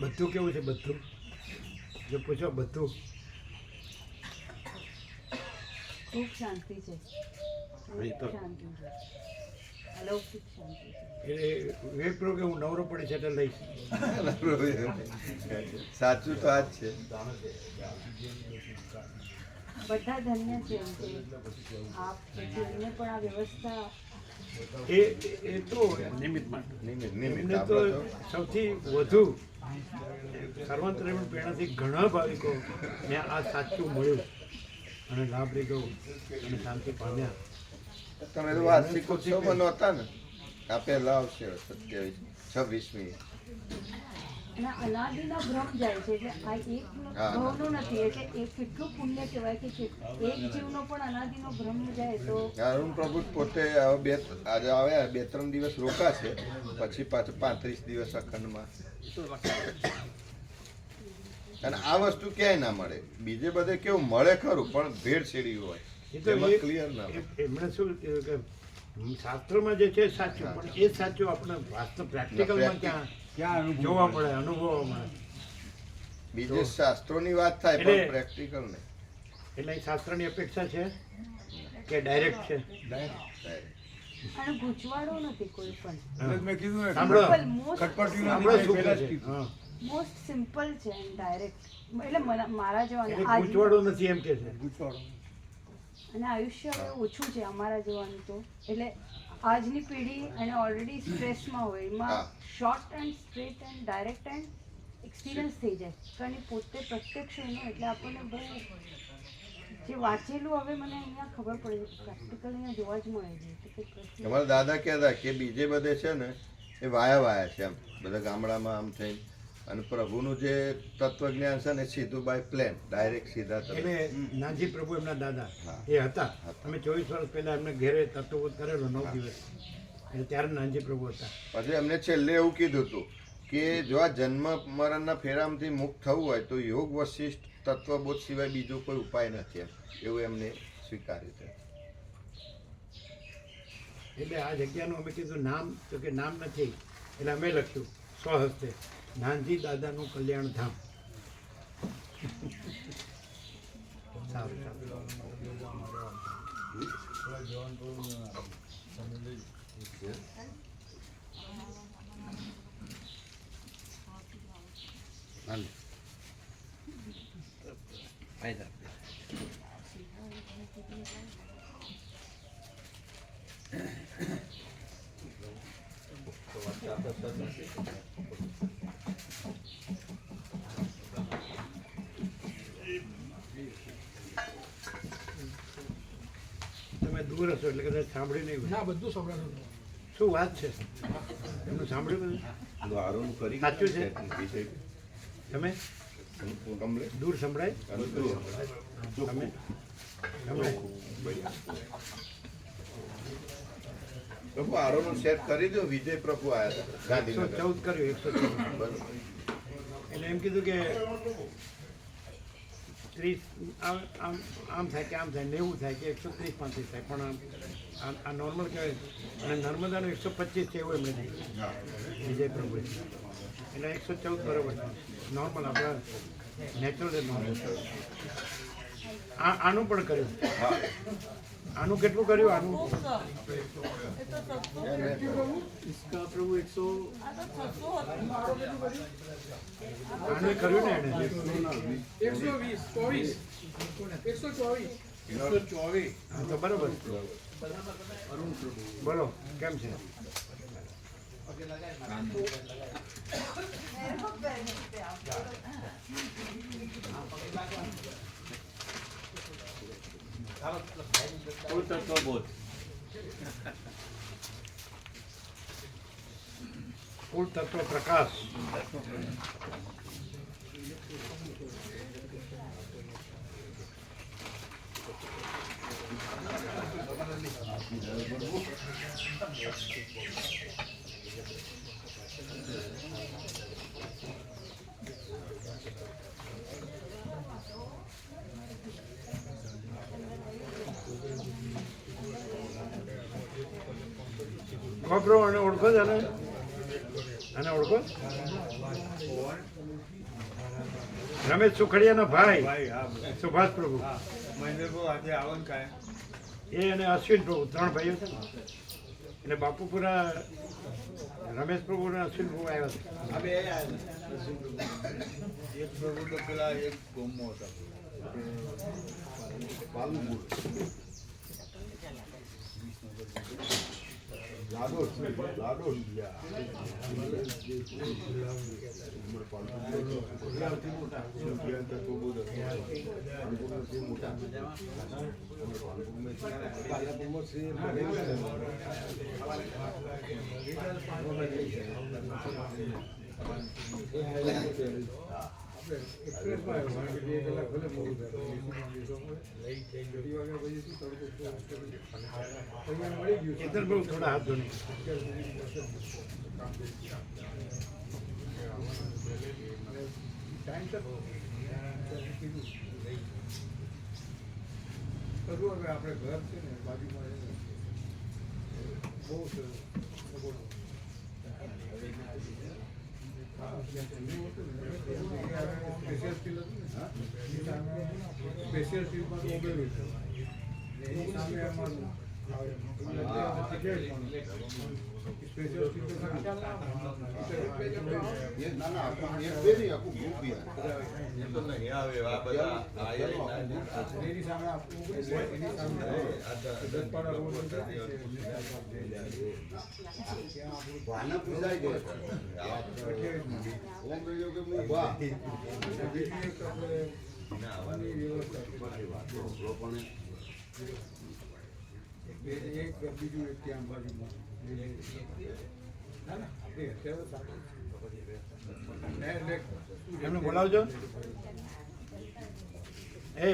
Speaker 1: બધું કેવું છે બધું જો પૂછો બધું
Speaker 6: ખૂબ શાંતિ છે
Speaker 7: અહીં તો-
Speaker 6: ખૂબ શાંતિ છે અલૌકિક શાંતિ છે.
Speaker 1: એ વેપરો કે હું નવરો પડી છે એટલે લઈશ
Speaker 4: સાચું તો આ જ છે
Speaker 6: બધા ધન્ય છે એમ કે આપ જેમને પણ આ વ્યવસ્થા
Speaker 1: એ તો
Speaker 7: નિમિત્ત માટે
Speaker 4: નિમિત્ત
Speaker 1: એમને તો
Speaker 4: આપણે તો
Speaker 1: સૌથી વધુ સર્વંતરેણ પ્રેરણાથી ઘણા ભાવિકો ને આ સાચું મળ્યું અને લાભ લીધો અને શાંતિ પામ્યા
Speaker 4: તમે તો વાર્ષિક ઉત્સવમાં નહોતા ને આ પહેલા આવશે 27-26મી
Speaker 6: અને અનાદિના ભ્રમ જાય છે એટલે આ એક
Speaker 4: હા.
Speaker 6: ભાવનું નથી એટલે એ કેટલું પુણ્ય કહેવાય કે એક જીવનો પણ અનાદિનો ભ્રમ જાય તો
Speaker 4: અરુણ પ્રભુ પોતે હવે આજે આવ્યા 2-3 દિવસ રોકાશે પછી પાછું 35 દિવસ અખંડમાં અને આ વસ્તુ ક્યાંય ના મળે બીજે બધે કેવું મળે ખરું પણ ભેળસેળી હોય
Speaker 1: એ તો
Speaker 4: એમાં ક્લિયર ના હોય
Speaker 1: એમણે શું કહ્યું કે શાસ્ત્રોમાં જે છે એ સાચું, પણ એ સાચું આપણે વાસ્તવ પ્રેક્ટિકલમાં ક્યાં જોવા મળે, અનુભવવા મળે.
Speaker 8: બીજે શાસ્ત્રોની વાત થાય
Speaker 1: એટલે-
Speaker 8: પણ પ્રેક્ટિકલ નહીં.
Speaker 1: એટલે એ શાસ્ત્રની અપેક્ષા છે કે ડાયરેક્ટ છે.
Speaker 6: અને ગૂંચવાડો નથી કોઈ પણ.
Speaker 1: સાંભળો
Speaker 6: મોસ્ટ
Speaker 1: સાંભળો શું કહે છે. હા.
Speaker 6: સિમ્પલ છે એન્ડ ડાયરેક્ટ. એટલે મારા
Speaker 1: એટલે
Speaker 6: જેવાનું
Speaker 1: ગૂંચવાડો નથી એમ કે છે.
Speaker 6: અને આયુષ્ય હવે ઓછું છે અમારા જેવાનું તો. એટલે આજની પેઢી અને ઓલરેડી સ્ટ્રેસમાં હોય એમાં
Speaker 8: હા.
Speaker 6: Short and straight and direct and experience થઈ જાય. કારણ કે પોતે પ્રત્યક્ષ એનું એટલે આપણને બહુ જે વાંચેલું હવે મને અહીંયા ખબર પડે છે પ્રેક્ટિકલ અહીંયા જોવા જ મળે છે. તો કંઈ પ્રશ્ન
Speaker 8: અમારા દાદા કહેતા કે બીજે બધે છે ને એ વાયા છે એમ બધા ગામડામાં આમ થઈને, અને પ્રભુનું જે તત્વજ્ઞાન છે ને સીધું બાય પ્લેન ડાયરેક્ટ સીધા તરફ.
Speaker 1: એટલે નાનજી પ્રભુ એમના દાદા
Speaker 8: હા.
Speaker 1: એ હતા. અમે 24 વર્ષ પહેલા એમને ઘેરે તત્વબોધ કરેલો 9 દિવસ. એટલે ત્યારે નાનજી પ્રભુ હતા.
Speaker 8: પછી એમને છેલ્લે એવું કીધું હતું કે જો આ જન્મ મરણના ફેરામથી મુક્ત થવું હોય તો યોગ વશિષ્ઠ તત્વબોધ સિવાય બીજો કોઈ ઉપાય નથી એમ, એવું એમને સ્વીકાર્યું છે.
Speaker 1: એટલે આ જગ્યાનું અમે કીધું નામ, તો કે નામ નથી. એટલે અમે લખ્યું સ્વહસ્તે નાનજી દાદાનું કલ્યાણ ધામ. સારું સારું.
Speaker 7: હાલે. ફાયદા.
Speaker 1: તમે દૂર હશો એટલે કદાચ સાંભળ્યું નહીં હોય.
Speaker 2: બધું સંભળાયું.
Speaker 1: શું વાત છે એમનું સાંભળ્યું બધું? સાચું છે. તમે દૂર સંભળાય તમે સંભળાય.
Speaker 8: પ્રભુ આરોનું સેટ કરી દો. વિજય પ્રભુ આવ્યા હતા ગાંધીનગર.
Speaker 1: 114 કર્યું 114.
Speaker 8: બરોબર.
Speaker 1: એટલે એમ કીધું કે 30 આમ થાય કે આમ થાય, 90 થાય કે 130 35 થાય, પણ આ નોર્મલ કહેવાય. અને નર્મદાનું 125 છે એવું એમણે કીધું વિજય પ્રભુએ. એટલે 114 બરોબર છે નોર્મલ, આપણા નેચરલ નોર્મલ. આનું પણ કર્યું. આનું કેટલું કર્યું? આનું આનું કર્યું ને એને
Speaker 2: 124.
Speaker 1: હા તો બરોબર. બોલો કેમ છે? કુલ તત્વ પ્રકાશ. ખબરો અને ઓળખો જ અને ઓળખો રમેશ સુખડિયાનો ભાઈ સુભાષ પ્રભુ એ અને અશ્વિન પ્રભુ 3 ભાઈઓ છે ને. એટલે બાપુપુરા રમેશ પ્રભુ અને અશ્વિન પ્રભુ આવ્યા કેતન પ્રભુ થોડા હાથ ધોને.
Speaker 2: હવે આપણે ઘર છે ને બાજુમાં બહુ સરસ સગવડો. સ્પેશિયલ સ્ટીલ હતું ને સ્પેશિયલ સ્ટીલમાં તો ઉમેર્યું છે એની સામે અમારું સ્પેશિયલ સ્ટીલ તો
Speaker 4: ના ના આખું એક બે નહીં આખું ગ્રુપ
Speaker 2: એની સામે આપવું એની સામે દસપાડા રોડ
Speaker 4: ભાના પૂજાઈ ગયો ઓમ રહ્યો કે હું બા
Speaker 2: બીજી એક આપણે આની વ્યવસ્થા એક બીજું એક ત્યાં બાજુમાં ના ના આપણે અત્યારે સારું
Speaker 1: એમને બોલાવજો. એ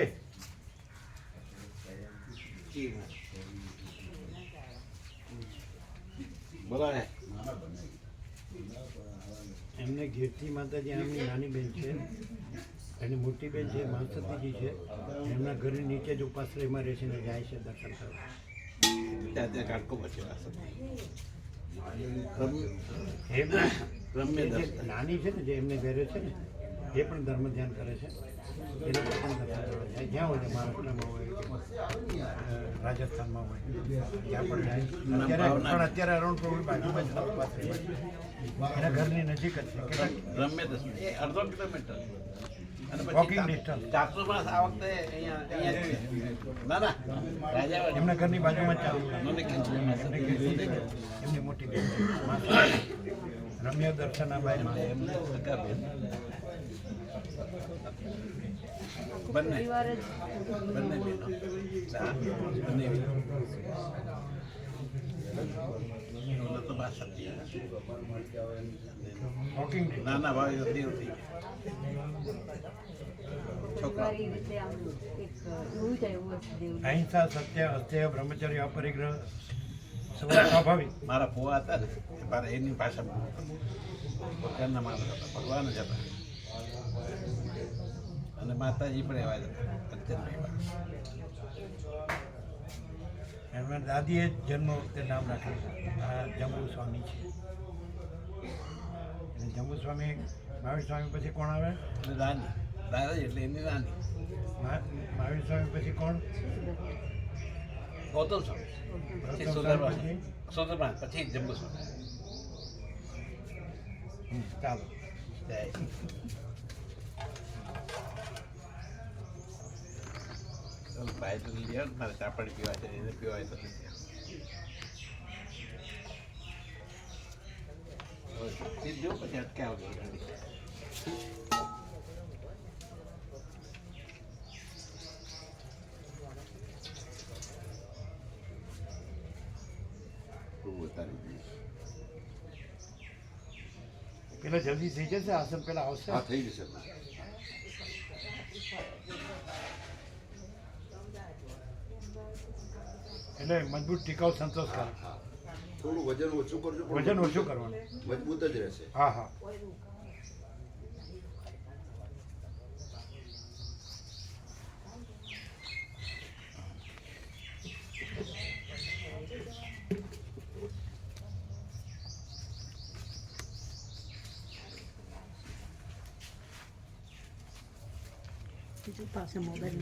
Speaker 7: બોલાવે
Speaker 1: એમને કીર્તિ માતાજી એમની નાની બેન છે, એની મોટી બેન છે માસતીજી છે, એમના ઘરની નીચે જ ઉપાશ્રયમાં રહે છે ને જાય છે દર્શન કરવા.
Speaker 7: ત્યાં કાઢકો પછી
Speaker 1: એ પણ
Speaker 7: રમ્ય
Speaker 1: એ જે
Speaker 7: દર્શન.
Speaker 1: નાની છે ને જે એમને ઘરે છે ને એ પણ ધર્મ ધ્યાન કરે છે. એ લોકો પણ દર્શન કરવા જાય જ્યાં હોય મહારાષ્ટ્રમાં હોય રાજસ્થાનમાં હોય ત્યાં પણ જાય. પણ અત્યારે અરુણ પ્રભુ બાજુમાં જ ઉપાશ્રયમાં છે. એના ઘરની નજીક જ છે. કેટલાક
Speaker 7: રમ્ય દર્શન એ અડધો કિલોમીટર અને
Speaker 1: Walking
Speaker 7: પછી
Speaker 1: distance.
Speaker 7: ચાતુર્માસ આ વખતે અહીંયા જ છે. ના ના રાજાવાડી
Speaker 1: એમના ઘરની બાજુમાં જ ચાલુ
Speaker 7: મને કીધું.
Speaker 1: એમની મોટી બેન છે. માતા રમ્ય દર્શનાબાઈ
Speaker 7: એમને સગા બેન બંને
Speaker 6: પરિવાર જ
Speaker 7: બંને બહેનો બંને બહેનો. ઓલો તો બા સતી.
Speaker 1: વોકિંગ
Speaker 7: નાના ભાઈ હતી છોકરા
Speaker 6: સારી રીતે આમ એક એવું જ એવું હશે દેવ
Speaker 1: અહિંસા સત્ય અસ્તેય બ્રહ્મચર્ય અપરિગ્રહ સ્વાભાવિક.
Speaker 7: મારા ફુવા હતા ને મારે એની ભાષામાં ભગવાનના માણસ હતા, ભગવાન જ હતા. અને માતાજી પણ એવા જ હતા, અત્યંત એવા.
Speaker 1: એમના દાદીએ જ જન્મ વખતે નામ રાખ્યું આ જંબુ સ્વામી છે. અને જંબુ સ્વામી મહાવીર સ્વામી પછી કોણ આવે?
Speaker 7: અને નાની દાદાજી એટલે એની નાની
Speaker 1: મહાવીર સ્વામી પછી કોણ?
Speaker 7: ગૌતમ સ્વામી પછી
Speaker 1: ગૌતમ
Speaker 7: સુંદરબા
Speaker 1: સ્વામી
Speaker 7: સુંદરબા પછી જંબુ સ્વામી.
Speaker 1: ચાલો.
Speaker 7: જય. ચાલો, ભાઈ તો લઈ આવો ને, મારે ચા પાણી પીવા છે એને પીવા હોય તો લઈ આવો. સીટ જો પછી અટકે આવજો ગાડી.
Speaker 1: પેલા જલ્દી થઈ જશે આસન પેલા આવશે.
Speaker 4: હા થઈ જશે
Speaker 1: એટલે મજબૂત ટીકાઉ સંતોષકારક.
Speaker 4: થોડું વજન ઓછું કરજો પણ
Speaker 1: વજન ઓછું કરવાનું.
Speaker 4: મજબૂત જ રહેશે
Speaker 1: હા હા.
Speaker 6: પાસે મોબાઈલ